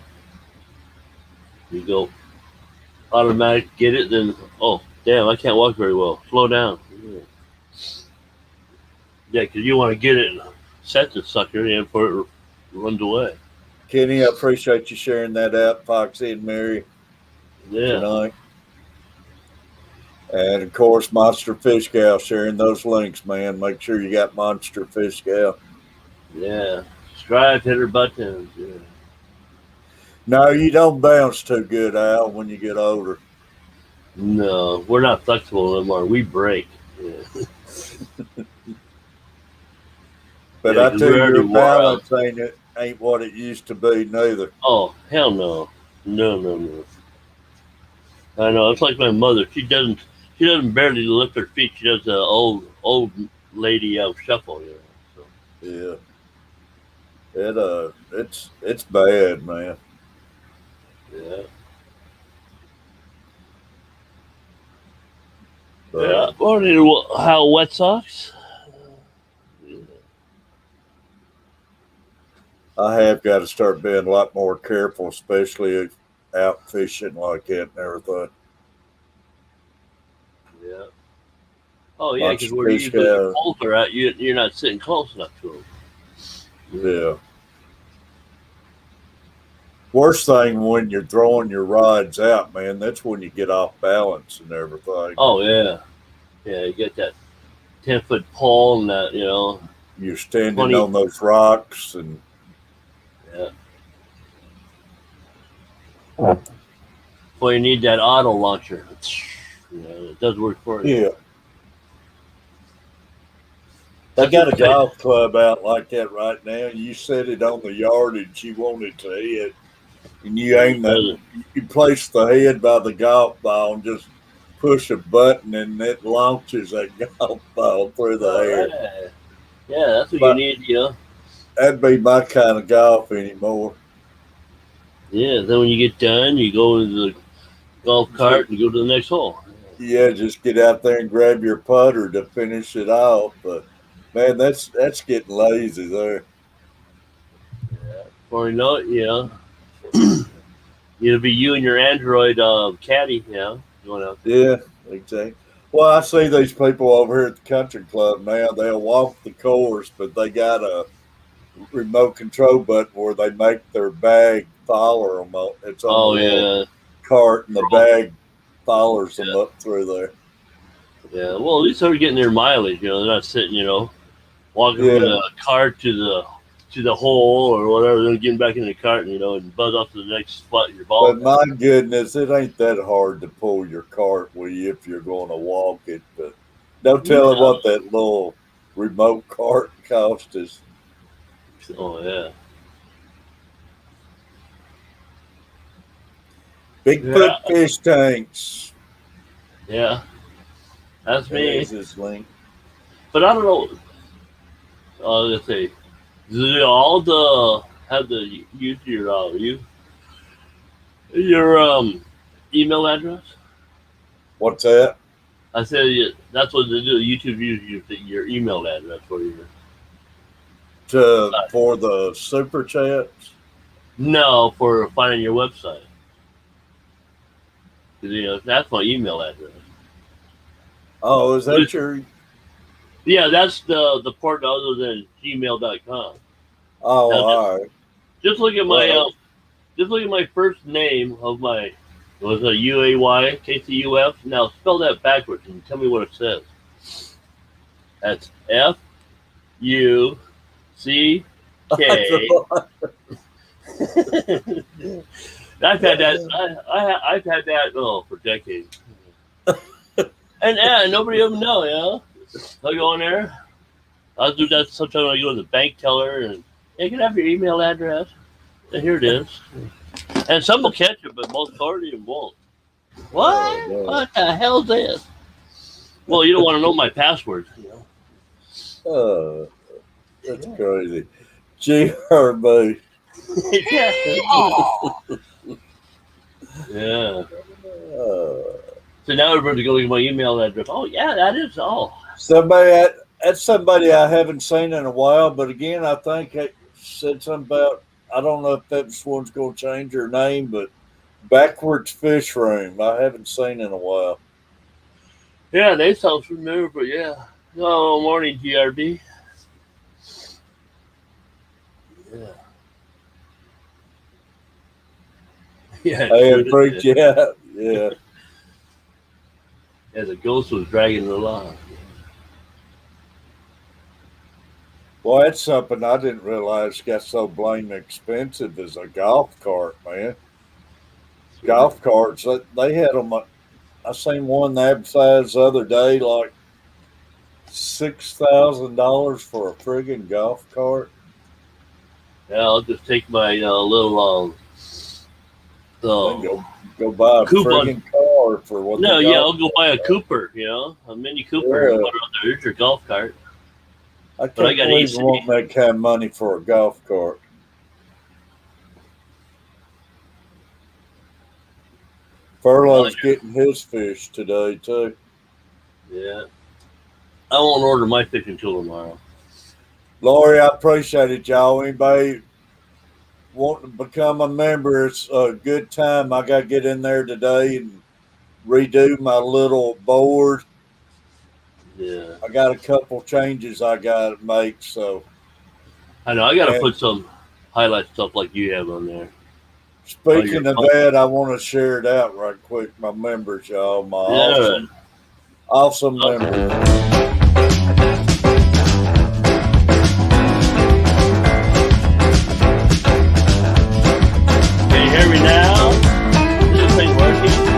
You go automatic get it, then damn, I can't walk very well. Slow down. Yeah, because you want to get it and set the sucker in before it runs away. Kenny, I appreciate you sharing that out, Foxy and Mary, tonight. And, of course, Monster Fish Gal sharing those links, man. Make sure you got Monster Fish Gal. Yeah. Subscribe, hit her buttons. Yeah. No, you don't bounce too good, Al, when you get older. No, we're not flexible anymore. We break. Yeah. But Yeah, I 'cause tell we're you, already your wore out. balance ain't what it used to be, neither. Oh, hell no. No. I know. It's like my mother. She doesn't barely lift her feet. She does the old lady shuffle, you know. So. Yeah. It's bad, man. Yeah. Yeah. Wondering how wet socks? I have got to start being a lot more careful, especially out fishing like that and everything. Yeah. Oh yeah, Like because where fish usually the guys. poles are at, you're not sitting close enough to them. Yeah. Worst thing when you're throwing your rods out, man, that's when you get off balance and everything. Oh yeah. Yeah, you get that 10-foot pole and that, You're standing 20. on those rocks and Yeah. Well, you need that auto launcher. It does work for you. yeah. They got a golf club out like that right now. You set it on the yardage you wanted to hit, and you aim that. You place the head by the golf ball and just push a button, and it launches that golf ball through the air. Right. Yeah, that's what you need, That'd be my kind of golf anymore. Yeah, then when you get done, you go to the golf cart and go to the next hole. Yeah, just get out there and grab your putter to finish it off. But man, that's getting lazy there. Yeah. Before you know it, it'll be you and your Android caddy, going out there. Yeah, exactly. Well, I see these people over here at the country club now. They'll walk the course, but they got a remote control button where they make their bag follow them. It's on the little cart, and the bag follows them up through there. Yeah, well, at least they're getting their mileage. They're not sitting, walking from the cart to the hole or whatever. They're getting back in the cart, and buzz off to the next spot your ball. But my goodness, it ain't that hard to pull your cart with you if you're going to walk it. But don't tell them what that little remote cart cost us. Oh yeah. Bigfoot fish tanks. Yeah. That's me. There's this link. But I don't know. Let's see. Do they all have the use your email address? What's that? I said that's what they do. YouTube uses your email address for you. For the super chats? No, for finding your website. Because that's my email address. Oh, is that your? Yeah, that's the port other than gmail.com. Oh, now, all right. Just look at my first name of my was a UAY KCUF. Now spell that backwards and tell me what it says. That's FUCK. I've had that. I've had that for decades. And nobody even know, I'll go in there. I'll do that sometimes when I go to the bank teller and you can have your email address. And here it is. And some will catch it, but most hardly won't. What? Oh, what the hell is this? Well, you don't want to know my password. Oh, that's crazy. GRB. Yeah. So now everybody's going to my email address. Oh, yeah, that is all. That's somebody I haven't seen in a while, but again, I think it said something about, I don't know if that one's going to change her name, but Backwards Fish Room. I haven't seen in a while. Yeah, they sound familiar, but yeah. Oh, morning, GRB. Yeah. Yeah. I freaked you out. Yeah. Yeah, the ghost was dragging it along. Well, that's something I didn't realize got so blame expensive as a golf cart, man. Golf carts, they had them. I seen one advertised the other day, like $6,000 for a friggin' golf cart? Yeah, I'll just take my little Then go buy a friggin' car for what? No, yeah, I'll go buy a Cooper. A Mini Cooper. And put it on there. Here's your golf cart. I can't believe you want that kind of money for a golf cart. Furlow's getting his fish today too. Yeah, I won't order my fish until tomorrow. Lori, I appreciate it, y'all. Anybody wanting to become a member, it's a good time. I got to get in there today and redo my little board. Yeah. I got a couple changes I got to make, so. I know. I got to put some highlight stuff like you have on there. Speaking of that, I want to share it out right quick. My members, y'all. My awesome members. Can you hear me now? Is this thing working?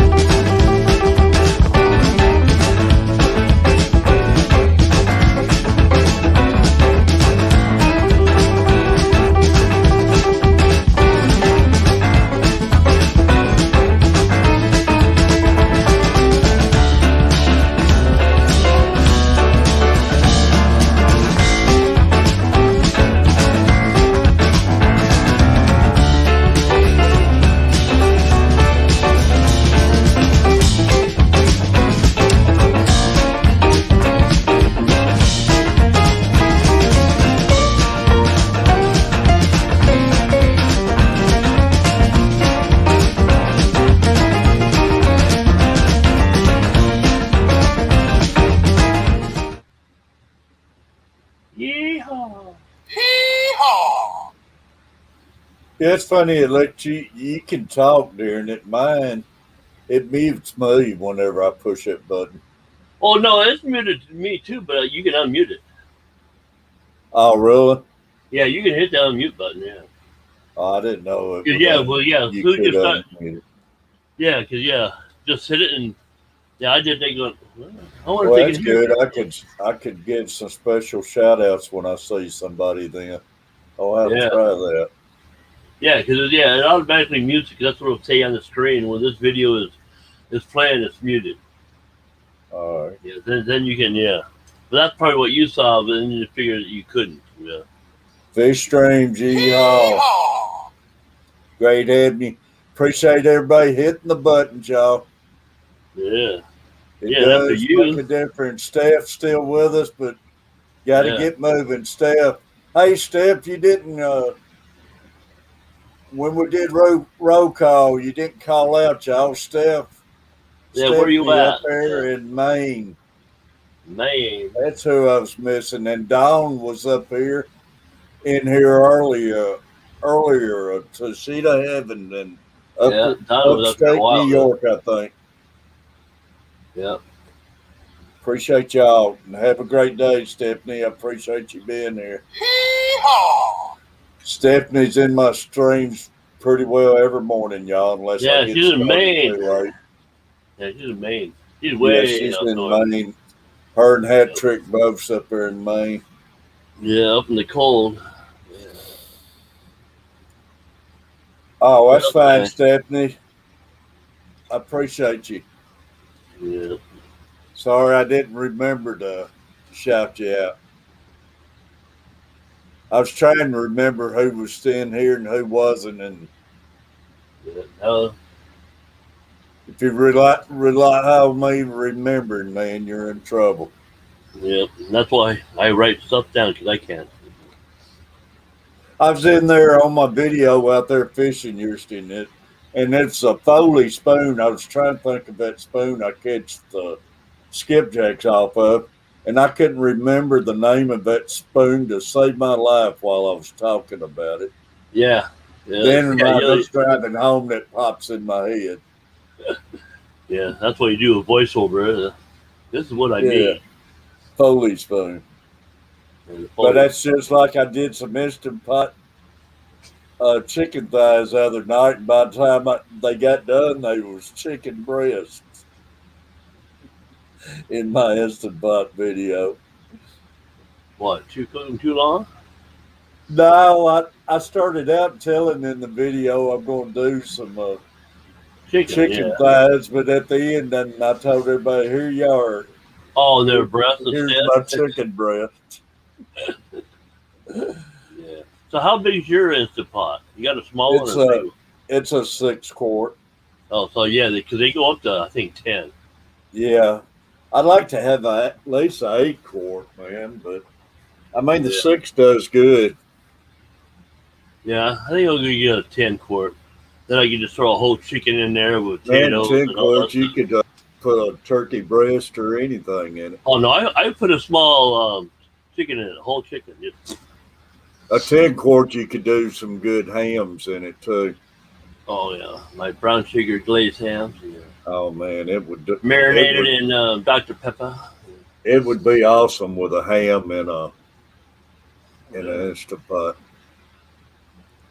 Yeah, it's funny. It lets you can talk during it. Mine, it mutes me whenever I push that button. Oh no, it's muted to me too, but you can unmute it. Oh, really? Yeah, you can hit the unmute button. Yeah. Oh, I didn't know it. Yeah, well, yeah. As soon as you start, yeah, because just hit it and I did think going. I want to that's good. I could give some special shout outs when I see somebody. Then I'll have to try that. Yeah, because it automatically mutes it. Because that's what it'll say on the screen when this video is playing. It's muted. All right. Yeah. Then you can but that's probably what you saw. But then you figured that you couldn't. Yeah. LIVESTREAM, G-Haw. Great having you. Appreciate everybody hitting the buttons, y'all. Yeah. It does make a difference. Steph's still with us, but got to get moving. Steph. Hey, Steph, you didn't, when we did roll call, you didn't call out, y'all. Steph. Yeah, where are you at? Up there in Maine. Maine. That's who I was missing. And Dawn was up here, earlier to Sheeta Heaven and upstate New York, I think. Yeah. Appreciate y'all and have a great day, Stephanie. I appreciate you being here. Stephanie's in my streams pretty well every morning, y'all, unless I get she's in Maine. Right. Yeah, she's in Maine. She's way she's in Maine. Her and Hat Trick both up there in Maine. Yeah, up in the cold. Yeah. Oh, that's fine, Stephanie. I appreciate you. Yeah. Sorry, I didn't remember to shout you out. I was trying to remember who was staying here and who wasn't, and if you rely on me remembering, man, you're in trouble. Yeah, that's why I write stuff down because I can't. I was in there on my video out there fishing yesterday, and it's a Foley spoon. I was trying to think of that spoon I catch the skipjacks off of, and I couldn't remember the name of that spoon to save my life while I was talking about it. Yeah. Then when I was driving home, that pops in my head. Yeah, that's what you do with voiceover. This is what I need. Foley spoon. But that's just like I did some Instant Pot chicken thighs the other night, and by the time they got done, they was chicken breasts in my Instant Pot video. What? Too long? No, I started out telling in the video I'm going to do some chicken thighs, but at the end, then I told everybody, "Here you are." Oh, their breast. Here's my chicken breast. Yeah. So how big is your Instant Pot? You got a small one or big? It's a 6 quart. Oh, so yeah, because they go up to I think 10. Yeah, I'd like to have at least an 8 quart, man. But I mean, the 6 does good. Yeah, I think I'll go get a 10 quart. Then I can just throw a whole chicken in there with potatoes. Man, 10 quarts, you could put a turkey breast or anything in it. Oh no, I put a small chicken in it, a whole chicken. A 10 quart, you could do some good hams in it too. Oh yeah, like brown sugar glazed hams. Yeah. Oh man, it would marinated in Dr. Pepper. It would be awesome with a ham in an Instant Pot.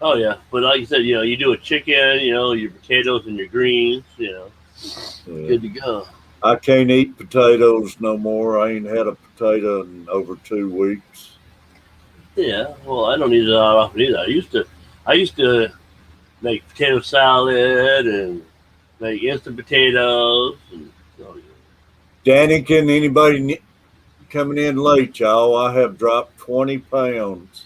Oh yeah, but like you said, you do a chicken, your potatoes and your greens, good to go. I can't eat potatoes no more. I ain't had a potato in over 2 weeks. Yeah, well, I don't eat it that often either. I used to make potato salad and make instant potatoes. Danny, can anybody coming in late, y'all? I have dropped 20 pounds.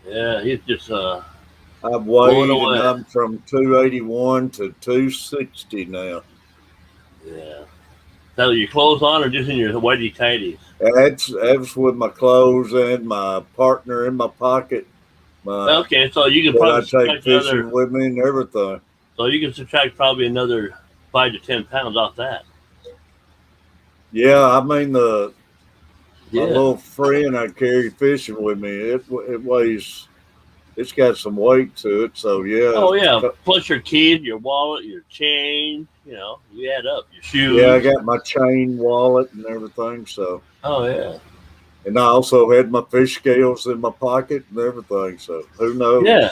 Yeah, he's just I've weighed and I'm from 281 to 260 now. Yeah. So your clothes on or just in your whitey tighties? That's with my clothes and my partner in my pocket. Okay, so you can probably take fishing with me and everything. So you can subtract probably another 5 to 10 pounds off that. Yeah, I mean my little friend I carry fishing with me, it weighs. It's got some weight to it, so yeah. Oh yeah, plus your keys, your wallet, your chain. You add up your shoes. Yeah, I got my chain, wallet, and everything. So. Oh yeah. And I also had my fish scales in my pocket and everything. So who knows? Yeah.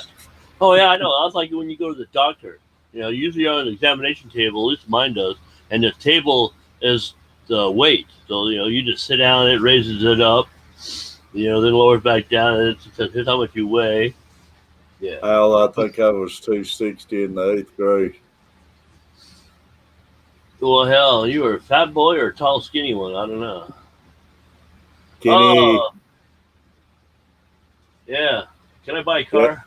Oh yeah, I know. I was like when you go to the doctor. Usually on an examination table, at least mine does, and the table is the weight. So you just sit down, it raises it up. Then lowers back down, and it says here's how much you weigh. Yeah. Al, I think I was 260 in the 8th grade. Well, hell, you were a fat boy or a tall, skinny one? I don't know. Kenny. Yeah. Can I buy a car? Yeah.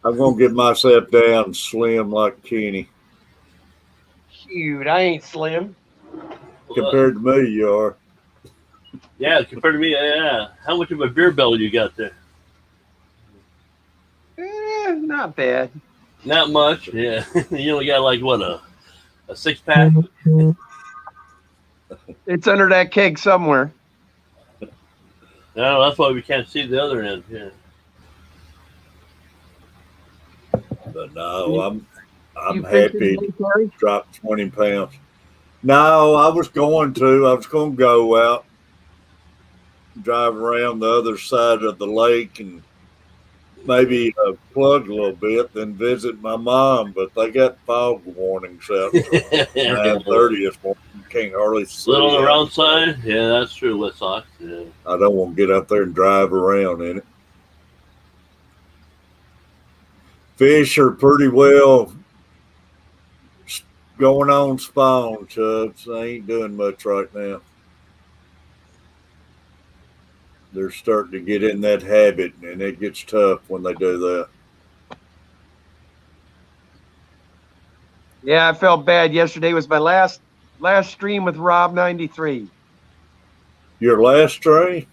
I'm going to get myself down slim like Kenny. Shoot, I ain't slim. Compared to me, you are. Yeah, compared to me, yeah. How much of a beer belly you got there? Not bad. Not much, yeah. You only got like what, a 6-pack? It's under that keg somewhere. No, that's why we can't see the other end. Yeah. But no, I'm happy to drop 20 pounds. No, I was going to go out, drive around the other side of the lake and maybe plug a little bit, then visit my mom. But they got fog warnings out 9:30 this morning. You can't hardly see. Little on the wrong side? Yeah, that's true. Let's talk. Yeah. I don't want to get out there and drive around in it. Fish are pretty well going on spawn, Chubbs. They ain't doing much right now. They're starting to get in that habit, and it gets tough when they do that. Yeah, I felt bad. Yesterday was my last stream with Rob 93. Your last stream?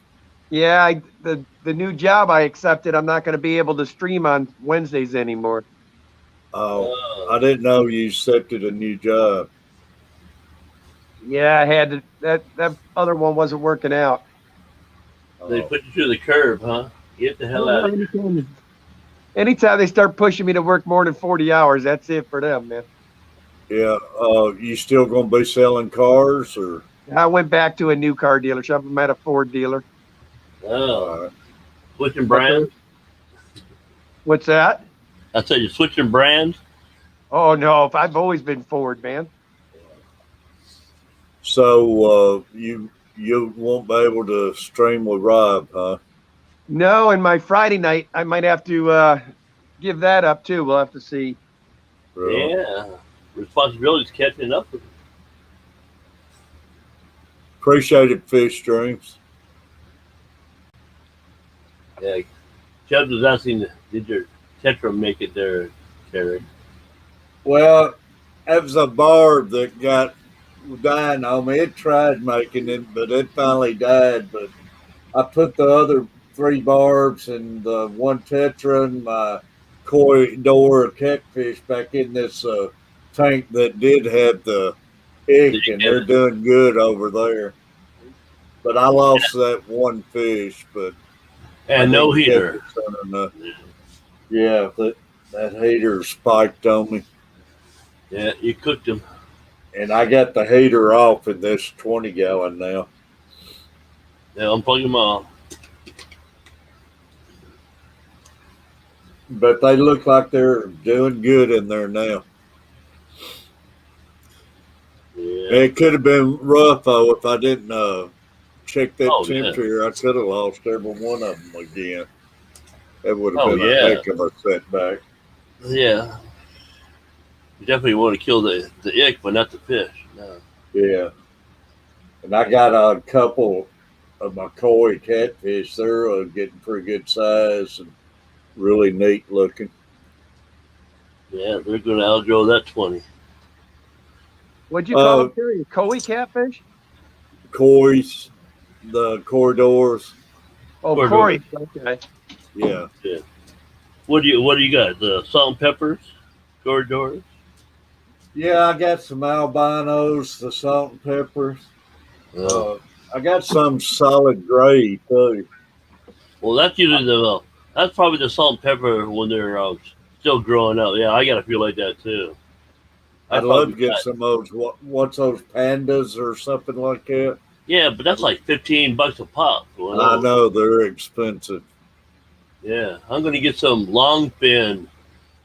Yeah, the new job I accepted, I'm not going to be able to stream on Wednesdays anymore. Oh, I didn't know you accepted a new job. Yeah, I had to. That other one wasn't working out. They put you through the curb, huh? Get the hell out of here. Anytime they start pushing me to work more than 40 hours, that's it for them, man. Yeah. You still going to be selling cars, or? I went back to a new car dealership. I'm at a Ford dealer. Oh. Switching brands? What's that? I said you're switching brands? Oh, no. I've always been Ford, man. So you you won't be able to stream with Rob, huh? No, and my Friday night, I might have to give that up too. We'll have to see. Really? Yeah, responsibility's catching up with you. Appreciate it, Fish Streams. Yeah, Chubbs was asking, did your Tetra make it there, Terry? Well, that was a barb that got dying on me. It tried making it, but it finally died. But I put the other 3 barbs and the 1 Tetra and my koi door catfish back in this tank that did have the ick, and they're doing good over there. But I lost that 1 fish, but and no heater. Yeah, that heater spiked on me. Yeah, you cooked them. And I got the heater off in this 20-gallon now. Yeah, unplug them off. But they look like they're doing good in there now. Yeah. It could have been rough, though, if I didn't check that temperature. Yeah. I could have lost every one of them again. It would have been a heck of a setback. Yeah. You definitely want to kill the ick, but not the fish. No. Yeah. And I got a couple of my koi catfish. They're getting pretty good size and really neat looking. Yeah, they're going to outgrow that 20. What'd you call them, Terry? Koi catfish? Koi's, the corridors. Oh, koi. Okay. Yeah. Yeah. What do you got? The salt and peppers, corridors? Yeah, I got some albinos, the salt and peppers. I got some solid gray too. Well, that's usually that's probably the salt and pepper when they're still growing up. Yeah, I got to feel like that too. I'd love to get some of those. What's those pandas or something like that? Yeah, but that's like $15 a pop. I know they're expensive. Yeah, I'm going to get some long fin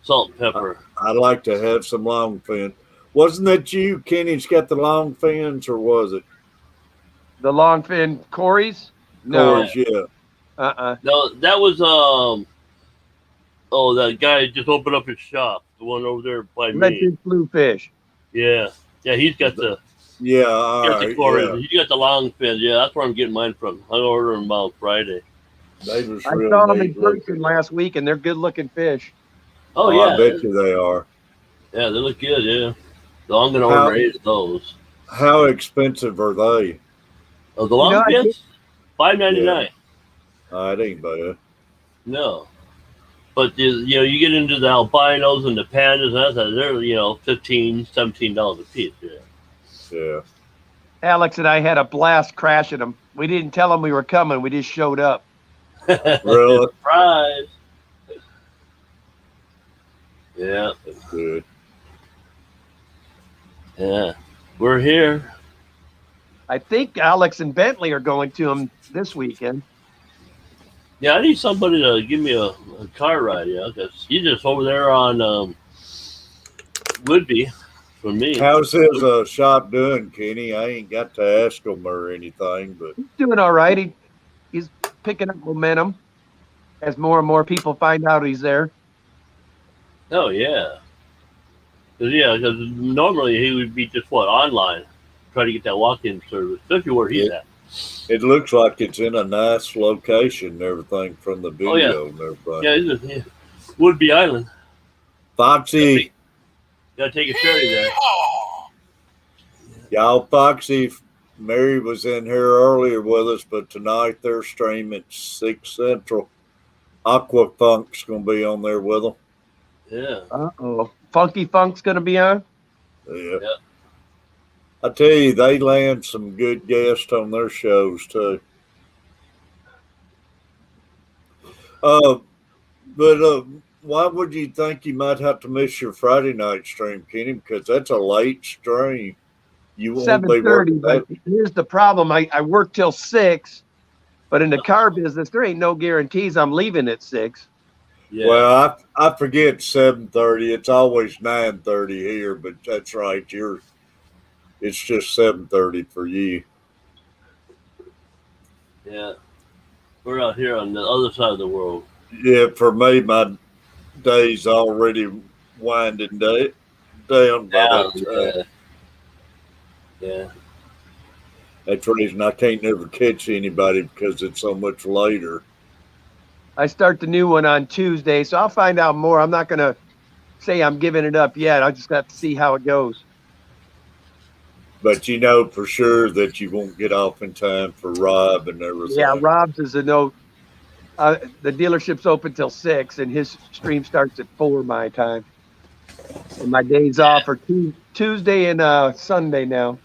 salt and pepper. I'd like to have some long fin. Wasn't that you, Kenny's got the long fins, or was it? The long fin Corey's? No. Corey's, yeah. No, that was that guy just opened up his shop. The one over there by me. Red Bluefish. Yeah. Yeah, he's got the he's got the He's got the long fins. Yeah, that's where I'm getting mine from. I ordered them about Friday. I saw them in person last week, and they're good-looking fish. Oh, yeah. I bet you they are. Yeah, they look good, yeah. So I'm going to order 8 of those. How expensive are they? Oh, the long fins? $5.99. It ain't bad. No. But, you get into the albinos and the pandas, and they're, $15, $17 a piece, yeah. Yeah. Alex and I had a blast crashing them. We didn't tell them we were coming. We just showed up. Really? Surprise. Yeah. That's good. Yeah. We're here. I think Alex and Bentley are going to them this weekend. Yeah, I need somebody to give me a car ride, because he's just over there on Woodby for me. How's his shop doing, Kenny? I ain't got to ask him or anything, but he's doing all right. He's picking up momentum as more and more people find out he's there. Oh, yeah. Because normally he would be just, online, try to get that walk-in service, especially where he's at. It looks like it's in a nice location and everything from the video and everything. Yeah, Woodby Island. Foxy. Gotta take a ferry there. Y'all, Foxy, Mary was in here earlier with us, but tonight they're streaming 6 Central. Aqua Funk's going to be on there with them. Yeah. Uh-oh. Funky Funk's going to be on? Yeah. I tell you, they land some good guests on their shows, too. But why would you think you might have to miss your Friday night stream, Kenny? Because that's a late stream. You won't be working. But here's the problem. I work till 6, but in the car business, there ain't no guarantees I'm leaving at 6. Yeah. Well, I forget 7:30. It's always 9:30 here, but that's right. It's just 7:30 for you. Yeah. We're out here on the other side of the world. Yeah, for me, my day's already winding down by that time. Yeah. That's the reason I can't never catch anybody because it's so much later. I start the new one on Tuesday, so I'll find out more. I'm not going to say I'm giving it up yet. I just have to see how it goes. But you know for sure that you won't get off in time for Rob and everything. Yeah, Rob's is a no. The dealership's open till 6, and his stream starts at 4 my time. And my days off are Tuesday and Sunday now.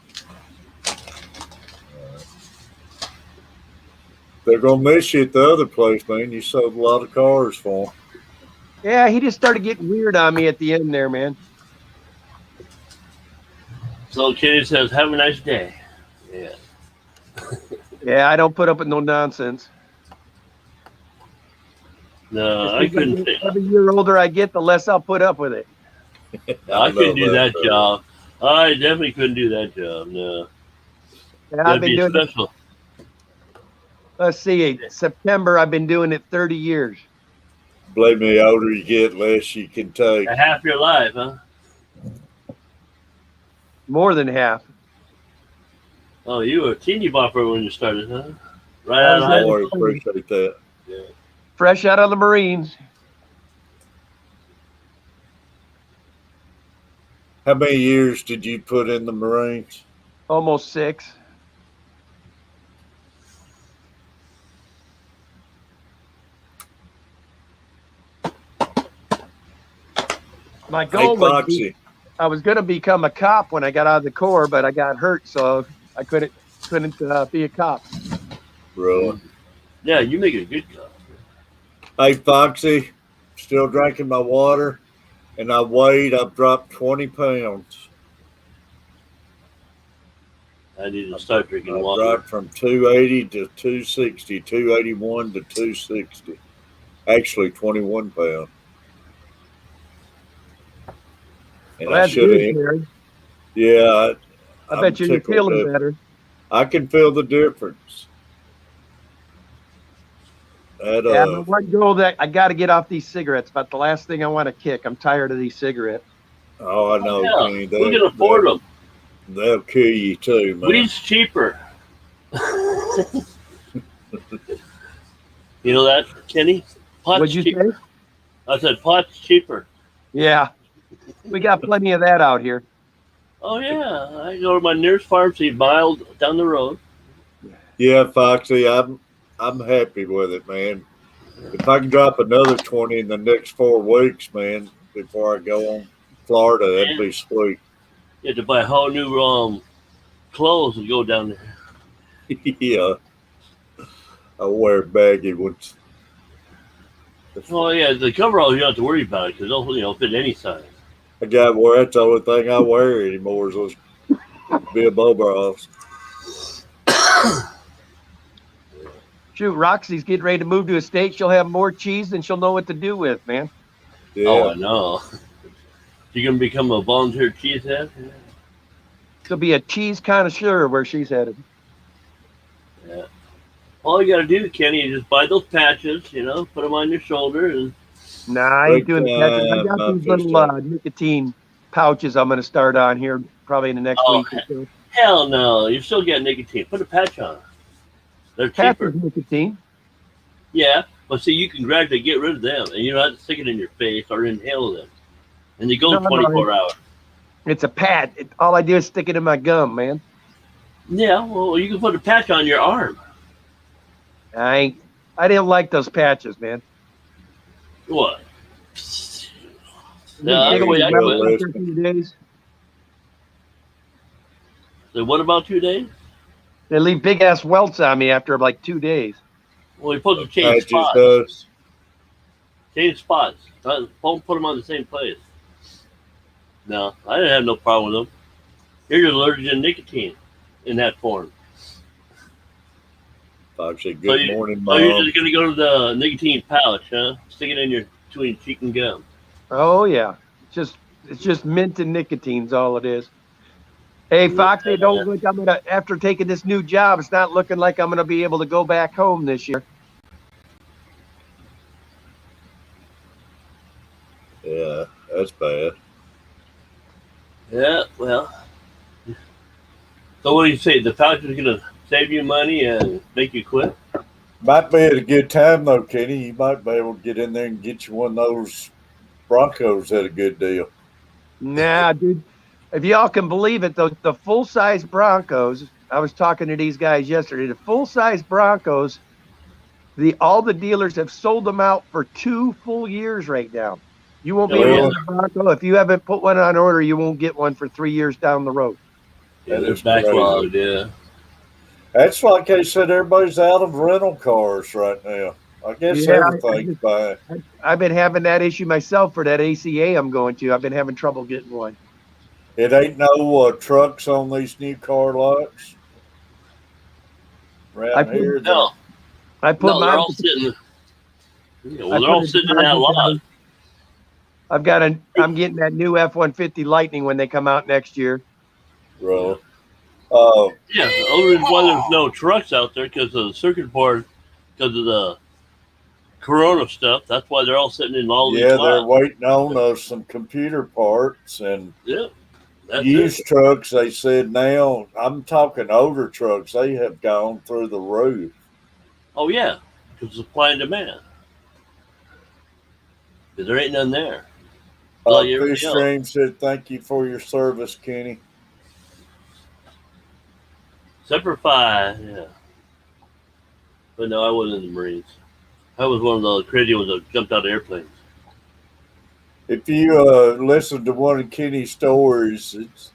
They're gonna miss you at the other place, man. You sold a lot of cars for them. Yeah, he just started getting weird on me at the end there, man. So Kenny says, "Have a nice day." Yeah. Yeah, I don't put up with no nonsense. No, I couldn't. Every year older I get, the less I'll put up with it. I couldn't do that job. I definitely couldn't do that job. No. Yeah, I've been doing it. Let's see, September, I've been doing it 30 years. Believe me, the older you get, less you can take. Half your life, huh? More than half. Oh, you were a teeny bopper when you started, huh? Right out of high school. I appreciate that. Yeah. Fresh out of the Marines. How many years did you put in the Marines? Almost 6. My goal was I was going to become a cop when I got out of the Corps, but I got hurt, so I couldn't be a cop. Really? Yeah, you make a good cop. Hey, Foxy, still drinking my water, and I've dropped 20 pounds. I need to start drinking water. I dropped from 280 to 260, 281 to 260. Actually, 21 pounds. And well, that's good, Terry. Yeah. I bet you're feeling better. I can feel the difference. Yeah, but one goal that I got to get off these cigarettes. About the last thing I want to kick. I'm tired of these cigarettes. Oh, I know. Yeah, we can afford them. They'll kill you too, man. Weed's cheaper. You know that, Kenny? What'd you say? I said pot's cheaper. Yeah, we got plenty of that out here. Oh yeah, I go to my nearest pharmacy, mile down the road. Yeah, Foxy, I'm happy with it, man. If I can drop another 20 in the next 4 weeks, man, before I go on Florida, that'd be sweet. You have to buy whole new clothes and go down there. Yeah. I'll wear baggy ones. Oh yeah, the coveralls you don't have to worry about it because they'll fit any size. I got wear. That's the only thing I wear anymore is those Bilbo bras. Shoot, Roxy's getting ready to move to a state. She'll have more cheese than she'll know what to do with, man. Yeah. Oh, I know. You gonna become a volunteer cheesehead? She'll be a cheese connoisseur where she's headed. Yeah. All you gotta do, Kenny, is just buy those patches. Put them on your shoulder. And nah, I ain't doing patches. I got these little nicotine pouches I'm gonna start on here probably in the next week or so. Hell no, you still get nicotine. Put a patch on. They're cheaper. Nicotine. Yeah, but see, you can gradually get rid of them, and you don't have to stick it in your face or inhale them. And you go 24 hours. It's a pad. All I do is stick it in my gum, man. Yeah, well, you can put a patch on your arm. I didn't like those patches, man. What? No, So what about 2 days? They leave big ass welts on me after like 2 days. Well, you're supposed to change spots. Change spots. Don't put them on the same place. No, I didn't have no problem with them. You're just allergic to nicotine in that form. Foxy, good morning, Mom. So you're just gonna go to the nicotine pouch, huh? Stick it in between cheek and gum. Oh yeah, it's just mint and nicotine's all it is. Hey, Foxy, don't look. I'm gonna after taking this new job. It's not looking like I'm gonna be able to go back home this year. Yeah, that's bad. Yeah, well. So what do you say? The Falcons are gonna save you money and make you quit? Might be at a good time though, Kenny. You might be able to get in there and get you one of those Broncos at a good deal. Nah, dude. If y'all can believe it, the full-size Broncos, I was talking to these guys yesterday, the full-size Broncos, all the dealers have sold them out for 2 full years right now. You won't be able to get a Bronco. If you haven't put one on order, you won't get one for 3 years down the road. Yeah, they're backlogged, yeah. That's like they said, everybody's out of rental cars right now. I guess everything's bad. I've been having that issue myself for that ACA I'm going to. I've been having trouble getting one. It ain't no trucks on these new car lots around here. No. I put they're all sitting. They're all sitting in that lot. I'm getting that new F-150 Lightning when they come out next year. Really? Yeah, the only reason why there's no trucks out there because of the circuit board, because of the Corona stuff. That's why they're all sitting in all these lots. Yeah, they're waiting on some computer parts and used trucks. They said now, I'm talking older trucks, they have gone through the roof. Oh, yeah, because supply and demand. Because there ain't none there. LIVESTREAM said, thank you for your service, Kenny. Semper Fi, yeah. But no, I wasn't in the Marines. I was one of those crazy ones that jumped out of airplanes. If you listen to one of Kenny's stories, it's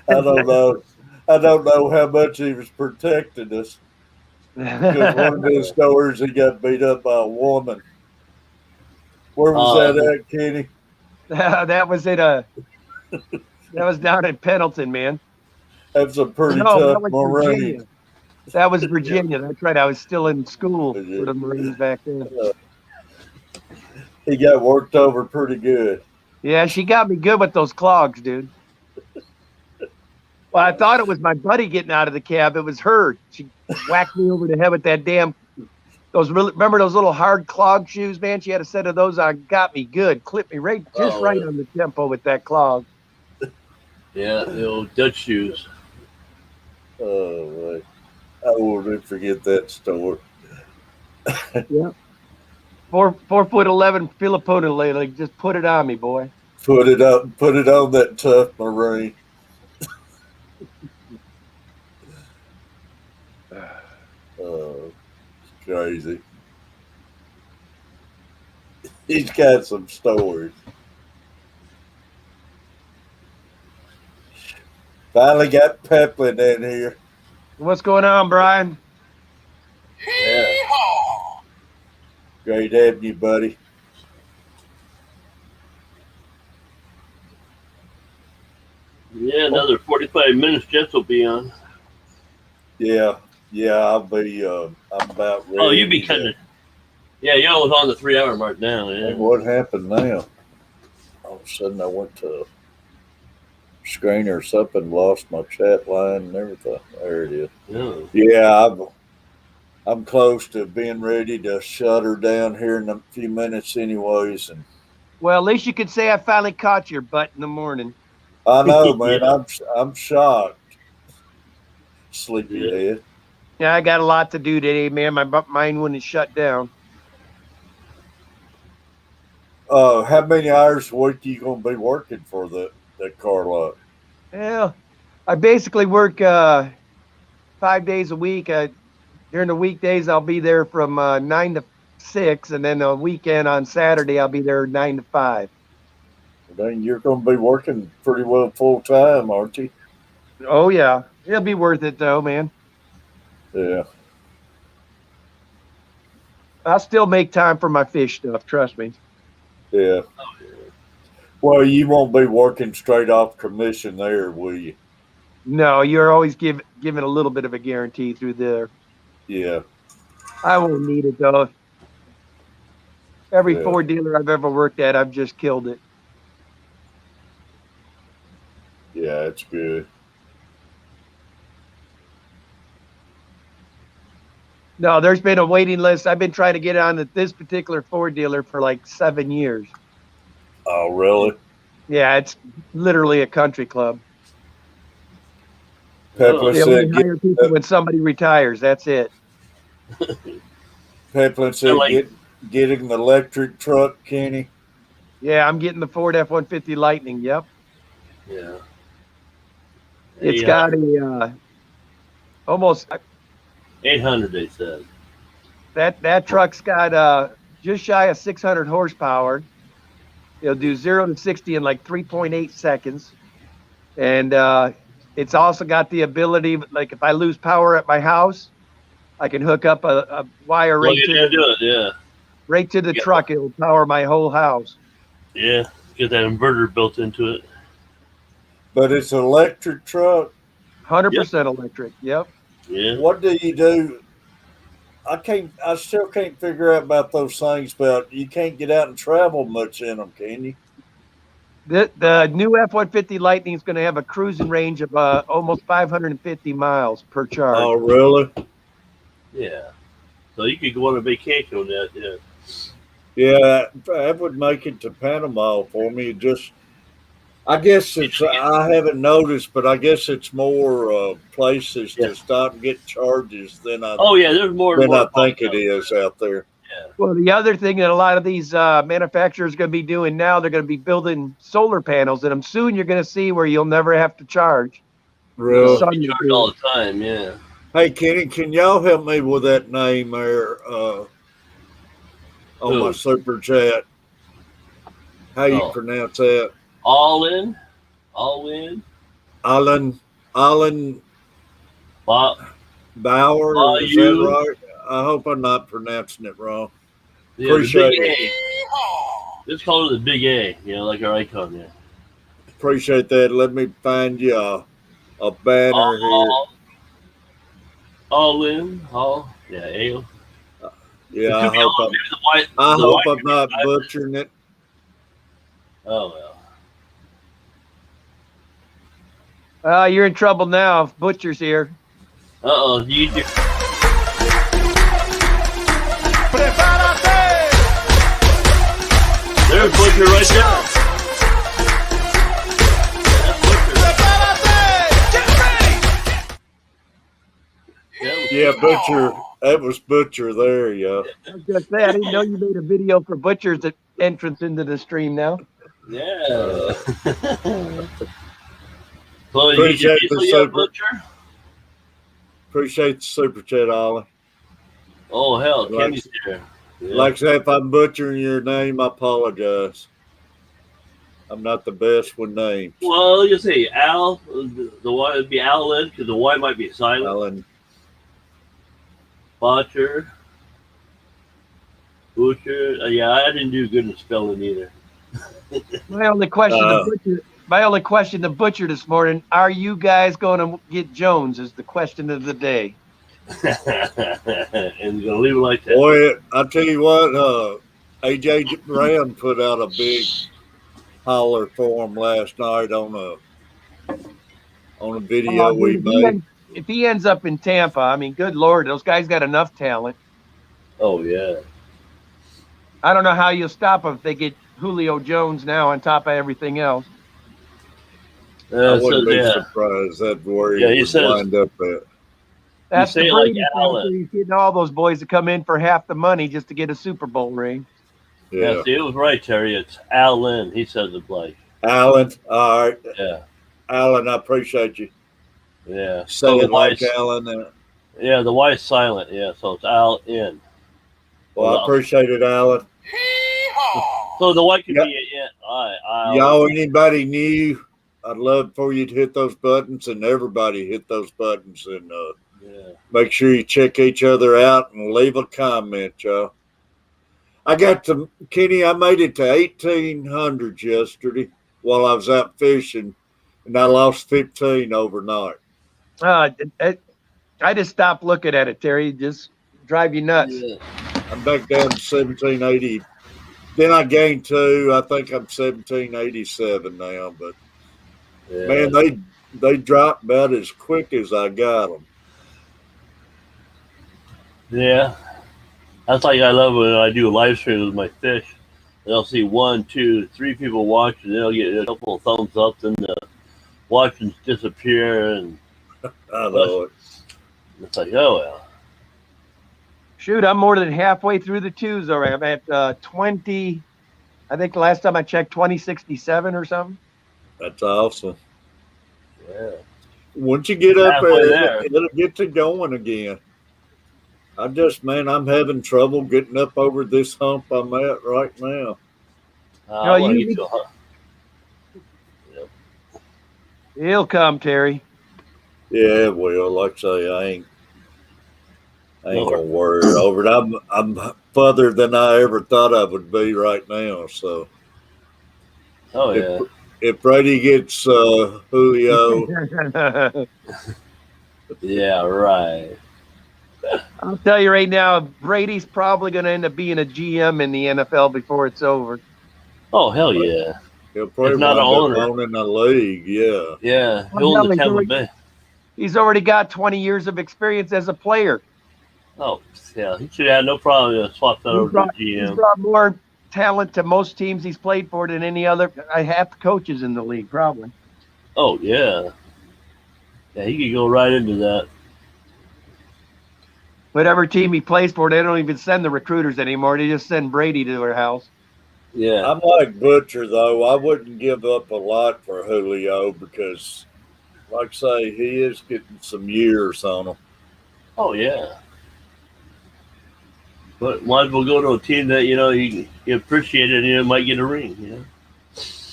I don't know how much he was protecting us. Because one of his stories, he got beat up by a woman. Where was that at, Kenny? That was that was down in Pendleton, man. That's a pretty tough Marine. Virginia. That was Virginia. That's right. I was still in school for the Marines back then. He got worked over pretty good. Yeah, she got me good with those clogs, dude. Well, I thought it was my buddy getting out of the cab. It was her. She whacked me over the head with that damn. Remember those little hard clog shoes, man? She had a set of those on. Got me good. Clipped me right on the tempo with that clog. Yeah, the old Dutch shoes. Oh, I won't forget that story. Yeah. 4'11" Filipino lady, just put it on me, boy. Put it on that tough Marine. Oh, it's crazy. He's got some stories. Finally got Peplin in here. What's going on, Brian? Yeah. Great having you, buddy. Yeah, another 45 minutes. Jess will be on. Yeah, I'll be. I'm about ready. Oh, you be kind of. Yeah, you was on the 3-hour mark now. Yeah. Hey, what happened now? All of a sudden, I went to screen or something, lost my chat line and everything. There it is. Yeah, I'm close to being ready to shut her down here in a few minutes, anyways. And well, at least you could say I finally caught your butt in the morning. I know, man. I'm shocked. Sleepyhead. Yeah, I got a lot to do today, man. My mind wouldn't shut down. How many hours a week are you going to be working for that car lot? Well, I basically work 5 days a week. During the weekdays, I'll be there from 9 to 6, and then the weekend on Saturday, I'll be there 9 to 5. Dang, you're going to be working pretty well full time, aren't you? Oh, yeah. It'll be worth it, though, man. Yeah. I'll still make time for my fish stuff, trust me. Yeah. Well, you won't be working straight off commission there, will you? No, you're always given a little bit of a guarantee through there. Yeah. I won't need it, though. Every Ford dealer I've ever worked at, I've just killed it. That's good. No, there's been a waiting list. I've been trying to get on this particular Ford dealer for like 7 years. Oh, really? Yeah, it's literally a country club. Peplin They only hire people when somebody retires. That's it. Peplin said, getting an electric truck, Kenny. Yeah, I'm getting the Ford F-150 Lightning. Yep. Yeah. It's got a almost 800. They said that truck's got just shy of 600 horsepower. It'll do 0 to 60 in like 3.8 seconds, and it's also got the ability, like if I lose power at my house, I can hook up a wire right to the truck. It will power my whole house. Yeah, get that inverter built into it. But it's an electric truck. 100% electric. Yep. Yeah. What do you do? I still can't figure out about those things. About you can't get out and travel much in them, can you? The new F-150 Lightning is going to have a cruising range of almost 550 miles per charge. Oh, really? Yeah. So you could go on a vacation on that. Yeah. Yeah, that would make it to Panama for me. I guess I haven't noticed, but I guess it's more places to stop and get charges than there's more than I think it is out there. Yeah. Well, the other thing that a lot of these manufacturers are going to be doing now, they're going to be building solar panels in them. Soon you're going to see where you'll never have to charge. Really? Charge all the time, yeah. Hey, Kenny, can y'all help me with that name there on my super chat? How you pronounce that? Alan. Bauer. Is that right? I hope I'm not pronouncing it wrong. Yeah, Appreciate it. Let's call it the big A, like our icon there. Appreciate that. Let me find you a banner here. Yeah, Ale. Yeah, I hope I'm not butchering it. Oh, well. You're in trouble now. Butcher's here. Uh-oh. There's Butcher right there. Yeah, Butcher. That was Butcher there, yeah. I was going to say, I didn't know you made a video for Butcher's entrance into the stream now. Yeah. Appreciate the super chat, Ollie. Oh, hell. Kenny's here. Yeah. Like I said, if I'm butchering your name, I apologize. I'm not the best with names. Well, you see, Al, the Y would be Alan, because the Y might be silent. Alan. Butcher. Yeah, I didn't do good in spelling either. My only question to Butcher this morning, are you guys going to get Jones is the question of the day. And you're going to leave it like that. Boy, I'll tell you what, AJ Brown put out a big holler for him last night on a video we made. If he ends up in Tampa, I mean, good Lord, those guys got enough talent. Oh, yeah. I don't know how you'll stop them if they get Julio Jones now on top of everything else. I wouldn't be surprised. That's where he was lined up at. That's the Brady factor. He's getting all those boys to come in for half the money just to get a Super Bowl ring. Yeah, see, it was right, Terry. It's Alan. He says it like Alan. All right. Yeah. Alan, I appreciate you. Yeah. Say it like Alan. Yeah, the Y is silent. Yeah, so it's Al-in. Well, I appreciate it, Alan. So the Y could be y'all, anybody new, I'd love for you to hit those buttons, and everybody hit those buttons, and make sure you check each other out and leave a comment, y'all. I got to Kenny. I made it to 1800 yesterday while I was out fishing, and I lost 15 overnight. I just stopped looking at it, Terry. Just drive you nuts. Yeah. I'm back down to 1780. Then I gained 2. I think I'm 1787 now, but Yeah. Man, they drop about as quick as I got them. Yeah. That's like I love when I do live streams with my fish. They'll see 1, 2, 3 people watching. They'll get a couple of thumbs up, then the watchings disappear, and I know it. It's like, oh well. Shoot, I'm more than halfway through the twos already. I'm at 20. I think the last time I checked, 2067 or something. That's awesome. Yeah. Once you get up there, it'll get to going again. I'm having trouble getting up over this hump I'm at right now. Yep. He'll come, Terry. Yeah, well, like I say, I ain't gonna worry over it. I'm further than I ever thought I would be right now. So, if Brady gets Julio, yeah, right. I'll tell you right now, Brady's probably going to end up being a GM in the NFL before it's over. Oh, hell yeah. He'll probably wind up owning the league, yeah. Yeah, he'll own the Tampa Bay. He's already got 20 years of experience as a player. Oh, yeah. He should have no problem to swap that over to GM. He's brought more talent to most teams he's played for than any other, half the coaches in the league, probably. Oh, yeah. Yeah, he could go right into that. Whatever team he plays for, they don't even send the recruiters anymore. They just send Brady to their house. Yeah. I'm like Butcher, though. I wouldn't give up a lot for Julio because, like I say, he is getting some years on him. Oh, yeah. But might as well go to a team that, you appreciate it and you might get a ring,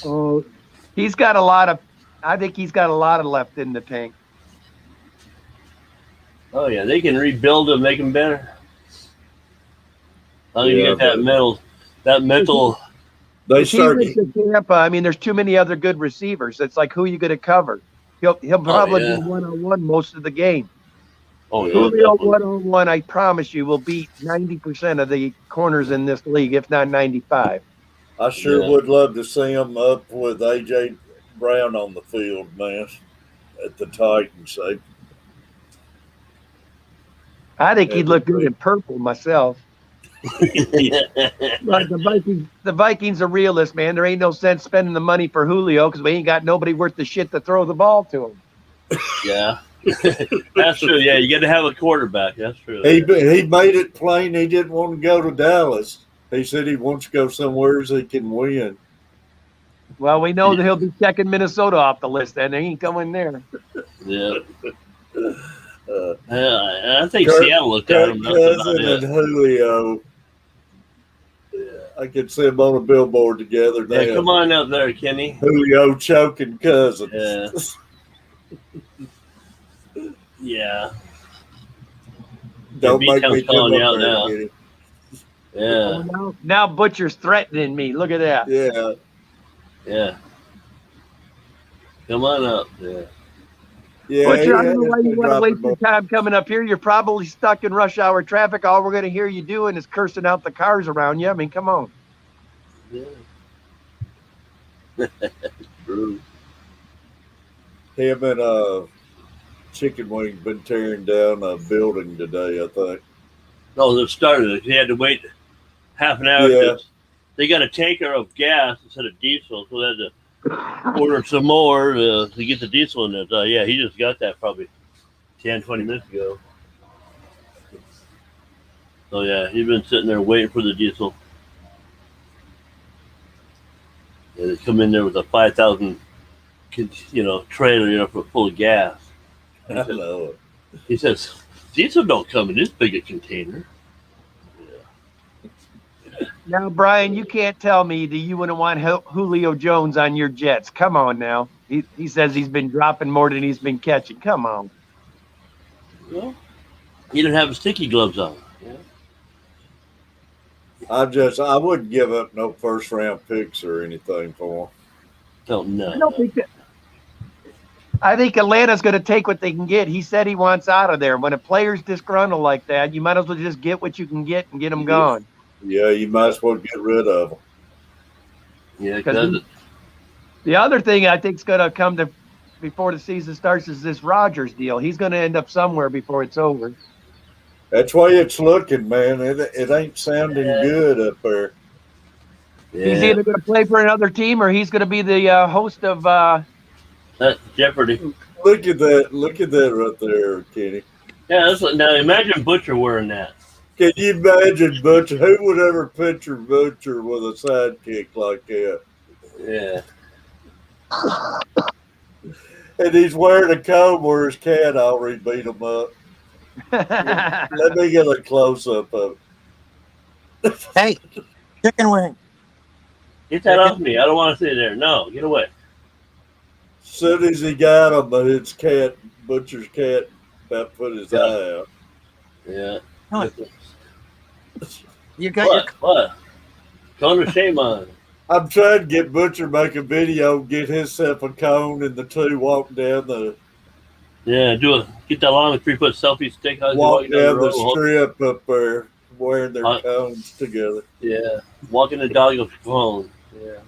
Oh, I think he's got a lot of left in the tank. Oh, yeah, they can rebuild them, make them better. You get that mental. They start Tampa. I mean, there's too many other good receivers. It's like, who are you going to cover? He'll probably be one-on-one most of the game. Oh, yeah. Julio one-on-one, I promise you, will beat 90% of the corners in this league, if not 95. I sure would love to see him up with A.J. Brown on the field, man, at the Titans. I think he'd look good in purple myself. But the Vikings are realists, man. There ain't no sense spending the money for Julio because we ain't got nobody worth the shit to throw the ball to him. Yeah. That's true. Yeah, you got to have a quarterback. That's true. He made it plain he didn't want to go to Dallas. He said he wants to go somewhere so he can win. Well, we know that he'll be checking Minnesota off the list, and they ain't going there. Yeah. I think Seattle looked at him. Cousin and Julio. I could see them on a billboard together now. Yeah, come on up there, Kenny. Julio choking Cousins. Yeah. Yeah. Don't make me come up there now. Kenny. Yeah. Now Butcher's threatening me. Look at that. Yeah. Yeah. Come on up. Yeah. Yeah, Butcher, I don't know why you want to waste your time coming up here. You're probably stuck in rush hour traffic. All we're going to hear you doing is cursing out the cars around you. I mean, come on. Yeah. True. Him and Chicken Wing been tearing down a building today, I think. No, they started it. He had to wait half an hour. Yeah. They got a tanker of gas instead of diesel, so they had to order some more to get the diesel in it. Yeah, he just got that probably 10, 20 minutes ago. So, yeah, he's been sitting there waiting for the diesel. Yeah, they come in there with a 5,000, trailer, full of gas. He says, diesel don't come in this big a container. Now, Brian, you can't tell me that you wouldn't want Julio Jones on your Jets. Come on now. He says he's been dropping more than he's been catching. Come on. Well, he didn't have sticky gloves on. Yeah. I wouldn't give up no first round picks or anything for him. Oh, no. I don't think that. I think Atlanta's going to take what they can get. He said he wants out of there. When a player's disgruntled like that, you might as well just get what you can get and get them gone. Yeah, you might as well get rid of them. Yeah, because the other thing I think is going to come to before the season starts is this Rodgers deal. He's going to end up somewhere before it's over. That's why it's looking, man. It ain't sounding good up there. Yeah. He's either going to play for another team or he's going to be the host of Jeopardy. Look at that! Look at that right there, Kenny. Yeah, now imagine Butcher wearing that. Can you imagine Butcher? Who would ever picture Butcher with a sidekick like that? Yeah. And he's wearing a comb where his cat already beat him up. Let me get a close up of it. Hey, chicken wing. Get that off me. I don't want to sit there. No, get away. As soon as he got him, his cat, Butcher's cat, about put his eye out. Yeah. You got what? Cone of shame on. I'm trying to get Butcher make a video, get himself a cone, and the two walk down the. Yeah, get that long 3-foot selfie stick. Walk down the strip up there, wearing their cones together. Yeah, walking the dog with a cone. Yeah.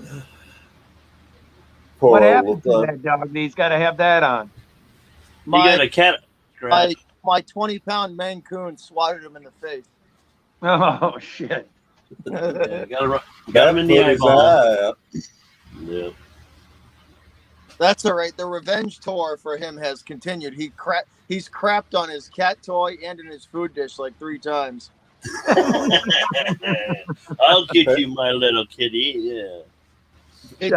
What happened to that dog? He's got to have that on. He got a cat. My 20-pound Maine Coon swatted him in the face. Oh shit! Yeah, got him in the eyeball. Yeah. That's all right. The revenge tour for him has continued. He's crapped on his cat toy and in his food dish like 3 times. I'll get you, my little kitty. Yeah. He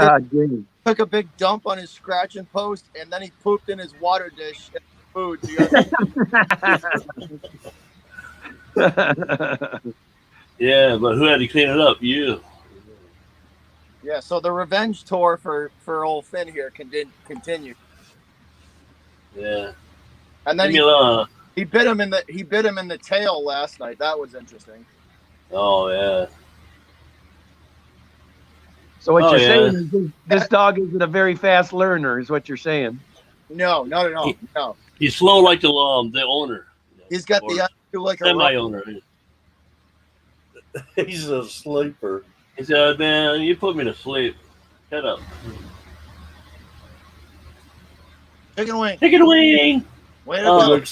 took a big dump on his scratching post, and then he pooped in his water dish and food. Yeah, but who had to clean it up? You. Yeah, so the revenge tour for old Finn here continued. Yeah. And then he bit him in the tail last night. That was interesting. Oh yeah. So what you're saying is this dog isn't a very fast learner, is what you're saying? No, not at all. No. He's slow like the owner. He's got the IQ like a semi-owner. He's a sleeper. He said, "Man, you put me to sleep. Shut up." Chicken wing. Chicken wing. Wait a minute.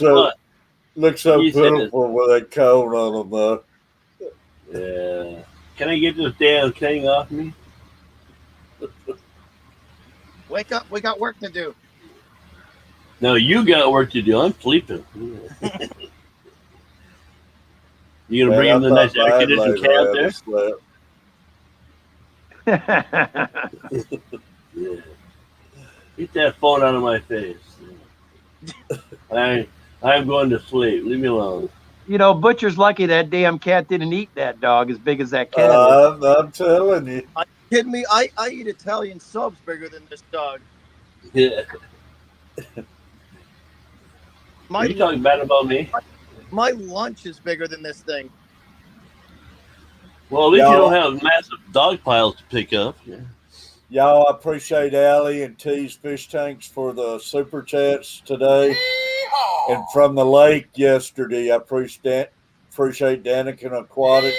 Looks so pitiful with that cone on him, though. Yeah. Can I get this damn thing off me? Wake up. We got work to do. No, you got work to do. I'm sleeping. You gonna bring him the nice air conditioned cat there? Yeah. Get that phone out of my face. I'm going to sleep. Leave me alone. You know, Butcher's lucky that damn cat didn't eat that dog as big as that cat is. I'm telling you. Are you kidding me? I eat Italian subs bigger than this dog. Yeah. Are you talking bad about me? My lunch is bigger than this thing. Well, at least you don't have massive dog piles to pick up. Yeah. Y'all, I appreciate Allie and T's Fish Tanks for the super chats today. And from the lake yesterday, I appreciate Daniken Aquatics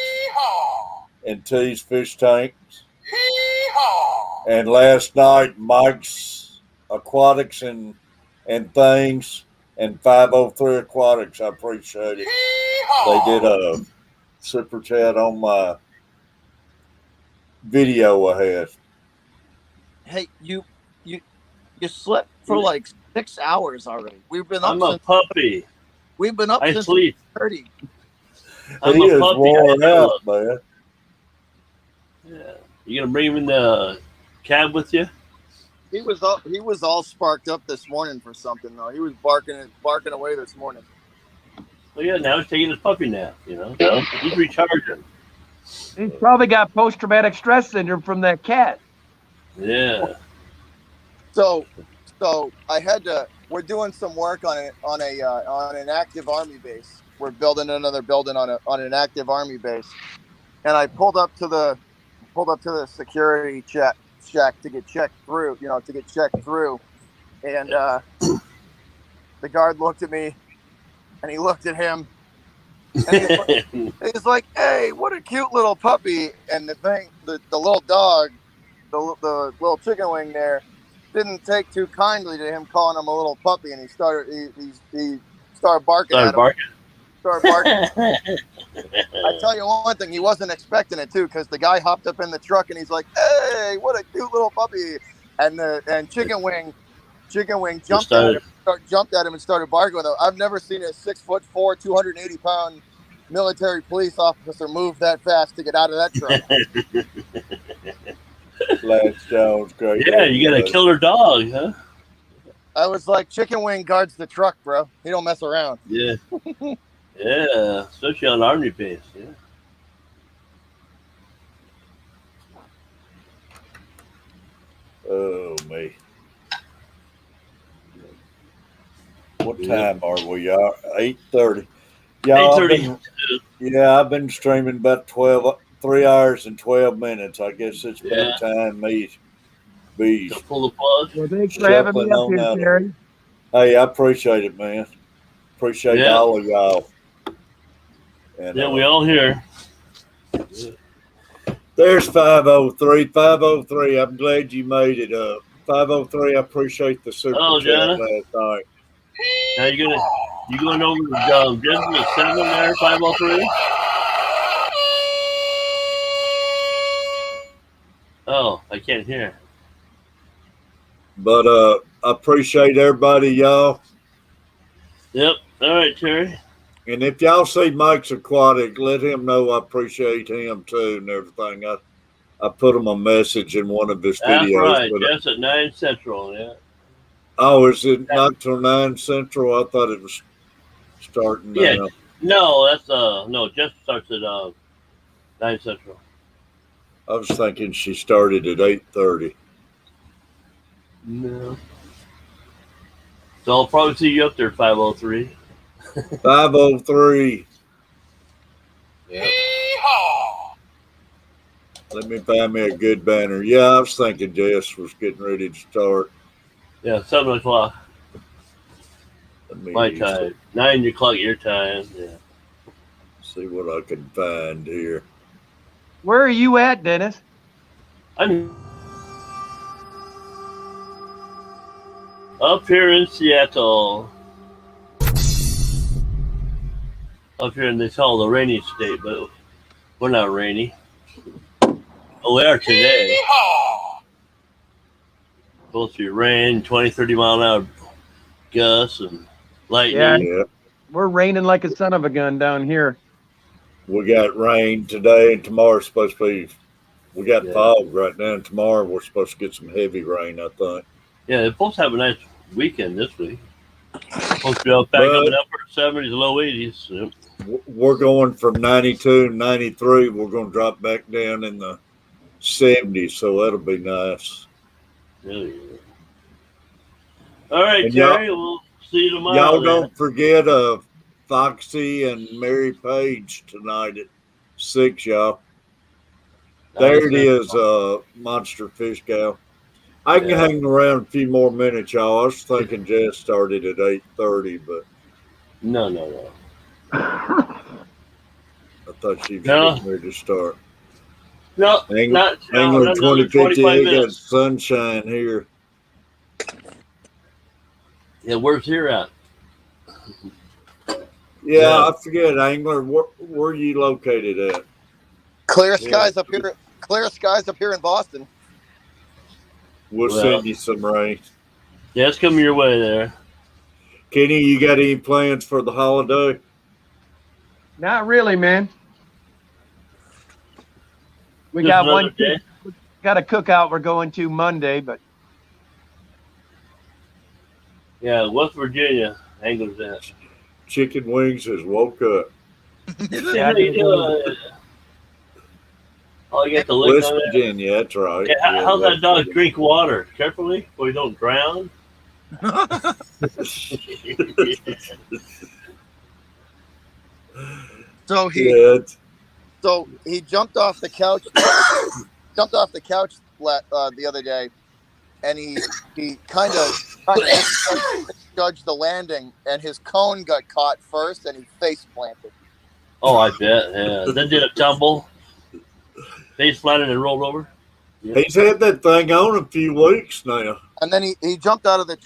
and T's Fish Tanks. And last night, Mike's Aquatics and things and 503 Aquatics. I appreciate it. They did a super chat on my video I had. Hey, you slept for like 6 hours already. We've been up. I'm a puppy. We've been up since sleep. 30. I'm he a is puppy. worn out, man. Yeah. You gonna bring him in the cab with you? He was all sparked up this morning for something though. He was barking away this morning. Well, yeah. Now he's taking his puppy nap. You know, he's recharging. He's probably got post-traumatic stress syndrome from that cat. Yeah. So I had to. We're doing some work on an active army base. We're building another building on an active army base, and I pulled up to the security shack to get checked through. And the guard looked at me, and he looked at him, and he's like, "Hey, what a cute little puppy!" And the little dog, the little chicken wing there, didn't take too kindly to him calling him a little puppy, and he started barking at him. Started barking. I tell you one thing, he wasn't expecting it too, because the guy hopped up in the truck and he's like, "Hey, what a cute little puppy!" And Chicken Wing jumped at him and started barking with him. I've never seen a 6'4", 280-pound military police officer move that fast to get out of that truck. Last Jones, great. Yeah, you got a killer dog, huh? I was like, Chicken Wing guards the truck, bro. He don't mess around. Yeah. Yeah, especially on Army base, yeah. Oh, me. What time are we? 8:30. Y'all, 8:30. I've been streaming about 3 hours and 12 minutes. I guess it's about time me be pull the plug. Well, thanks for having me up here, Terry. Hey, I appreciate it, man. Appreciate all of y'all. And, we all here. There's 503. 503. I'm glad you made it up. 503. I appreciate the super chat last night. Now you going over to Denver 7 there, 503? Oh, I can't hear. But I appreciate everybody, y'all. Yep. All right, Terry. And if y'all see Mike's Aquatic, let him know I appreciate him too and everything. I put him a message in one of his videos. That's right. That's at 9 Central, yeah. Oh, is it not till 9 Central? I thought it was starting now. No, that's no, just starts at 9 Central. I was thinking she started at 8:30. No. So I'll probably see you up there, 503. 503. Yeah. Let me find me a good banner. Yeah, I was thinking Jess was getting ready to start. Yeah, 7 o'clock. My time. 9 o'clock your time. Yeah. See what I can find here. Where are you at, Dennis? I'm up here in Seattle. Up here in they call the rainy state, but we're not rainy. Oh, we are today. Supposed to be rain, 20, 30 mile an hour gusts and lightning. Yeah, we're raining like a son of a gun down here. We got rain today and tomorrow's supposed to be. We got fog right now, and tomorrow we're supposed to get some heavy rain, I think. Yeah, they're supposed to have a nice weekend this week. Supposed to be up back up in upper 70s, low 80s. Yep. We're going from 92 and 93. We're going to drop back down in the 70s, so that'll be nice. Yeah. All right, Terry, we'll see you tomorrow. Y'all don't forget Foxy and Mary Page tonight at 6, y'all. There it is, Monster Fish Gal. I can hang around a few more minutes, y'all. I was thinking Jess started at 8:30, but no. I thought she was getting ready to start. No, Angler 2050, they got sunshine here. Yeah, where's here at? Yeah, I forget, Angler. Where are you located at? Clear skies up here. Clear skies up here in Boston. We'll send you some rain. Yeah, it's coming your way there. Kenny, you got any plans for the holiday? Not really, man. We got one. Got a cookout we're going to Monday, but yeah, West Virginia anglers at. Chicken Wings has woke up. Oh, you got the lick West on Virginia, that's right. Yeah, how's that dog drink water? Carefully, so he don't drown. So he jumped off the couch. The other day, and he kind of misjudged the landing, and his cone got caught first, and he face planted. Oh, I bet. Yeah. Then did a tumble, face planted and rolled over. Yeah. He's had that thing on a few weeks now. And then he jumped out of the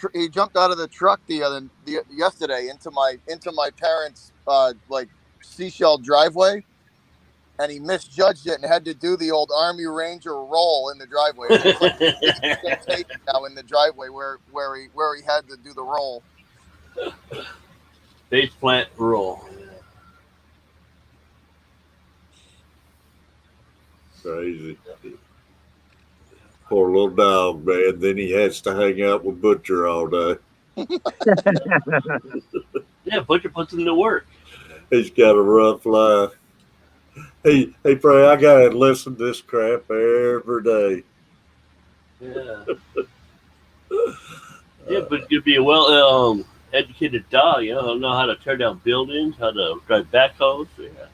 truck yesterday into my parents' like seashell driveway, and he misjudged it and had to do the old Army Ranger roll in the driveway. It looks like it's tape now in the driveway where he had to do the roll. Face plant roll. Crazy. Poor little dog, man. Then he has to hang out with Butcher all day. Yeah, Butcher puts him to work. He's got a rough life. Hey, Pray, I gotta listen to this crap every day. Yeah. Yeah, but you'd be a well educated dog, know how to tear down buildings, how to drive backhoes. Yeah.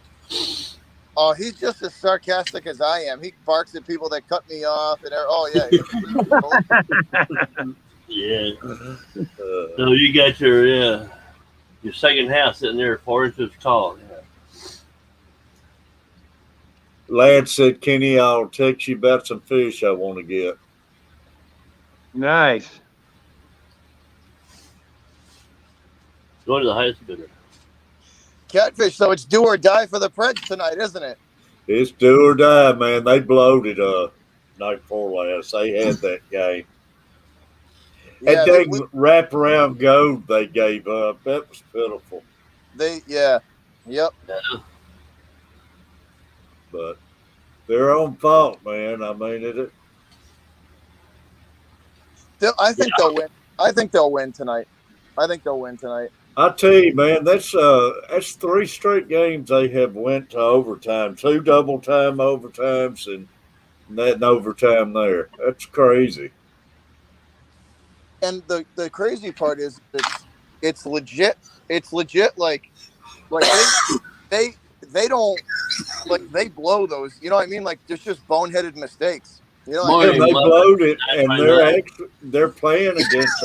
Oh, he's just as sarcastic as I am. He barks at people that cut me off, and yeah. So you got your second half sitting there 4 inches tall. Yeah. Lance said, Kenny, I'll text you about some fish I want to get. Nice. Go to the highest bidder. Catfish, so it's do or die for the Preds tonight, isn't it? It's do or die, man. They bloated night before last. They had that game. Yeah, and they wraparound gold they gave up. That was pitiful. Yep. But their own fault, man. I mean, I think they'll win. I think they'll win tonight. I tell you, man, that's 3 straight games they have went to overtime. 2 double time overtimes and that in overtime there. That's crazy. And the crazy part is it's legit. It's legit. Like they don't they blow those. You know what I mean? Like there's just boneheaded mistakes. You know what I mean? They blowed it, and they're playing against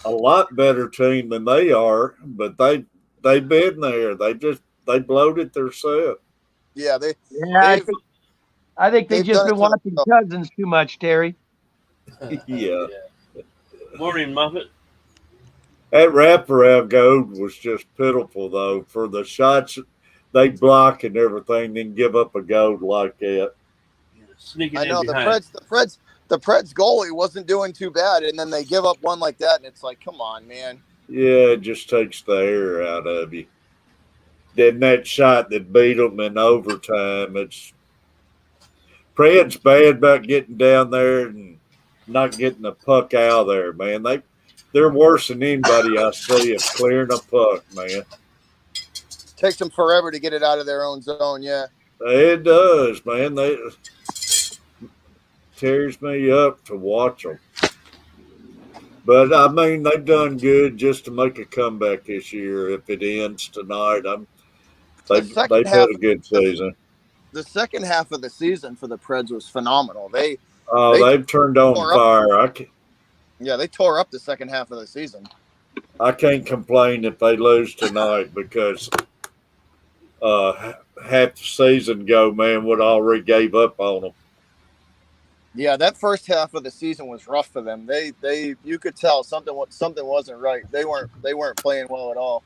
a lot better team than they are, but they've been there. They bloated themselves. Yeah, I think they've just been watching Cousins too much, Terry. Yeah. Morning, Muffet. That wraparound gold was just pitiful, though, for the shots they block and everything, then give up a goal like that. I know the Preds goalie wasn't doing too bad, and then they give up one like that, and it's like, come on, man. Yeah, it just takes the air out of you. Then that shot that beat them in overtime, Preds bad about getting down there and not getting the puck out of there, man. They're worse than anybody I see at clearing a puck, man. Takes them forever to get it out of their own zone, yeah. It does, man. Tears me up to watch them. But, I mean, they've done good just to make a comeback this year. If it ends tonight, they've had a good season. The second half of the season for the Preds was phenomenal. They've turned on fire. They tore up the second half of the season. I can't complain if they lose tonight because half the season ago, man, would already gave up on them. Yeah, that first half of the season was rough for them. You could tell something wasn't right. They weren't playing well at all.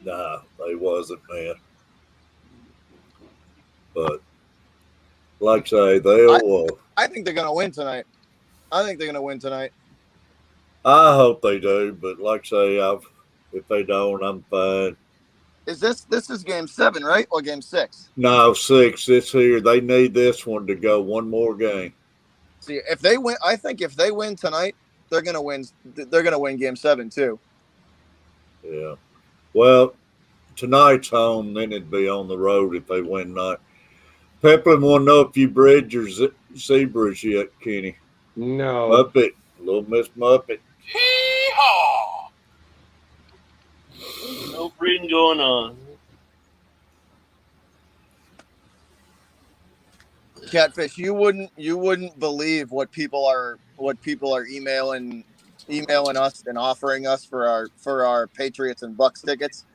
Nah, they wasn't, man. But like I say, I think they're gonna win tonight. I hope they do, but like I say, if they don't, I'm fine. This is game 7, right? Or game 6? No, 6. This here. They need this one to go one more game. See, if they win, I think if they win tonight, they're gonna win. They're gonna win game 7 too. Yeah. Well, tonight's home, then it'd be on the road if they win tonight. Peplin want to know if you bred your zebras yet, Kenny. No. Muppet. Little Miss Muppet. Hee-haw! No breeding going on. Catfish, you wouldn't believe what people are emailing us and offering us for our Patriots and Bucks tickets.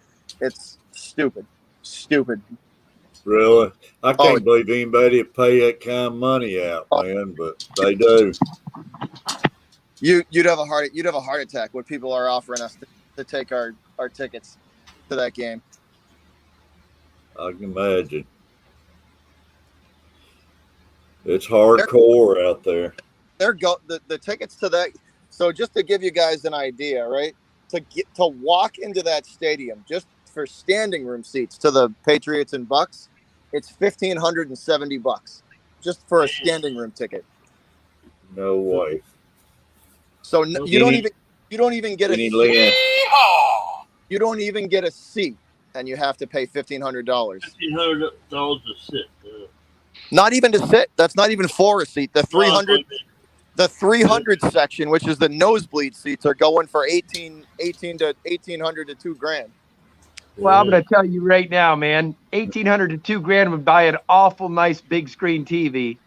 It's stupid. Really? I can't believe anybody would pay that kind of money out, man, but they do. You'd have a heart attack when people are offering us to take our tickets to that game. I can imagine. It's hardcore out there. The tickets to that. So just to give you guys an idea, right? To walk into that stadium just for standing room seats to the Patriots and Bucks, it's $1,570 just for a standing room ticket. No way. So you don't even get a seat. You don't even get a seat, and you have to pay $1,500. $1,500 to sit. Not even to sit. That's not even for a seat. The 300 section, which is the nosebleed seats, are going for $1,800 to $2,000. Well, I'm going to tell you right now, man, $1,800 to $2,000 would buy an awful nice big screen TV.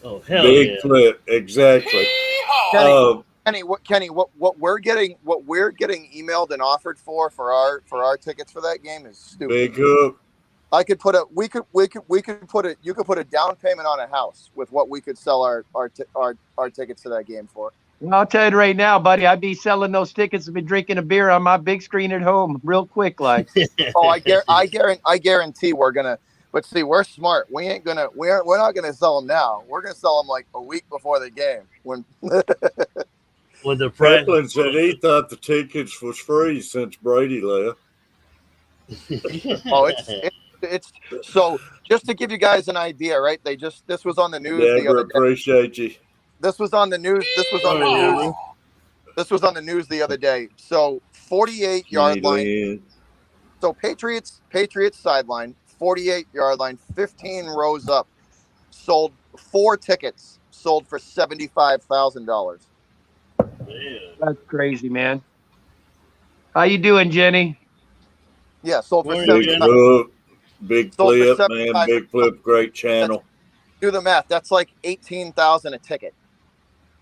Oh, hell big yeah. flip, exactly. Kenny, what we're getting emailed and offered for our tickets for that game is stupid. Big hook. You could put a down payment on a house with what we could sell our tickets to that game for. Well, I'll tell you right now, buddy, I'd be selling those tickets and be drinking a beer on my big screen at home real quick, like. Oh, I guarantee we're gonna. But see, we're smart. We're not gonna sell them now. We're gonna sell them like a week before the game. When the price. Franklin said he thought the tickets was free since Brady left. Oh, it's so. Just to give you guys an idea, right? This was on the news the other day. Appreciate you. This was on the news. This was on the news. This was on the news the other day. So 48-yard line. So Patriots sideline, 48-yard line, 15 rows up. Sold 4 tickets. Sold for $75,000. That's crazy, man. How you doing, Jenny? Yeah, sold for big flip, man. Big flip, great channel. Do the math. That's like $18,000 a ticket.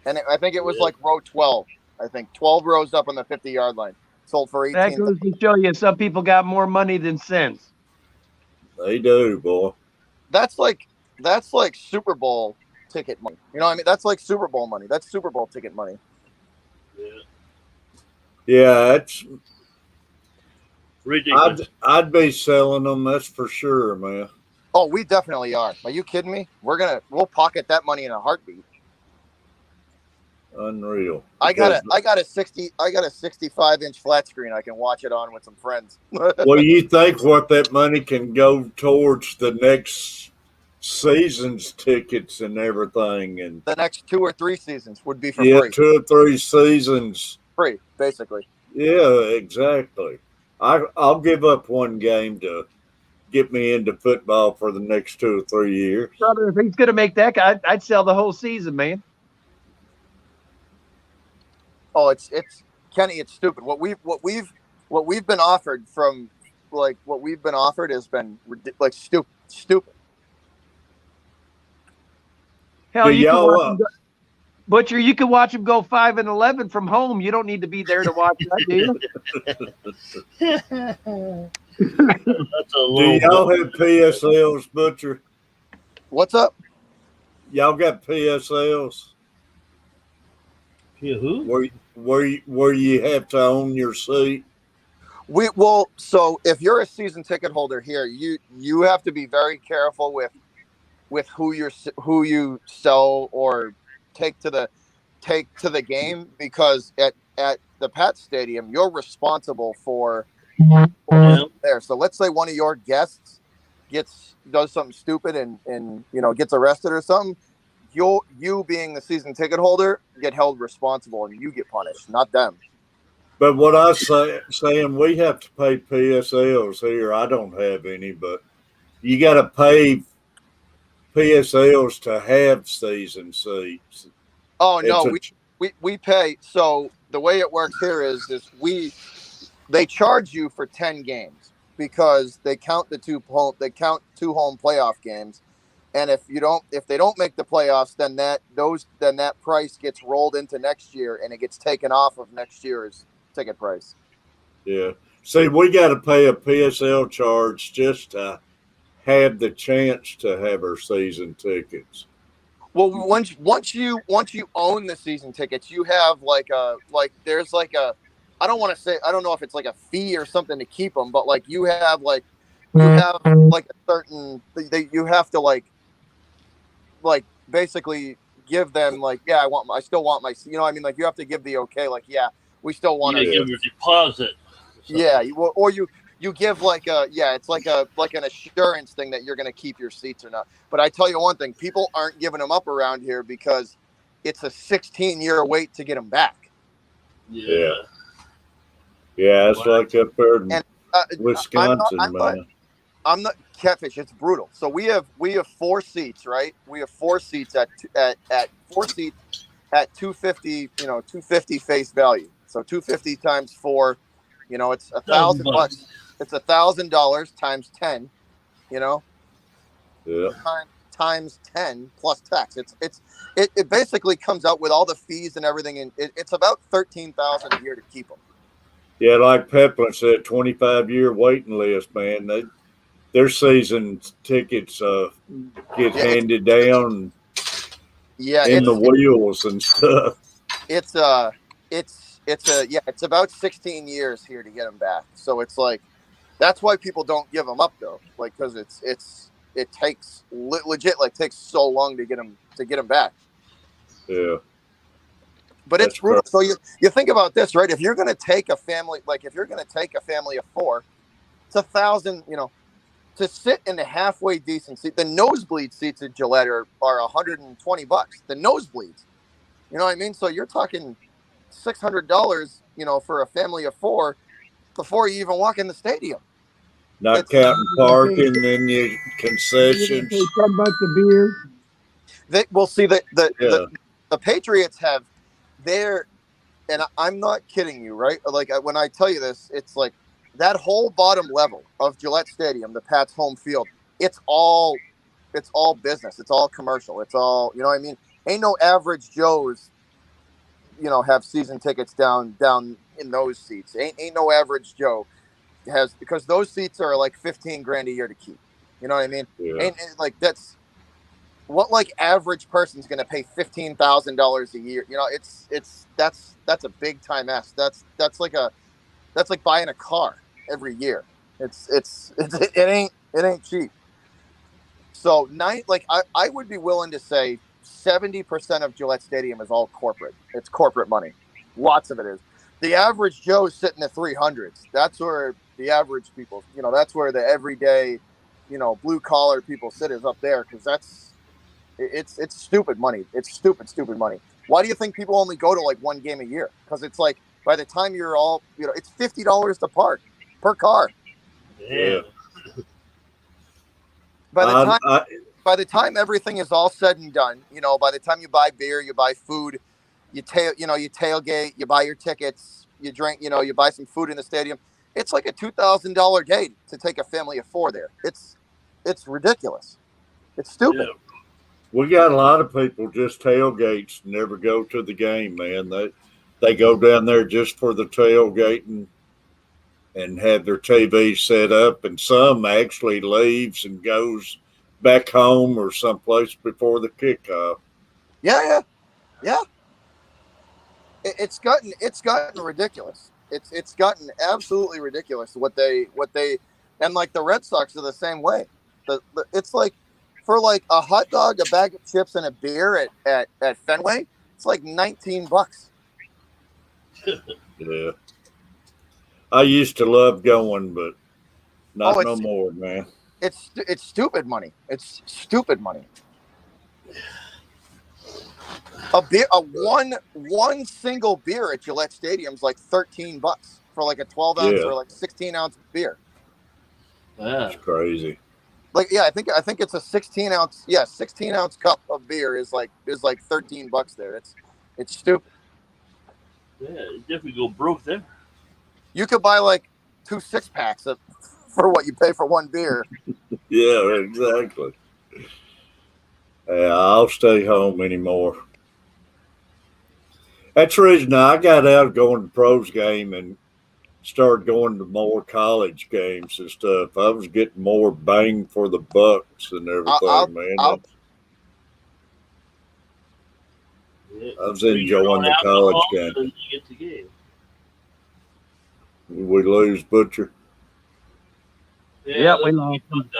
And I think it was like row 12. I think 12 rows up on the 50-yard line. Sold for $18,000. That goes to show you some people got more money than sense. They do, boy. That's like Super Bowl ticket money. You know what I mean? That's like Super Bowl money. That's Super Bowl ticket money. Yeah, it's ridiculous. I'd be selling them, that's for sure, man. Oh, we definitely are. Are you kidding me? We'll pocket that money in a heartbeat. Unreal. I got a 65-inch flat screen. I can watch it on with some friends. Well, you think what that money can go towards the next season's tickets and everything, and the next 2 or 3 seasons would be for free. 2 or 3 seasons free, basically. Yeah, exactly. I'll give up one game to get me into football for the next 2 or 3 years. Brother, if he's going to make that guy, I'd sell the whole season, man. Oh, it's Kenny. It's stupid. What we've been offered from what we've been offered has been like stupid. Hell, you can watch Butcher, you can watch him go 5-11 from home. You don't need to be there to watch that, do you? Do y'all have PSLs, Butcher? What's up? Y'all got PSLs? Yeah, who? Where you have to own your seat? So if you're a season ticket holder here, you have to be very careful with who you sell or take to the game, because at the Pat Stadium, you're responsible for there. So let's say one of your guests does something stupid and gets arrested or something. You being the season ticket holder get held responsible and you get punished, not them. But what I saying, we have to pay PSLs here. I don't have any, but you got to pay PSLs to have season seats. Oh no, we pay. So the way it works here is they charge you for 10 games because they count two home playoff games. And if they don't make the playoffs, then that price gets rolled into next year and it gets taken off of next year's ticket price. Yeah. See, we got to pay a PSL charge just to have the chance to have our season tickets. Well, once you own the season tickets, you have there's I don't want to say, I don't know if it's like a fee or something to keep them, but like you have like a certain you have to like basically give them like, yeah, I still want my, you know what I mean, like you have to give the okay, like, yeah, we still want to give your deposit. Yeah, or you give like it's like an assurance thing that you're going to keep your seats or not. But I tell you one thing, people aren't giving them up around here because it's a 16-year wait to get them back. Yeah, it's like up there in Wisconsin, man. I'm not Catfish. It's brutal. So we have 4 seats, right? We have 4 seats at 4 seats at $250, $250 face value. So 250 times 4, it's $1,000. It's $1,000 times 10, Yeah. Times 10 plus tax. It basically comes out with all the fees and everything, and it's about $13,000 a year to keep them. Yeah, like Peplin said, 25-year waiting list, man. Their season tickets get handed down. In the wheels and stuff. It's about 16 years here to get them back. So it's like, that's why people don't give them up though. Like, cause it takes legit, like takes so long to get them back. Yeah. But it's brutal. So you think about this, right? If you're going to take a family, of 4, it's $1,000, to sit in the halfway decent seat. The nosebleed seats at Gillette are $120. The nosebleeds, you know what I mean? So you're talking $600, for a family of 4 before you even walk in the stadium. Not counting parking, then you concessions. $10 a beer. We'll see that the Patriots have their, and I'm not kidding you, right? Like when I tell you this, it's like that whole bottom level of Gillette Stadium, the Pats home field, it's all business. It's all commercial. It's all, you know what I mean? Ain't no average Joes, have season tickets down in those seats. Ain't no average Joe has, because those seats are like $15,000 a year to keep. You know what I mean? Yeah. And like that's what like average person's going to pay $15,000 a year. That's a big time ass. That's like buying a car every year. It ain't cheap. So I would be willing to say 70% of Gillette Stadium is all corporate. It's corporate money. Lots of it is. The average Joe is sitting at 300s. That's where the average people, that's where the everyday, blue collar people sit, is up there, because it's stupid money. It's stupid money. Why do you think people only go to like one game a year? Because it's like by the time you're all, it's $50 to park per car. Yeah. By the time everything is all said and done, by the time you buy beer, you buy food, you tailgate, you buy your tickets, you drink, you buy some food in the stadium. It's like a $2,000 day to take a family of 4 there. It's ridiculous. It's stupid. Yeah. We got a lot of people just tailgates, never go to the game, man. They go down there just for the tailgating and have their TV set up, and some actually leaves and goes back home or someplace before the kickoff. Yeah. It's gotten ridiculous. It's gotten absolutely ridiculous what they and like the Red Sox are the same way. It's like for like a hot dog, a bag of chips, and a beer at Fenway, it's like $19. Yeah. I used to love going, but not no more, man. It's stupid money. It's stupid money. One single beer at Gillette Stadium's like $13 for like a 12 ounce or like 16 ounce beer. Yeah, it's crazy. Like, yeah, I think it's a 16 ounce. Yeah, 16 ounce cup of beer is like $13 there. It's stupid. Yeah, you definitely go broke there. You could buy like 2 6-packs for what you pay for one beer. Yeah, exactly. I'll stay home anymore. That's the reason I got out of going to pros game and started going to more college games and stuff. I was getting more bang for the bucks and everything, man. I was enjoying the college game. We lose Butcher. Yeah, we lost him.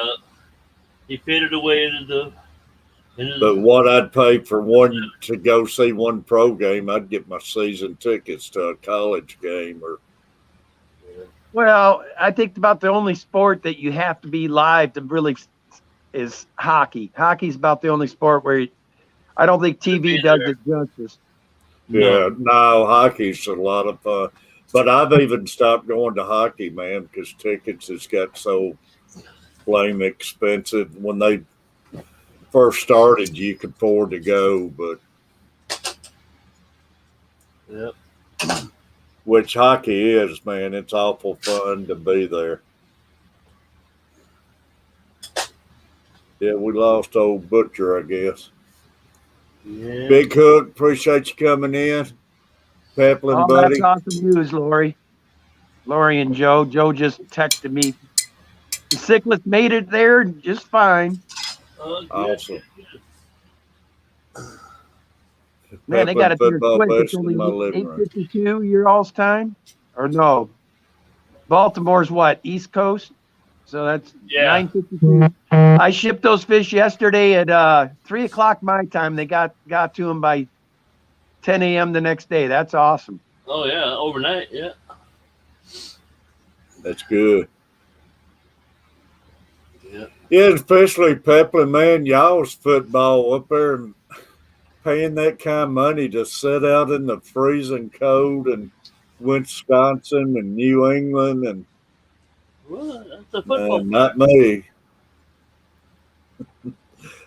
He faded away into the. But what I'd pay for one to go see one pro game, I'd get my season tickets to a college game. Or well, I think about the only sport that you have to be live to really is hockey. Hockey's about the only sport where I don't think TV does it justice. Yeah, no, hockey's a lot of fun. But I've even stopped going to hockey, man, because tickets has got so blame expensive. When they first started, you could afford to go, but which hockey is, man, it's awful fun to be there. Yeah, we lost old Butcher, I guess. Yeah. Big Hook, appreciate you coming in. Peplin, buddy. That's awesome news, Lori. Lori and Joe. Joe just texted me. The Sickless made it there just fine. Awesome. Man, they got it there quick. It's only 8:52 your all's time, or no? Baltimore's what? East Coast. So that's 9:52. I shipped those fish yesterday at 3:00 my time. They got to them by 10 a.m. the next day. That's awesome. Oh yeah, overnight. Yeah. That's good. Yeah, especially Peplin, man, y'all's football up there and paying that kind of money to sit out in the freezing cold in Wisconsin and New England and that's a football not me.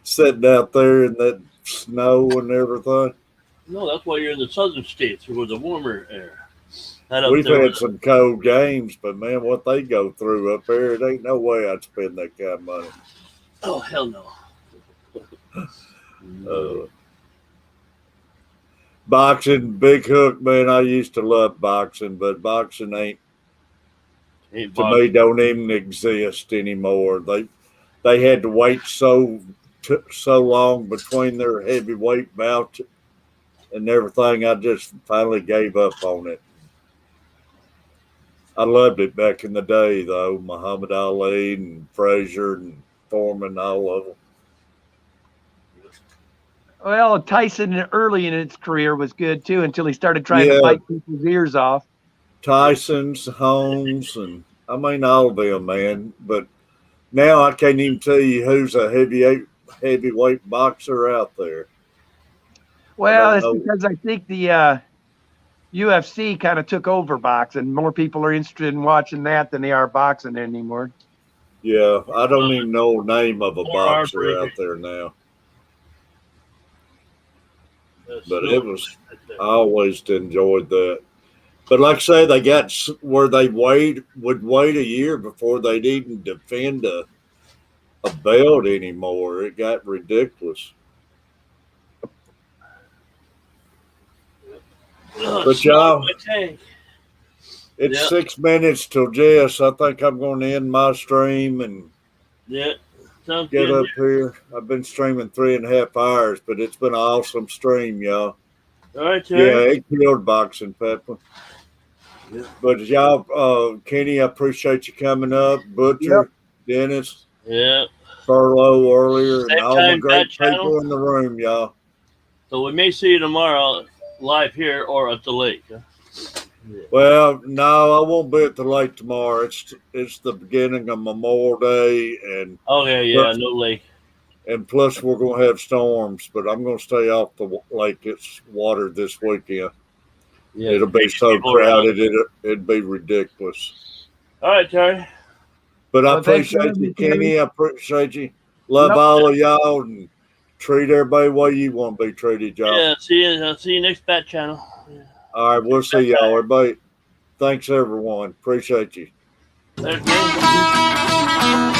Sitting out there in that snow and everything. No, that's why you're in the southern states where the warmer air. We've had some cold games, but man, what they go through up there, it ain't no way I'd spend that kind of money. Oh, hell no. Boxing, Big Hook, man, I used to love boxing, but boxing ain't to me, don't even exist anymore. They had to wait so long between their heavyweight bouts and everything. I just finally gave up on it. I loved it back in the day, though. Muhammad Ali and Frazier and Foreman, all of them. Well, Tyson early in his career was good, too, until he started trying to bite people's ears off. Tyson's, Holmes, and I mean all of them, man. But now I can't even tell you who's a heavyweight boxer out there. Well, it's because I think the UFC kind of took over boxing. More people are interested in watching that than they are boxing anymore. Yeah, I don't even know the name of a boxer out there now. But it was, I always enjoyed that. But like I say, they got where they would wait a year before they'd even defend a belt anymore. It got ridiculous. But y'all, it's 6 minutes till Jess. I think I'm going to end my stream and get up here. I've been streaming 3.5 hours, but it's been an awesome stream, y'all. All right, Terry. Yeah, it killed boxing, Pepper. Yeah. But y'all, Kenny, I appreciate you coming up. Butcher, Dennis, Furlough earlier, and all the great people in the room, y'all. So we may see you tomorrow live here or at the lake. Huh? Yeah. Well, no, I won't be at the lake tomorrow. It's the beginning of Memorial Day, and no lake. And plus, we're going to have storms, but I'm going to stay off the lake. It's water this weekend. Yeah, it'll be so crowded, it'd be ridiculous. All right, Terry. But I appreciate you, Kenny. I appreciate you. Love all of y'all, and treat everybody the way you want to be treated, y'all. Yeah, see you next Bat Channel. Yeah. All right, we'll see y'all. Everybody, thanks, everyone. Appreciate you. Thank you.